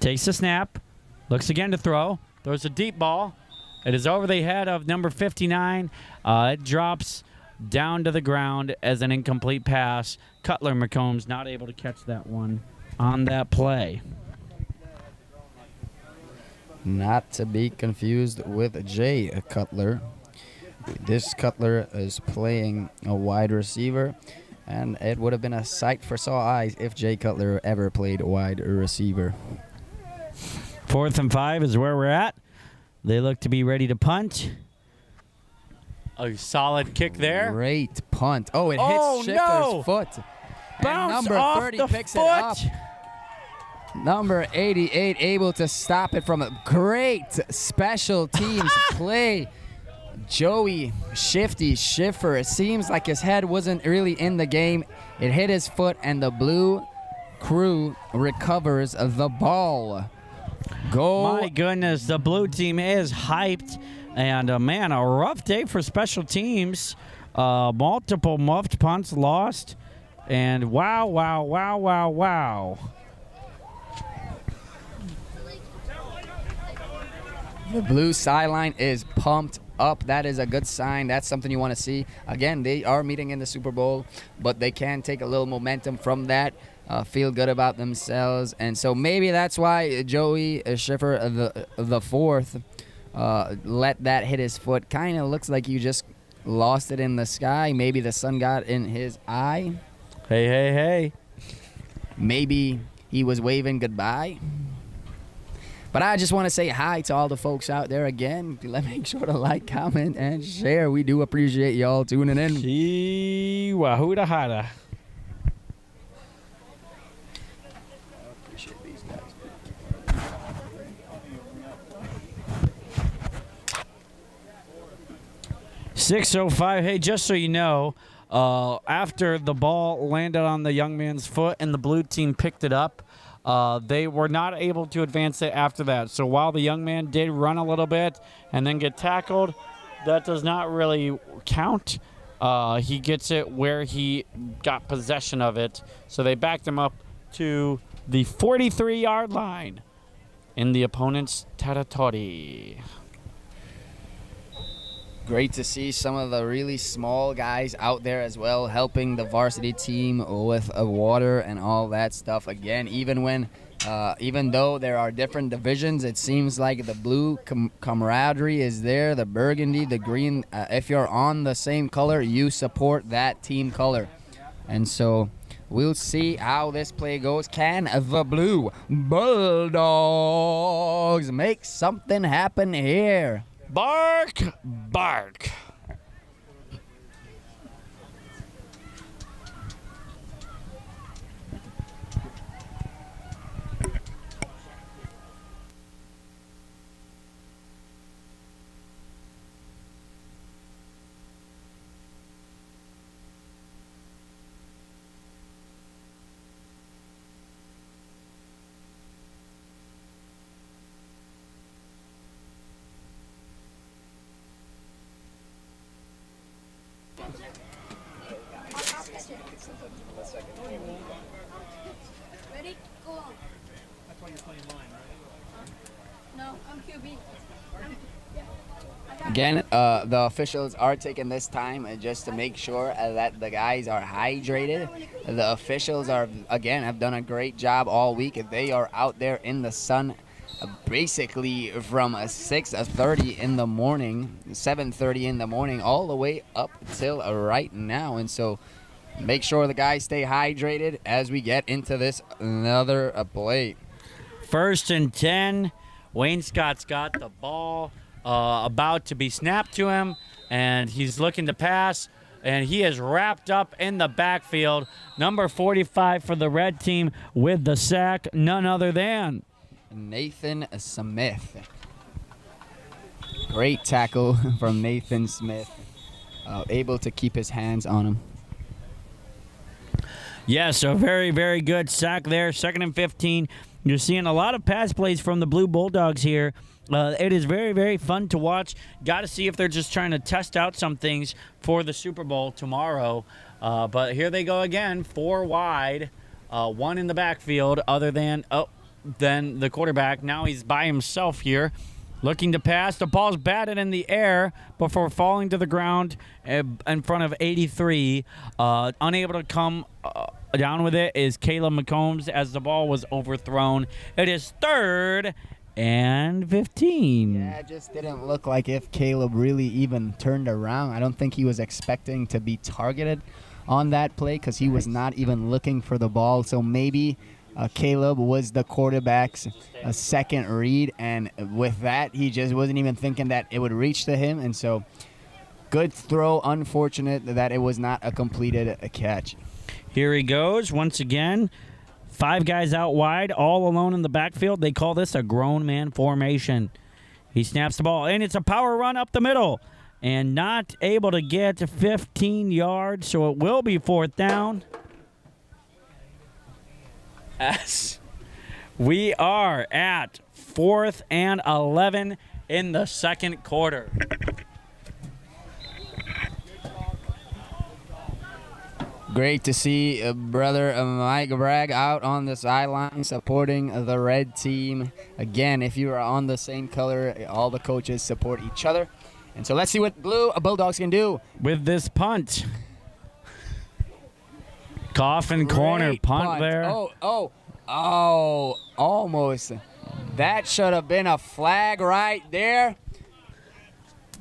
Takes the snap, looks again to throw, throws a deep ball. It is over the head of number 59. It drops down to the ground as an incomplete pass. Cutler McCombs not able to catch that one on that play. Not to be confused with Jay Cutler. This Cutler is playing a wide receiver, and it would have been a sight for sore eyes if Jay Cutler ever played wide receiver. 4th and 5 is where we're at. They look to be ready to punt. A solid kick there. Great punt. Oh, it hits Schiffer's foot. Bounce and number off 30 the picks foot. it up. Number 88 able to stop it from a great special teams play. Joey Shifty Schiffer. It seems like his head wasn't really in the game. It hit his foot, and the blue crew recovers the ball. Go. My goodness, the blue team is hyped. And, man, a rough day for special teams. Multiple muffed punts lost. And wow, wow, wow, wow, wow. The blue sideline is pumped up. That is a good sign. That's something you want to see. Again, they are meeting in the Super Bowl, but they can take a little momentum from that, feel good about themselves. And so maybe that's why Joey Schiffer, the fourth, let that hit his foot. Kind of looks like you just lost it in the sky. Maybe the sun got in his eye. Hey, hey, hey. Maybe he was waving goodbye. But I just want to say hi to all the folks out there again. Make sure to like, comment, and share. We do appreciate y'all tuning in. Gee, wahoo da hada. Appreciate these guys. 6:05. Hey, just so you know, after the ball landed on the young man's foot and the blue team picked it up, they were not able to advance it after that. So while the young man did run a little bit and then get tackled, that does not really count. He gets it where he got possession of it. So they backed him up to the 43-yard line in the opponent's territory. Great to see some of the really small guys out there as well, helping the varsity team with water and all that stuff. Again, even though there are different divisions, it seems like the blue camaraderie is there, the burgundy, the green. If you're on the same color, you support that team color. And so we'll see how this play goes. Can the blue Bulldogs make something happen here? Bark, bark. Ready? Go on. That's why you're playing mine, right? No, I'm QB. Again, the officials are taking this time just to make sure that the guys are hydrated. The officials have done a great job all week. They are out there in the sun basically from 6:30 in the morning, 7:30 in the morning, all the way up till right now. And so make sure the guys stay hydrated as we get into this another play. 1st and 10. Wayne Scott's got the ball about to be snapped to him, and he's looking to pass, and he is wrapped up in the backfield. Number 45 for the red team with the sack, none other than Nathan Smith. Great tackle from Nathan Smith. Able to keep his hands on him. Yes, a very, very good sack there. 2nd and 15. You're seeing a lot of pass plays from the Blue Bulldogs here. It is very, very fun to watch. Got to see if they're just trying to test out some things for the Super Bowl tomorrow. But here they go again, 4 wide, 1 in the backfield other than the quarterback. Now he's by himself here, looking to pass. The ball's batted in the air before falling to the ground in front of 83. Unable to come down with it is Caleb McCombs as the ball was overthrown. It is 3rd and 15. Yeah, it just didn't look like if Caleb really even turned around. I don't think he was expecting to be targeted on that play because he was not even looking for the ball. So maybe Caleb was the quarterback's second read, and with that, he just wasn't even thinking that it would reach to him. And so good throw. Unfortunate that it was not a completed catch. Here he goes once again. 5 guys out wide, all alone in the backfield. They call this a grown man formation. He snaps the ball, and it's a power run up the middle. And not able to get to 15 yards, so it will be 4th down. As we are at 4th and 11 in the 2nd quarter. Great to see brother Mike Bragg out on the sideline supporting the red team. Again, if you are on the same color, all the coaches support each other. And so let's see what Blue Bulldogs can do With this punt. Coffin corner Great punt there. Oh, almost. That should have been a flag right there.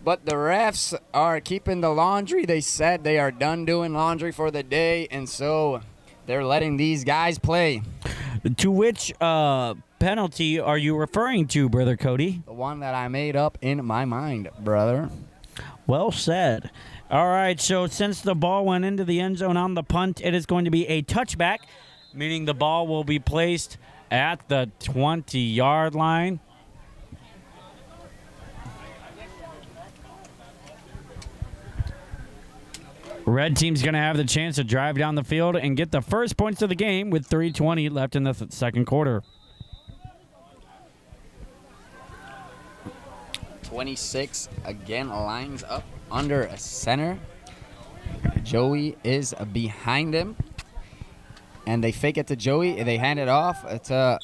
But the refs are keeping the laundry. They said they are done doing laundry for the day, and so they're letting these guys play. To which penalty are you referring to, Brother Cody? The one that I made up in my mind, brother. Well said. All right, so since the ball went into the end zone on the punt, it is going to be a touchback, meaning the ball will be placed at the 20-yard line. Red team's going to have the chance to drive down the field and get the first points of the game with 3:20 left in the second quarter. 26 again lines up under center. Joey is behind him. And they fake it to Joey. They hand it off to,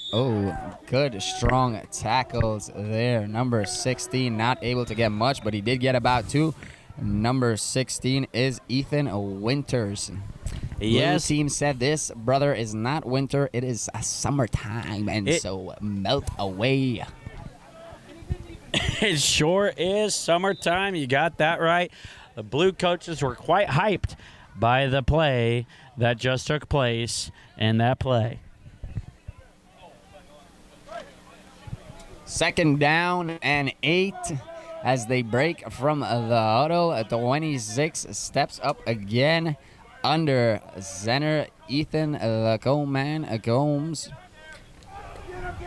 good, strong tackles there. Number 16, not able to get much, but he did get about 2. Number 16 is Ethan Winters. Yes. Blue team said this, brother, is not winter. It is a summertime, and so melt away. It sure is summertime. You got that right. The Blue coaches were quite hyped by the play that just took place in that play. Second down and 8 as they break from the huddle. 26 steps up again under center. Ethan Combs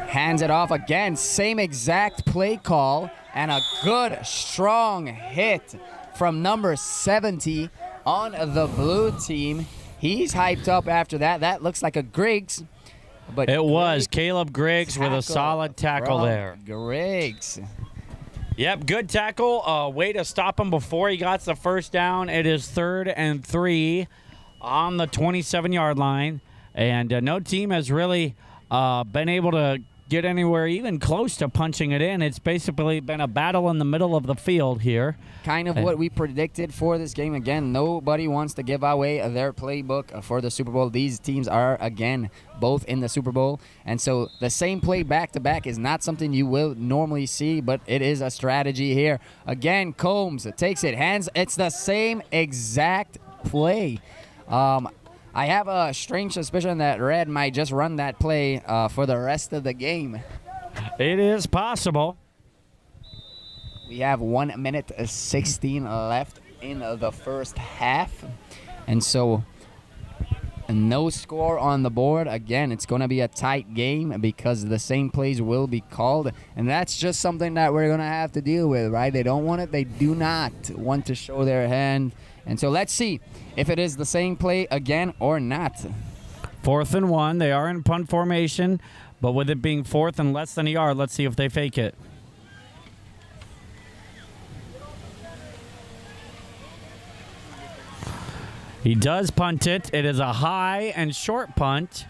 hands it off again. Same exact play call and a good strong hit from number 70 on the blue team. He's hyped up after that. That looks like a Griggs. But it was Caleb Griggs with a solid tackle there. Griggs. Yep, good tackle. Way to stop him before he got the first down. It is 3rd and 3 on the 27-yard line. And no team has really been able to get anywhere even close to punching it in. It's basically been a battle in the middle of the field here. Kind of what we predicted for this game. Again, nobody wants to give away their playbook for the Super Bowl. These teams are, again, both in the Super Bowl. And so the same play back-to-back is not something you will normally see, but it is a strategy here. Again, Combs takes it, hands. It's the same exact play. I have a strange suspicion that Red might just run that play for the rest of the game. It is possible. We have 1 minute 16 left in the first half. And so no score on the board. Again, it's going to be a tight game because the same plays will be called. And that's just something that we're going to have to deal with, right? They don't want it. They do not want to show their hand. And so let's see if it is the same play again or not. 4th and 1. They are in punt formation, but with it being 4th and less than a yard, let's see if they fake it. He does punt it. It is a high and short punt.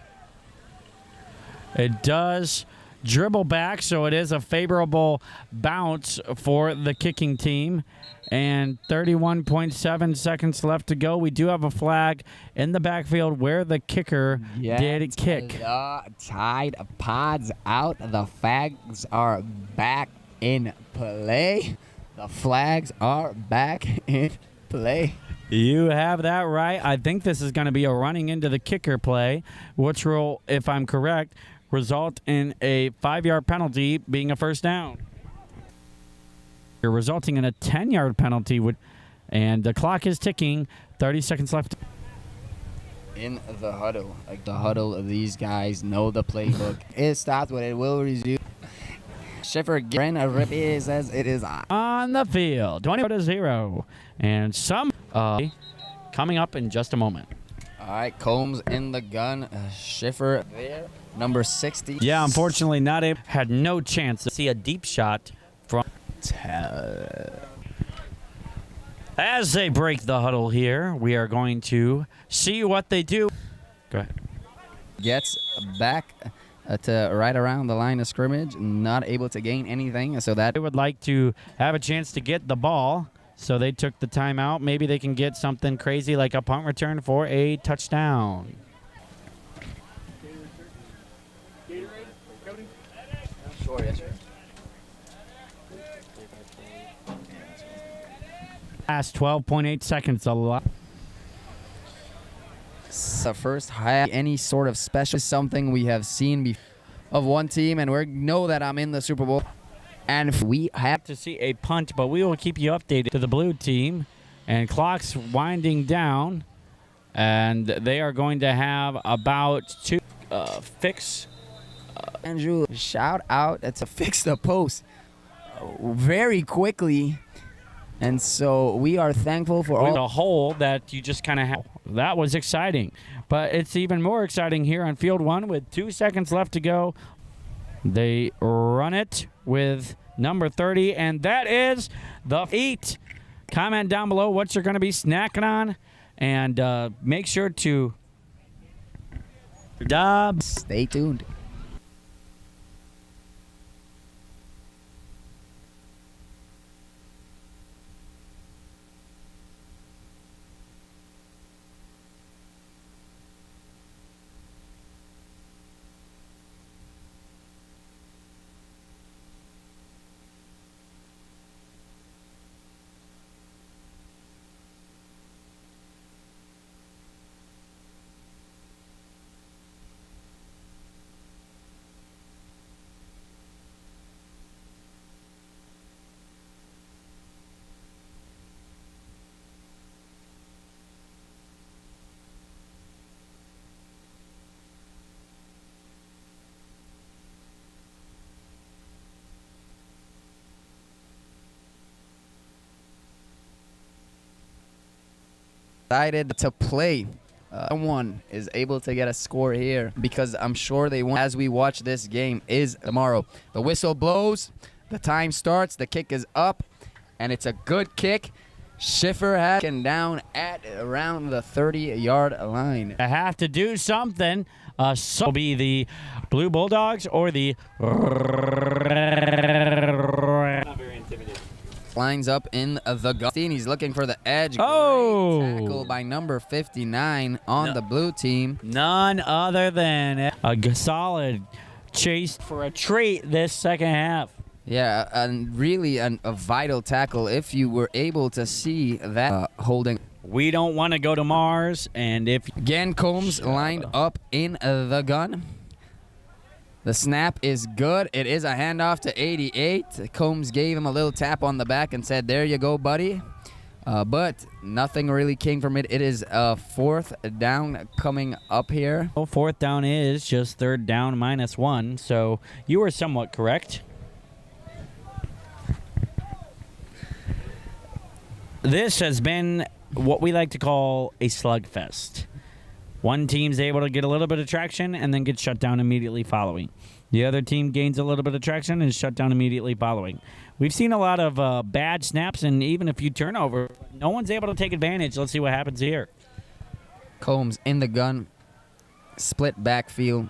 It does dribble back, so it is a favorable bounce for the kicking team. And 31.7 seconds left to go. We do have a flag in the backfield where the kicker did kick. The Tide Pods out. The flags are back in play. The flags are back in play. You have that right. I think this is going to be a running into the kicker play, which will, if I'm correct, result in a 5-yard penalty being a first down. You're resulting in a 10-yard penalty, and the clock is ticking. 30 seconds left. In the huddle. These guys know the playbook. It stopped, but it will resume. Schiffer Rippy says it is on the field. 20-0. And some coming up in just a moment. All right, Combs in the gun. Schiffer there. Number 60. Yeah, unfortunately, had no chance to see a deep shot from. As they break the huddle here, we are going to see what they do. Go ahead. Gets back to right around the line of scrimmage, not able to gain anything. So that they would like to have a chance to get the ball, so they took the timeout. Maybe they can get something crazy like a punt return for a touchdown. Sure, yes, sir. Last 12.8 seconds. A lot. The first high, any sort of special, something we have seen before of one team, and we know that I'm in the Super Bowl. And we have to see a punt, but we will keep you updated to the blue team. And clock's winding down, and they are going to have about two fix. Andrew, shout out to fix the post very quickly. And so we are thankful for all the hole that you just kind of have. That was exciting. But it's even more exciting here on field 1 with 2 seconds left to go. They run it with number 30, and that is the 8. Comment down below what you're going to be snacking on, and make sure to stay tuned. Decided to play. Someone is able to get a score here because I'm sure they want. As we watch this game is tomorrow. The whistle blows, the time starts, the kick is up, and it's a good kick. Schiffer had down at around the 30-yard line. I have to do something. So will be the Blue Bulldogs or the Lines up in the gun. He's looking for the edge. Oh! Great tackle by number 59 on the blue team. None other than a solid chase for a treat this second half. Yeah, and really a vital tackle if you were able to see that holding. We don't want to go to Mars, and if Again, Combs lined up in the gun. The snap is good. It is a handoff to 88. Combs gave him a little tap on the back and said, there you go, buddy. But nothing really came from it. It is a 4th down coming up here. 4th down is just 3rd down -1, so you were somewhat correct. This has been what we like to call a slugfest. One team's able to get a little bit of traction and then gets shut down immediately following. The other team gains a little bit of traction and is shut down immediately following. We've seen a lot of bad snaps and even a few turnovers. No one's able to take advantage. Let's see what happens here. Combs in the gun. Split backfield.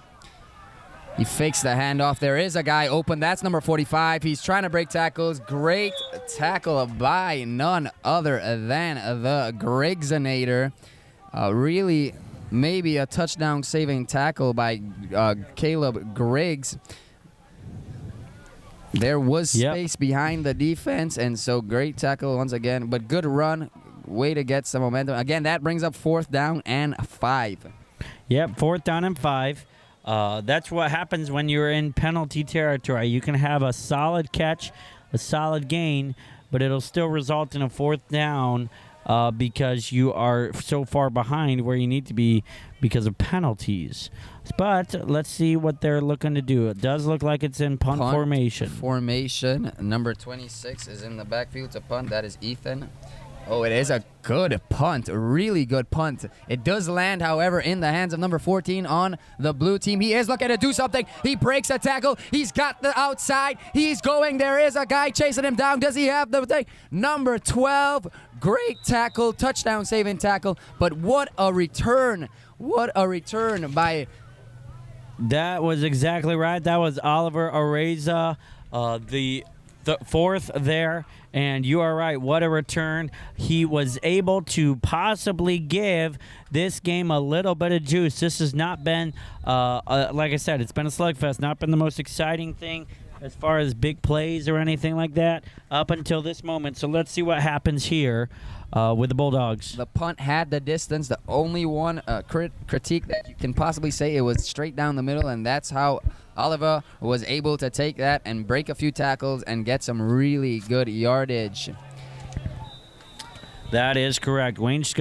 He fakes the handoff. There is a guy open. That's number 45. He's trying to break tackles. Great tackle by none other than the Griggsonator. Really, maybe a touchdown-saving tackle by Caleb Griggs. There was space behind the defense, and so great tackle once again. But good run. Way to get some momentum. Again, that brings up 4th down and 5. Yep, 4th down and 5. That's what happens when you're in penalty territory. You can have a solid catch, a solid gain, but it'll still result in a 4th down because you are so far behind where you need to be because of penalties. But let's see what they're looking to do. It does look like it's in punt formation. Formation. Number 26 is in the backfield to punt. That is Ethan. Oh, it is a good punt, a really good punt. It does land, however, in the hands of number 14 on the blue team. He is looking to do something. He breaks a tackle. He's got the outside. He's going. There is a guy chasing him down. Does he have the thing? Number 12, great tackle, touchdown-saving tackle. But what a return. What a return by... That was exactly right. That was Oliver Areza, the 4th there. And you are right. What a return. He was able to possibly give this game a little bit of juice. This has not been, like I said, it's been a slugfest. Not been the most exciting thing as far as big plays or anything like that up until this moment. So let's see what happens here with the Bulldogs. The punt had the distance. The only one critique that you can possibly say, it was straight down the middle, and that's how Oliver was able to take that and break a few tackles and get some really good yardage. That is correct. Cambridge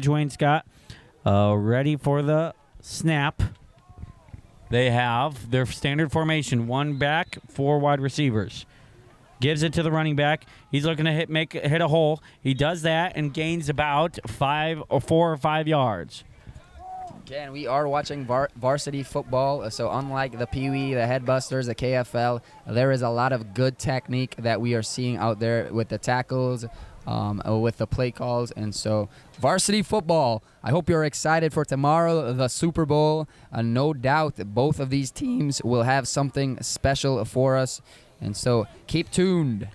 Wayne Scott, ready for the snap. They have their standard formation, 1 back, 4 wide receivers. gives it to the running back. He's looking to hit a hole. He does that and gains about 4 or 5 yards. Again, we are watching varsity football, so unlike the Pee Wee, the Headbusters, the KFL, there is a lot of good technique that we are seeing out there with the tackles, with the play calls, and so varsity football. I hope you're excited for tomorrow, the Super Bowl. No doubt both of these teams will have something special for us, and so keep tuned.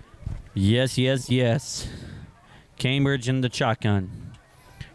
Yes, yes, yes. Cambridge in the shotgun.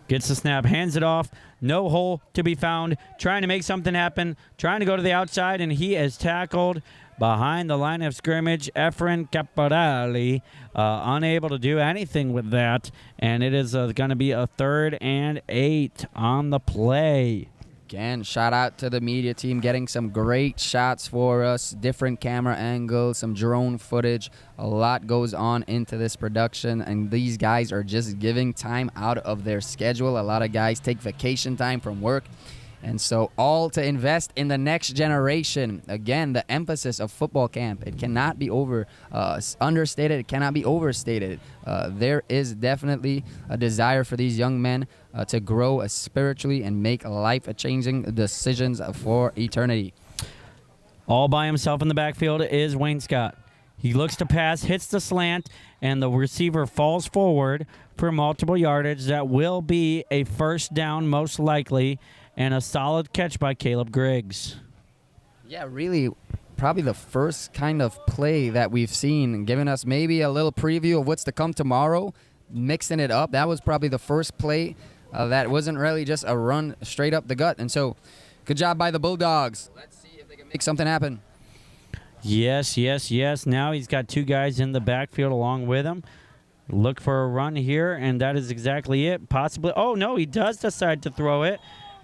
Gets the snap, hands it off. No hole to be found. Trying to make something happen. Trying to go to the outside, and he is tackled behind the line of scrimmage. Efren Caporali unable to do anything with that, and it is going to be a 3rd and 8 on the play. Again, shout out to the media team getting some great shots for us, different camera angles, some drone footage. A lot goes on into this production, and these guys are just giving time out of their schedule. A lot of guys take vacation time from work, and so all to invest in the next generation. Again, the emphasis of football camp, it cannot be understated, it cannot be overstated. There is definitely a desire for these young men to grow spiritually and make life-changing decisions for eternity. All by himself in the backfield is Wayne Scott. He looks to pass, hits the slant, and the receiver falls forward for multiple yardage. That will be a 1st down most likely, and a solid catch by Caleb Griggs. Yeah, really, probably the first kind of play that we've seen, giving us maybe a little preview of what's to come tomorrow, mixing it up. That was probably the first play that wasn't really just a run straight up the gut. And so, good job by the Bulldogs. Let's see if they can make something happen. Yes, yes, yes. Now he's got 2 guys in the backfield along with him. Look for a run here, and that is exactly it. Possibly. Oh, no, he does decide to throw it.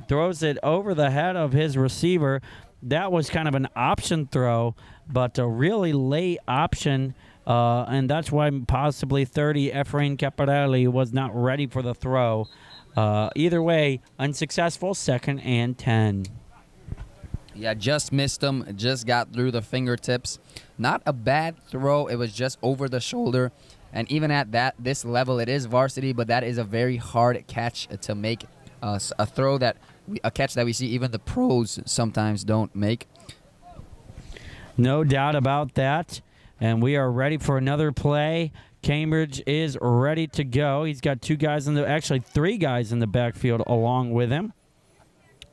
Throws it over the head of his receiver. That was kind of an option throw, but a really late option, and that's why possibly 30 Efrain Caporelli was not ready for the throw. Either way, unsuccessful, 2nd and 10. Yeah, just missed him, just got through the fingertips. Not a bad throw, it was just over the shoulder. And even at this level, it is varsity, but that is a very hard catch to make. A catch that we see even the pros sometimes don't make. No doubt about that. And we are ready for another play. Cambridge is ready to go. He's got 3 guys in the backfield along with him.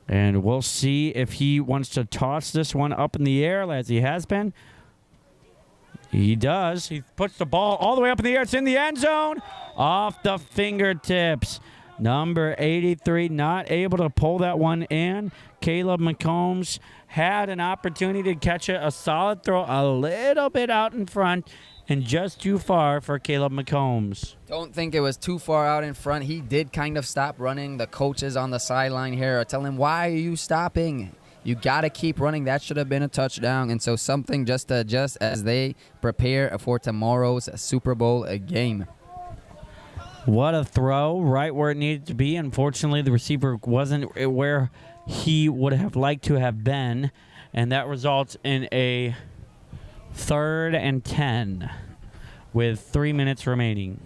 And we'll see if he wants to toss this one up in the air as he has been. He does. He puts the ball all the way up in the air. It's in the end zone. Off the fingertips. Number 83 not able to pull that one in. Caleb McCombs had an opportunity to catch it. A solid throw a little bit out in front and just too far for Caleb McCombs. Don't think it was too far out in front. He did kind of stop running. The coaches on the sideline here are telling him, why are you stopping? You got to keep running. That should have been a touchdown. And so something just to adjust as they prepare for tomorrow's Super Bowl game. What a throw, right where it needed to be. Unfortunately, the receiver wasn't where he would have liked to have been, and that results in a 3rd and 10 with 3 minutes remaining.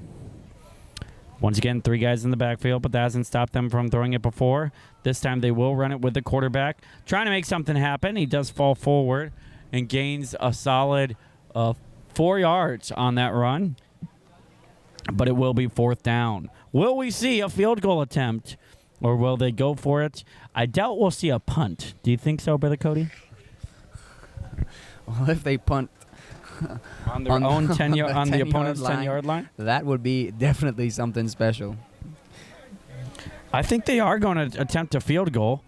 Once again, 3 guys in the backfield, but that hasn't stopped them from throwing it before. This time they will run it with the quarterback, trying to make something happen. He does fall forward and gains a solid 4 yards on that run. But it will be 4th down. Will we see a field goal attempt, or will they go for it? I doubt we'll see a punt. Do you think so, Brother Cody? Well, if they punt on their own 10 on the opponent's 10-yard line, that would be definitely something special. I think they are going to attempt a field goal,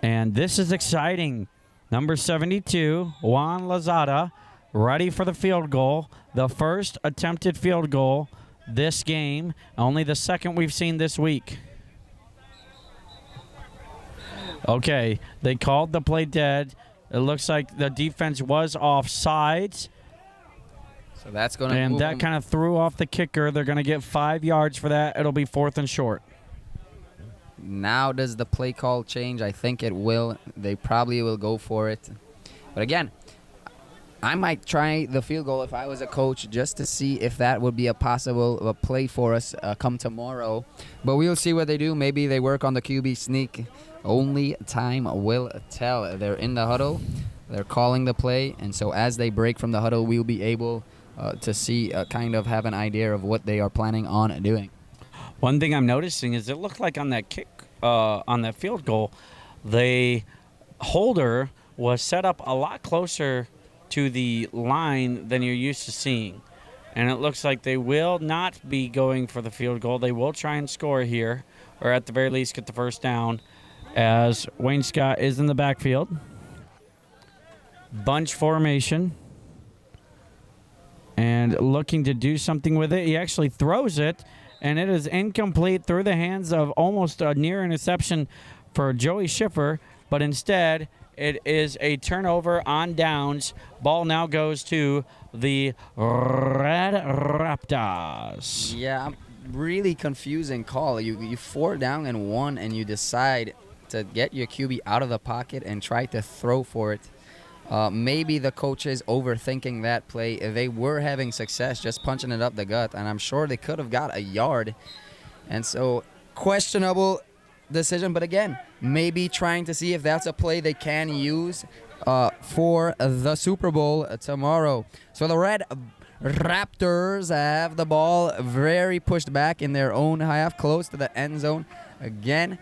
and this is exciting. Number 72, Juan Lazada, ready for the field goal. The first attempted field goal this game, only the 2nd we've seen this week. Okay, they called the play dead. It looks like the defense was offsides. So that's going to and that kind of threw off the kicker. They're going to get 5 yards for that. It'll be 4th and short. Now does the play call change? I think it will. They probably will go for it. But again, I might try the field goal if I was a coach just to see if that would be a possible play for us come tomorrow. But we'll see what they do. Maybe they work on the QB sneak. Only time will tell. They're in the huddle. They're calling the play. And so as they break from the huddle, we'll be able to see, kind of have an idea of what they are planning on doing. One thing I'm noticing is it looked like on that kick, on that field goal, the holder was set up a lot closer to the line than you're used to seeing. And it looks like they will not be going for the field goal. They will try and score here, or at the very least get the first down, as Wayne Scott is in the backfield. Bunch formation. And looking to do something with it. He actually throws it, and it is incomplete through the hands of almost a near interception for Joey Schiffer, but instead it is a turnover on downs. Ball now goes to the Red Raptors. Yeah, really confusing call. You 4 down and 1, and you decide to get your QB out of the pocket and try to throw for it. Maybe the coaches overthinking that play. They were having success just punching it up the gut, and I'm sure they could have got a yard. And so, questionable decision, but again, maybe trying to see if that's a play they can use for the Super Bowl tomorrow. So the Red Raptors have the ball very pushed back in their own half, close to the end zone. Again,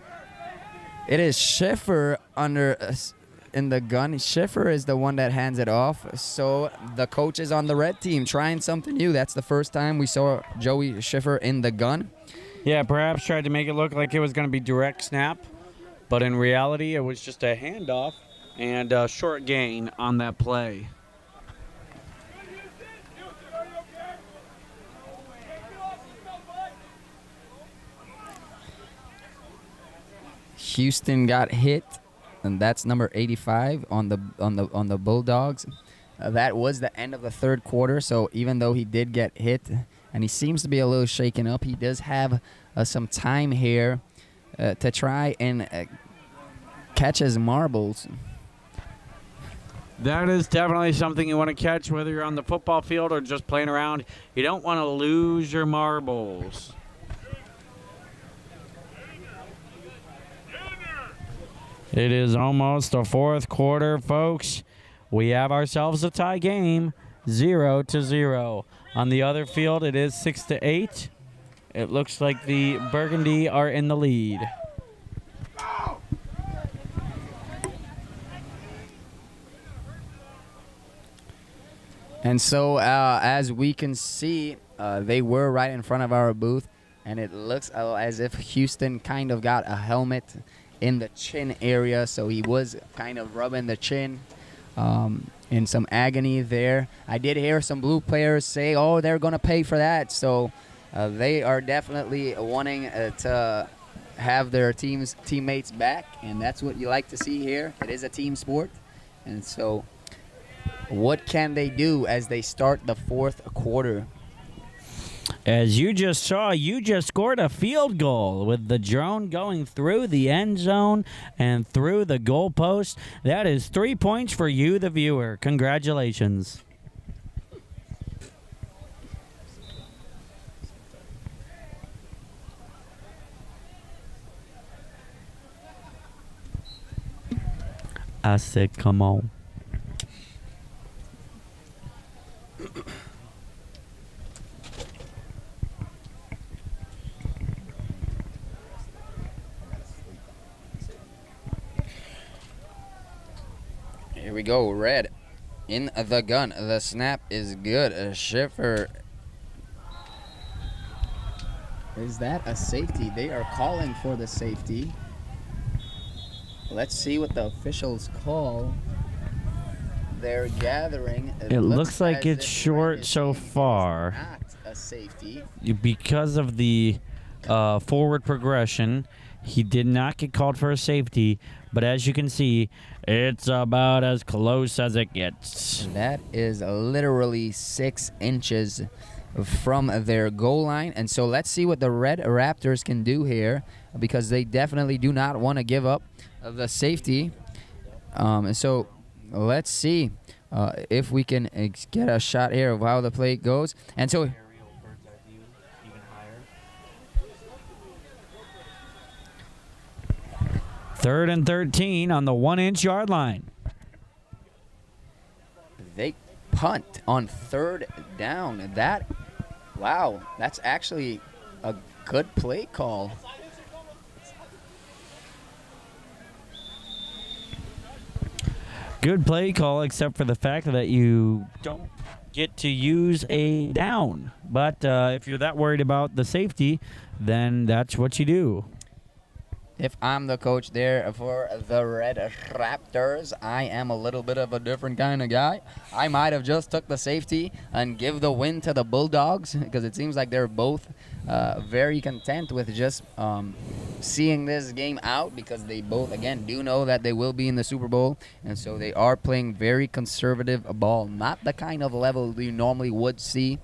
it is Schiffer under in the gun. Schiffer is the one that hands it off. So the coach is on the red team trying something new. That's the first time we saw Joey Schiffer in the gun. Yeah, perhaps tried to make it look like it was going to be direct snap, but in reality it was just a handoff and a short gain on that play. Houston got hit, and that's number 85 on the Bulldogs. That was the end of the third quarter, so even though he did get hit and he seems to be a little shaken up, he does have some time here to try and catch his marbles. That is definitely something you want to catch, whether you're on the football field or just playing around. You don't want to lose your marbles. It is almost the fourth quarter, folks. We have ourselves a tie game, 0-0. On the other field, it is 6-8. It looks like the Burgundy are in the lead. And so, as we can see, they were right in front of our booth, and it looks as if Houston kind of got a helmet in the chin area, so he was kind of rubbing the chin in some agony there. I did hear some blue players say, oh, they're going to pay for that, so they are definitely wanting to have their teammates back, and that's what you like to see here. It is a team sport, and so what can they do as they start the fourth quarter? As you just saw, you just scored a field goal with the drone going through the end zone and through the goalpost. That is 3 points for you, the viewer. Congratulations. I said, come on. Here we go, red in the gun. The snap is good. Schiffer. Is that a safety? They are calling for the safety. Let's see what the officials call. They're gathering. It looks like it's short so far. Not a safety. Because of the forward progression, he did not get called for a safety, but as you can see, it's about as close as it gets. And that is literally 6 inches from their goal line. And so let's see what the Red Raptors can do here, because they definitely do not want to give up the safety. And so let's see if we can get a shot here of how the play goes. And so Third and 13 on the 1-inch yard line. they punt on third down. Wow, that's actually a good play call. Good play call, except for the fact that you don't get to use a down. But if you're that worried about the safety, then that's what you do. If I'm the coach there for the Red Raptors, I am a little bit of a different kind of guy. I might have just took the safety and give the win to the Bulldogs, because it seems like they're both very content with just seeing this game out, because they both, again, do know that they will be in the Super Bowl, and so they are playing very conservative ball, not the kind of level you normally would see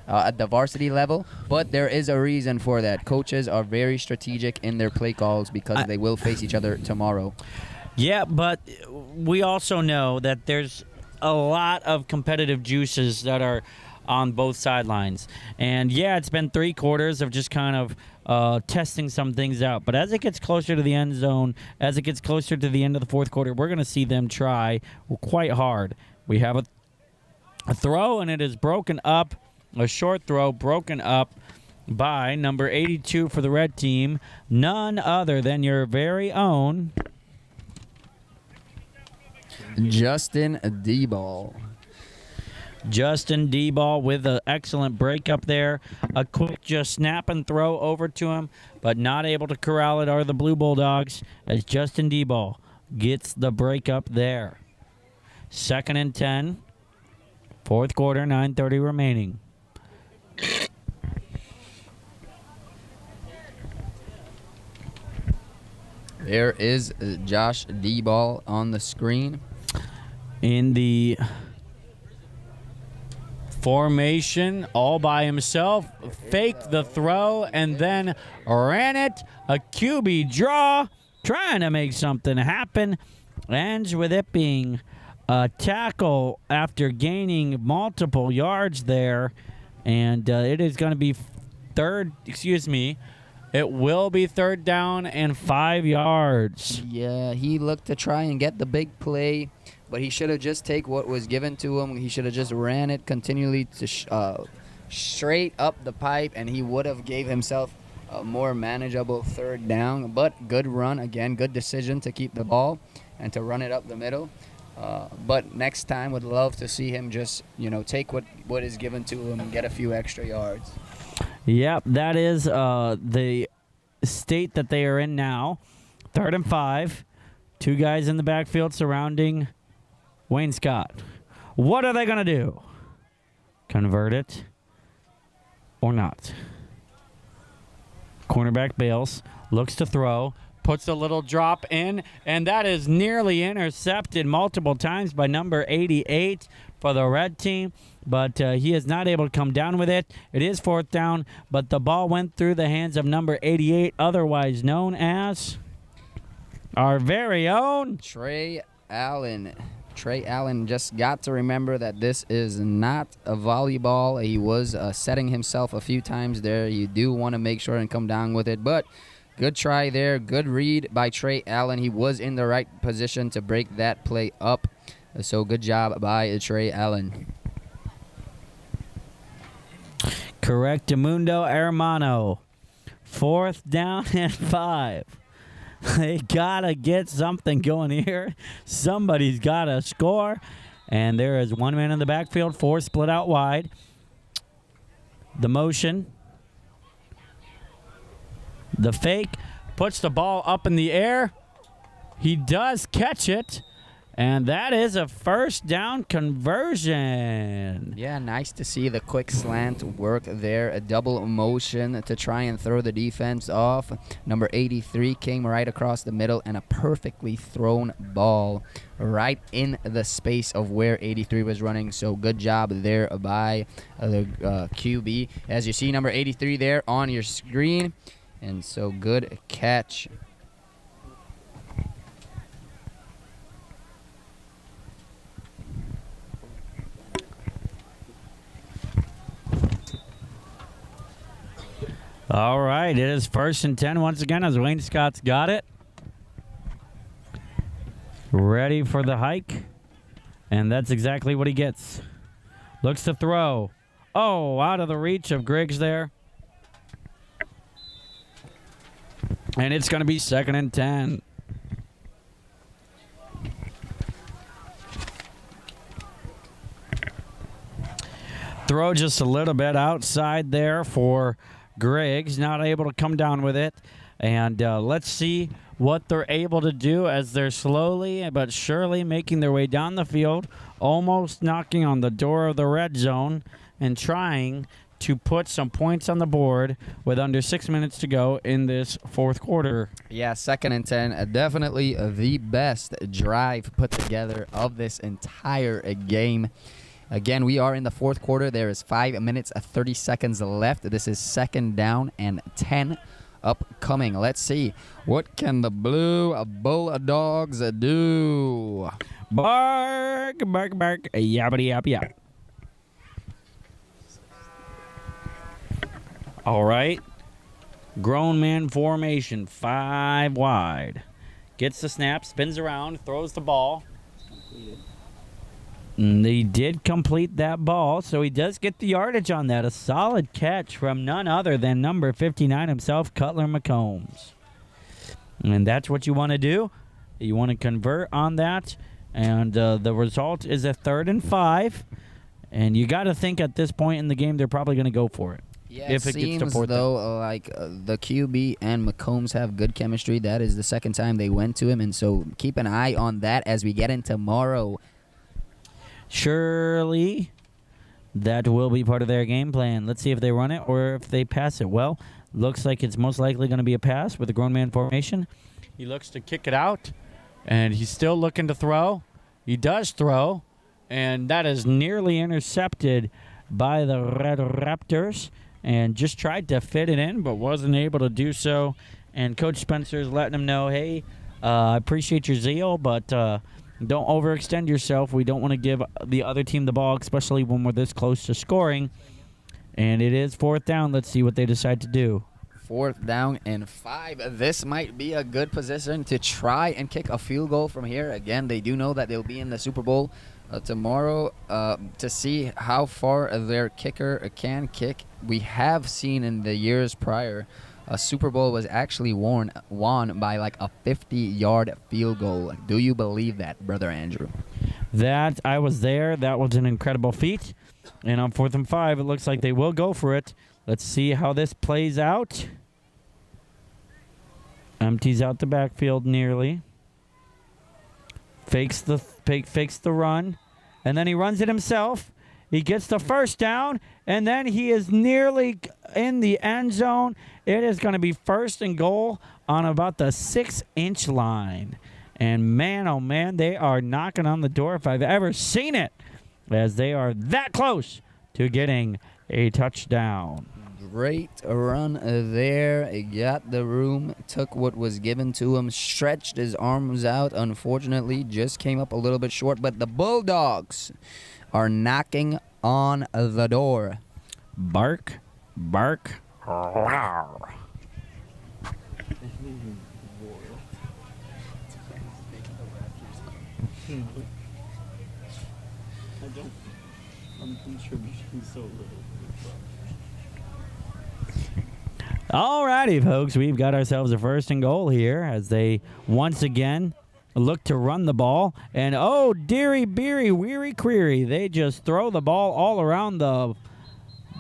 at the varsity level, but there is a reason for that. Coaches are very strategic in their play calls because they will face each other tomorrow. Yeah, but we also know that there's a lot of competitive juices that are on both sidelines. And yeah, it's been 3 quarters of just kind of testing some things out. But as it gets closer to the end zone, as it gets closer to the end of the fourth quarter, we're going to see them try quite hard. We have a throw, and it is broken up. A short throw broken up by number 82 for the red team, none other than your very own Justin D-Ball. Justin D-Ball with an excellent break up there. A quick just snap and throw over to him, but not able to corral it are the Blue Bulldogs as Justin D-Ball gets the break up there. 2nd and 10, fourth quarter, 9:30 remaining. There is Josh D-Ball on the screen. In the formation all by himself, faked the throw, and then ran it. A QB draw, trying to make something happen. Ends with it being a tackle after gaining multiple yards there. And it is going to be it will be 3rd down and 5 yards. Yeah, he looked to try and get the big play, but he should have just taken what was given to him. He should have just ran it continually to straight up the pipe, and he would have gave himself a more manageable 3rd down. But good run, again, good decision to keep the ball and to run it up the middle. But next time, would love to see him just, take what is given to him and get a few extra yards. Yep, that is the state that they are in now. 3rd and 5. 2 guys in the backfield surrounding Wayne Scott. What are they going to do? Convert it or not? Cornerback bails, looks to throw. Puts a little drop in, and that is nearly intercepted multiple times by number 88 for the red team, but he is not able to come down with it. It is 4th down, but the ball went through the hands of number 88, otherwise known as our very own Trey Allen. Trey Allen just got to remember that this is not a volleyball. He was setting himself a few times there. You do want to make sure and come down with it, but good try there. Good read by Trey Allen. He was in the right position to break that play up. So good job by Trey Allen. correct Mundo Hermano. 4th down and 5. They got to get something going here. Somebody's got to score. And there is 1 man in the backfield, 4 split out wide. The motion. The fake puts the ball up in the air. He does catch it, and that is a 1st down conversion. Yeah, nice to see the quick slant work there. A double motion to try and throw the defense off. Number 83 came right across the middle, and a perfectly thrown ball right in the space of where 83 was running. So good job there by the QB. As you see, number 83 there on your screen. And so good catch. All right, it is 1st and 10 once again as Wayne Scott's got it. Ready for the hike. And that's exactly what he gets. Looks to throw. Oh, out of the reach of Griggs there. And it's going to be 2nd and 10. Throw just a little bit outside there for Griggs. Not able to come down with it. And let's see what they're able to do as they're slowly but surely making their way down the field, almost knocking on the door of the red zone and trying to put some points on the board with under 6 minutes to go in this 4th quarter. Yeah, 2nd and 10. Definitely the best drive put together of this entire game. Again, we are in the 4th quarter. There is 5 minutes, 30 seconds left. This is 2nd down and 10 upcoming. Let's see. What can the Blue Bulldogs do? Bark, bark, bark, yappity yap yap. All right. Grown man formation, 5 wide. Gets the snap, spins around, throws the ball. And he did complete that ball, so he does get the yardage on that. A solid catch from none other than number 59 himself, Cutler McCombs. And that's what you want to do. You want to convert on that. And the result is a 3rd and 5. And you got to think at this point in the game they're probably going to go for it. Yeah, if it it gets to seems 4th though down. like the QB and McCombs have good chemistry. That is the 2nd time they went to him, and so keep an eye on that as we get in tomorrow. Surely that will be part of their game plan. Let's see if they run it or if they pass it. Well, looks like it's most likely going to be a pass with the grown man formation. He looks to kick it out, and he's still looking to throw. He does throw, and that is nearly intercepted by the Red Raptors, and just tried to fit it in but wasn't able to do so. And Coach Spencer's letting him know, hey, I appreciate your zeal, but don't overextend yourself. We don't want to give the other team the ball, especially when we're this close to scoring. And it is 4th down. Let's see what they decide to do. 4th down and 5. This might be a good position to try and kick a field goal from here. Again, they do know that they'll be in the Super Bowl tomorrow to see how far their kicker can kick. We have seen in the years prior a Super Bowl was actually won by like a 50-yard field goal. Do you believe that, Brother Andrew? That, I was there. That was an incredible feat. And on 4th and 5, it looks like they will go for it. Let's see how this plays out. Empties out the backfield nearly. Fakes the run. And then he runs it himself. He gets the 1st down, and then he is nearly in the end zone. It is going to be 1st and goal on about the 6-inch line. And man, oh man, they are knocking on the door if I've ever seen it, as they are that close to getting a touchdown. Great run there. He got the room, took what was given to him, stretched his arms out. Unfortunately, just came up a little bit short, but the Bulldogs are knocking on the door. Bark, bark, rawr. All righty, folks. We've got ourselves a 1st and goal here as they once again look to run the ball. And, oh, dearie, beery, weary, query. They just throw the ball all around the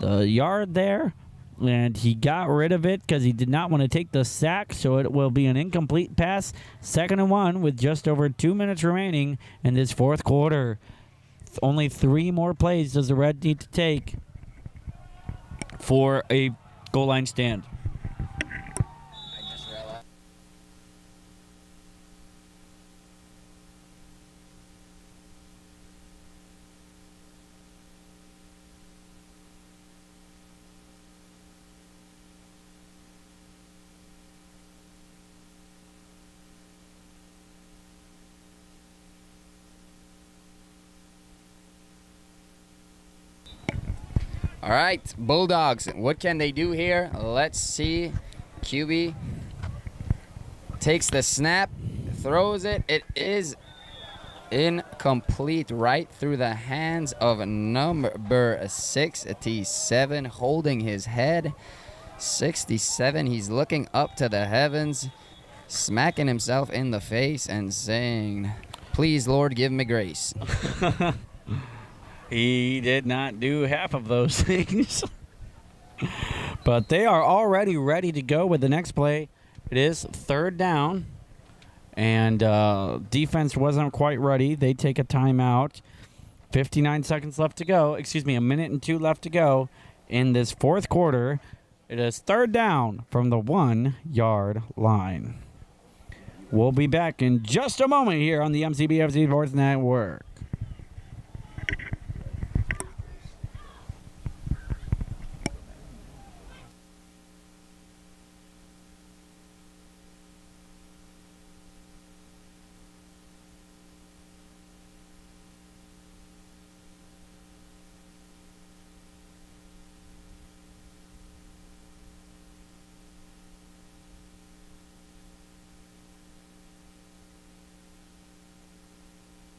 yard there. And he got rid of it because he did not want to take the sack, so it will be an incomplete pass. 2nd and 1 with just over 2 minutes remaining in this 4th quarter. Only 3 more plays does the Red need to take for a goal line stand. All right, Bulldogs, what can they do here? Let's see. QB takes the snap, throws it. It is incomplete, right through the hands of number 67, holding his head. 67, he's looking up to the heavens, smacking himself in the face and saying, please, Lord, give me grace. He did not do half of those things. But they are already ready to go with the next play. It is third down. And defense wasn't quite ready. They take a timeout. 59 seconds left to go. Excuse me, a minute and 2 left to go in this fourth quarter. It is third down from the 1 yard line. We'll be back in just a moment here on the MCBFC Sports Network.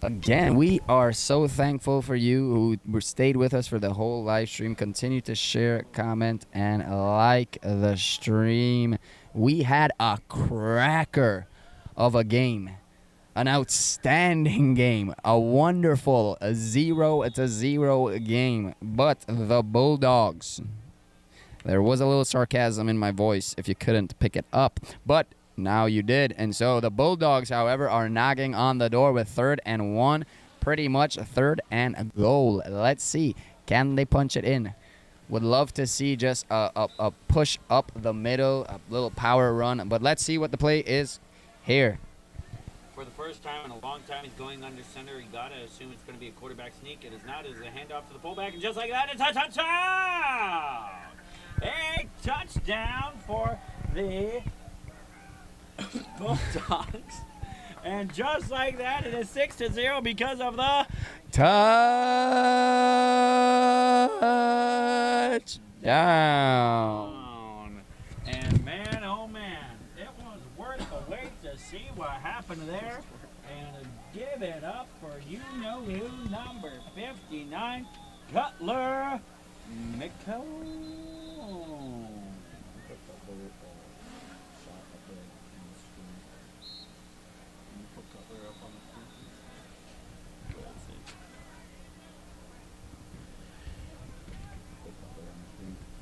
Again, we are so thankful for you who stayed with us for the whole live stream. Continue to share, comment, and like the stream. We had a cracker of a game, an outstanding game, a wonderful 0-0 game. But the Bulldogs, there was a little sarcasm in my voice if you couldn't pick it up, but now you did. And so the Bulldogs, however, are knocking on the door with 3rd and 1. Pretty much 3rd and goal. Let's see. Can they punch it in? Would love to see just a push up the middle, a little power run. But let's see what the play is here. For the first time in a long time, he's going under center. You got to assume it's going to be a quarterback sneak. It is not. It is a handoff to the fullback. And just like that, it's a touchdown! A touchdown for the Bulldogs. And just like that, it is 6-0 because of the touchdown. And man, oh man, it was worth the wait to see what happened there. And give it up for you-know-who, number 59, Cutler McCone.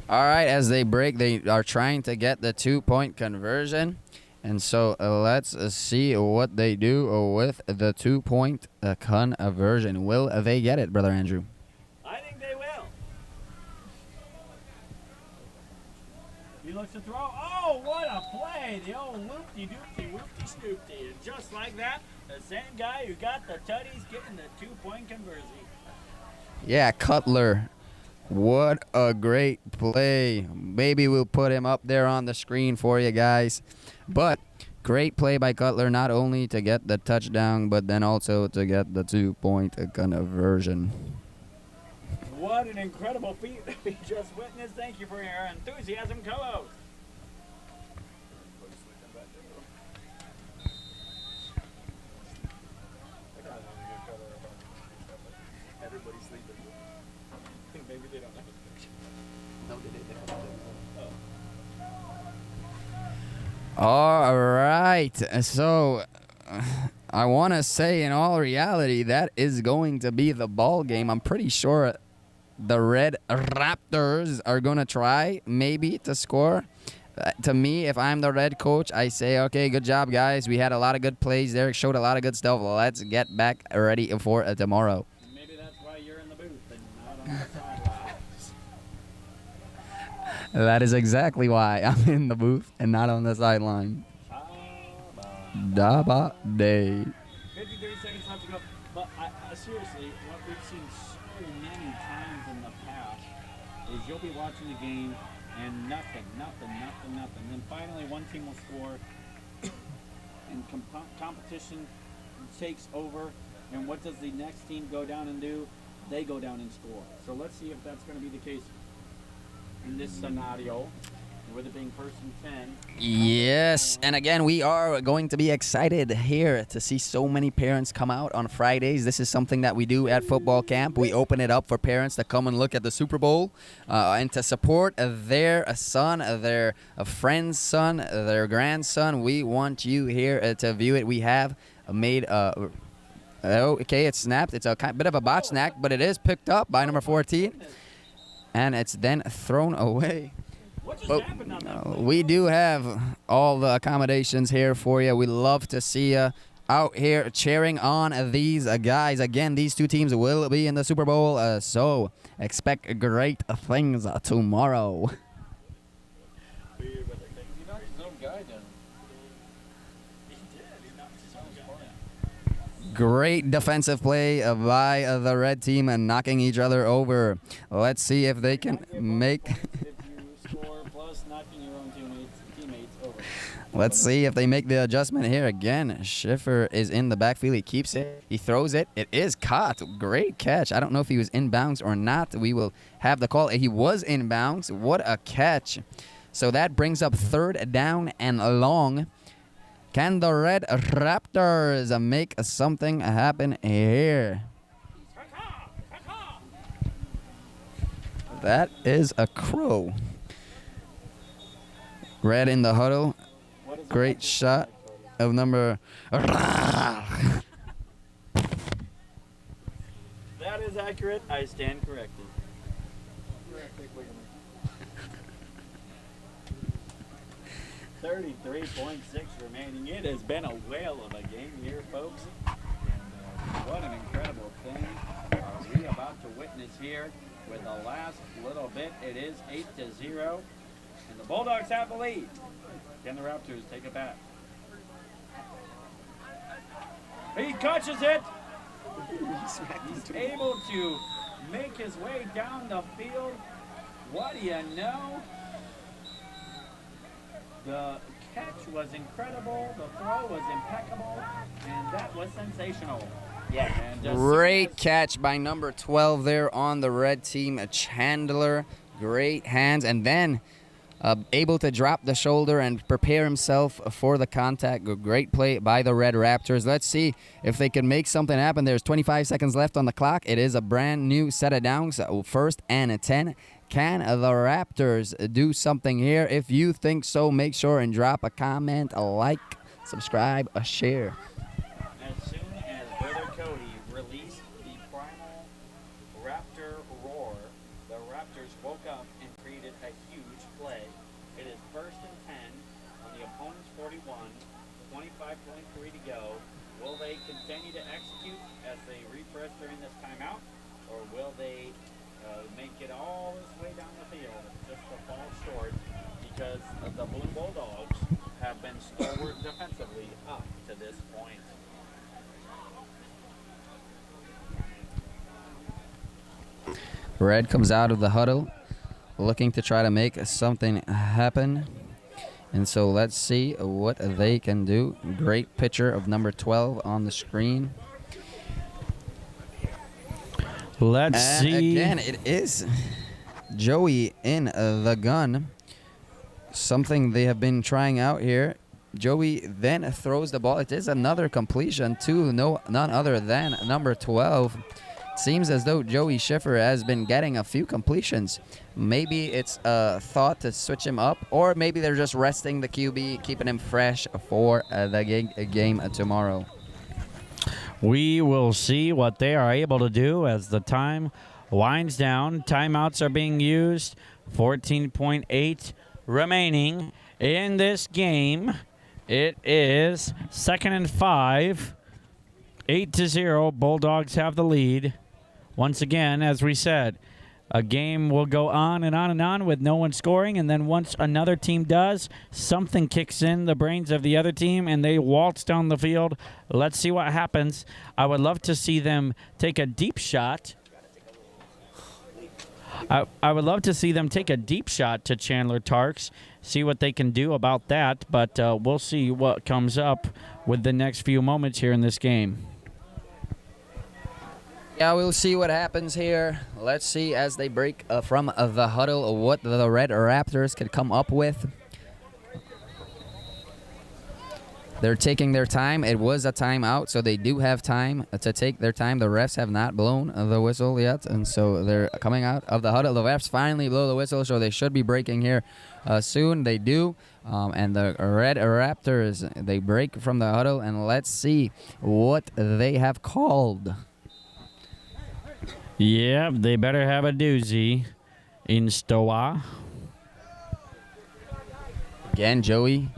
All right, as they break, they are trying to get the 2-point conversion. And so let's see what they do with the 2-point conversion. Will they get it, Brother Andrew? I think they will. He looks to throw. Oh, what a play. The old whoopty-doopty, whoopty-snoopty. And just like that, the same guy who got the tutties getting the 2-point conversion. Yeah, Cutler. What a great play. Maybe we'll put him up there on the screen for you guys. But great play by Cutler, not only to get the touchdown, but then also to get the 2-point conversion. What an incredible feat that we just witnessed. Thank you for your enthusiasm, co-host. Everybody's sleeping. Maybe they don't have a picture. No, they didn't. Oh. All right. So I want to say in all reality that is going to be the ball game. I'm pretty sure the Red Raptors are going to try maybe to score. To me, if I'm the Red coach, I say, okay, good job, guys. We had a lot of good plays there, showed a lot of good stuff. Let's get back ready for tomorrow. Maybe that's why you're in the booth and not on the sidelines. That is exactly why I'm in the booth and not on the sideline. Daba day. 53 seconds left to go. But seriously, what we've seen so many times in the past is you'll be watching the game and nothing. Then finally one team will score and competition takes over. And what does the next team go down and do? They go down and score. So let's see if that's going to be the case in this scenario, with it being first and 10. Yes, and again, we are going to be excited here to see so many parents come out on Fridays. This is something that we do at football camp. We open it up for parents to come and look at the Super Bowl and to support their son, their friend's son, their grandson. We want you here to view it. We have made okay, it's snapped. It's a bit of a botch snack, but it is picked up by number 14, and it's then thrown away. But we do have all the accommodations here for you. We love to see you out here cheering on these guys. Again, these two teams will be in the Super Bowl, so expect great things tomorrow. Great defensive play by the red team and knocking each other over. Let's see if they can make... Let's see if they make the adjustment here again. Schiffer is in the backfield. He keeps it. He throws it. It is caught. Great catch. I don't know if he was inbounds or not. We will have the call. He was inbounds. What a catch. So that brings up 3rd down and long. Can the Red Raptors make something happen here? That is a crow. Red in the huddle. Great shot of number... That is accurate. I stand corrected. 33.6 remaining. It has been a whale of a game here, folks. And what an incredible thing are we about to witness here with the last little bit. It is 8-0, and the Bulldogs have the lead. Can the Raptors take it back? He catches it. He's able to make his way down the field. What do you know? The catch was incredible. The throw was impeccable. And that was sensational. Yeah. Great catch by number 12 there on the red team, Chandler. Great hands. And then able to drop the shoulder and prepare himself for the contact. Great play by the Red Raptors. Let's see if they can make something happen. There's 25 seconds left on the clock. It is a brand new set of downs. 1st and 10. Can the Raptors do something here? If you think so, make sure and drop a comment, a like, subscribe, a share. As soon as Brother Cody released the primal Raptor roar, the Raptors woke up and created a huge play. It is 1st and 10 on the opponent's 41, 25.3 to go. Will they continue to execute as they refresh during this timeout, or will they make it all this way down the field just to fall short, because the Blue Bulldogs have been stalwart defensively up to this point? Red comes out of the huddle looking to try to make something happen. And so let's see what they can do. Great picture of number 12 on the screen. Let's see. Again, it is Joey in the gun. Something they have been trying out here. Joey then throws the ball. It is another completion to none other than number 12. Seems as though Joey Schiffer has been getting a few completions. Maybe it's a thought to switch him up, or maybe they're just resting the QB, keeping him fresh for the game tomorrow. We will see what they are able to do as the time winds down. Timeouts are being used. 14.8 remaining in this game. It is 2nd and 5. 8-0. Bulldogs have the lead. Once again, as we said, a game will go on and on and on with no one scoring, and then once another team does, something kicks in the brains of the other team, and they waltz down the field. Let's see what happens. I would love to see them take a deep shot. I would love to see them take a deep shot to Chandler Tarks, see what they can do about that, but we'll see what comes up with the next few moments here in this game. Yeah, we'll see what happens here. Let's see as they break from the huddle what the Red Raptors could come up with. They're taking their time. It was a timeout, so they do have time to take their time. The refs have not blown the whistle yet, and so they're coming out of the huddle. The refs finally blow the whistle, so they should be breaking here soon. They do, and the Red Raptors, they break from the huddle, and let's see what they have called. Yeah, they better have a doozy in Stoa. Again, Joey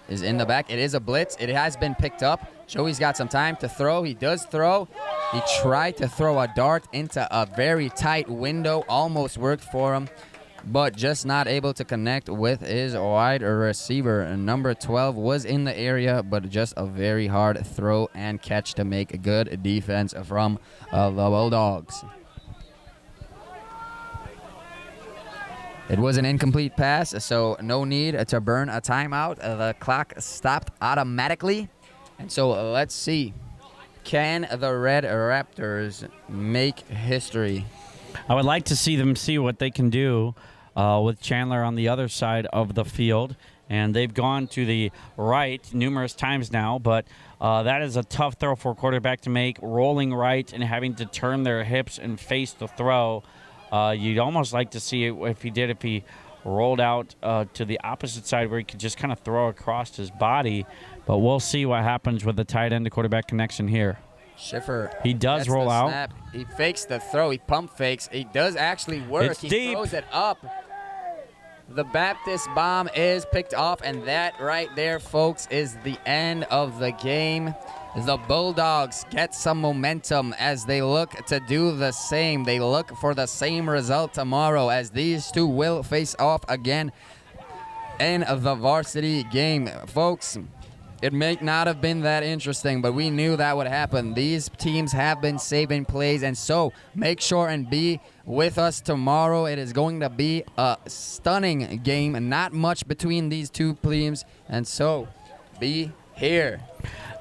is in the back. It is a blitz. It has been picked up. Joey's got some time to throw. He does throw. He tried to throw a dart into a very tight window. Almost worked for him, but just not able to connect with his wide receiver. And number 12 was in the area, but just a very hard throw and catch to make a good defense from the Bulldogs. It was an incomplete pass, so no need to burn a timeout. The clock stopped automatically. And so let's see. Can the Red Raptors make history? I would like to see them see what they can do with Chandler on the other side of the field. And they've gone to the right numerous times now, but that is a tough throw for a quarterback to make, rolling right and having to turn their hips and face the throw. You'd almost like to see it if he rolled out to the opposite side where he could just kind of throw across his body. But we'll see what happens with the tight end to quarterback connection here. Schiffer. He does gets roll the out. Snap. He fakes the throw. He pump fakes. He does actually work. It's he deep. throws it up. The Baptist bomb is picked off, and that right there, folks, is the end of the game. The Bulldogs get some momentum as they look to do the same. They look for the same result tomorrow as these two will face off again in the varsity game. Folks, it may not have been that interesting, but we knew that would happen. These teams have been saving plays, and so make sure and be with us tomorrow. It is going to be a stunning game, not much between these two teams, and so be here.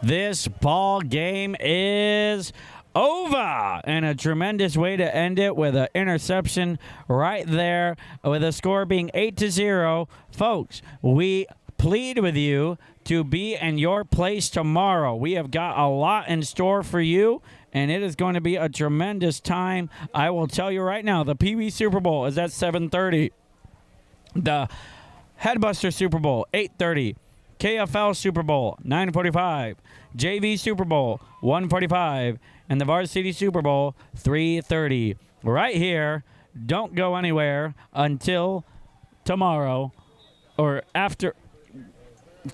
This ball game is over, and a tremendous way to end it with an interception right there, with the score being 8-0. Folks, we plead with you to be in your place tomorrow. We have got a lot in store for you, and it is going to be a tremendous time. I will tell you right now, the Pee Wee Super Bowl is at 7:30. The Headbuster Super Bowl, 8:30. KFL Super Bowl, 9:45. JV Super Bowl, 1:45. And the Varsity Super Bowl, 3:30. Right here. Don't go anywhere until tomorrow or after.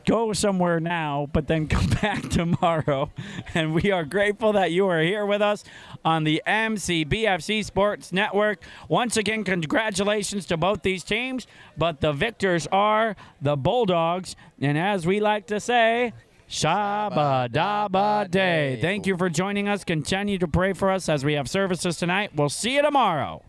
Go somewhere now, but then come back tomorrow. And we are grateful that you are here with us on the MCBFC Sports Network. Once again, congratulations to both these teams, but the victors are the Bulldogs. And as we like to say, Shabba Dabba Day. Thank you for joining us. Continue to pray for us as we have services tonight. We'll see you tomorrow.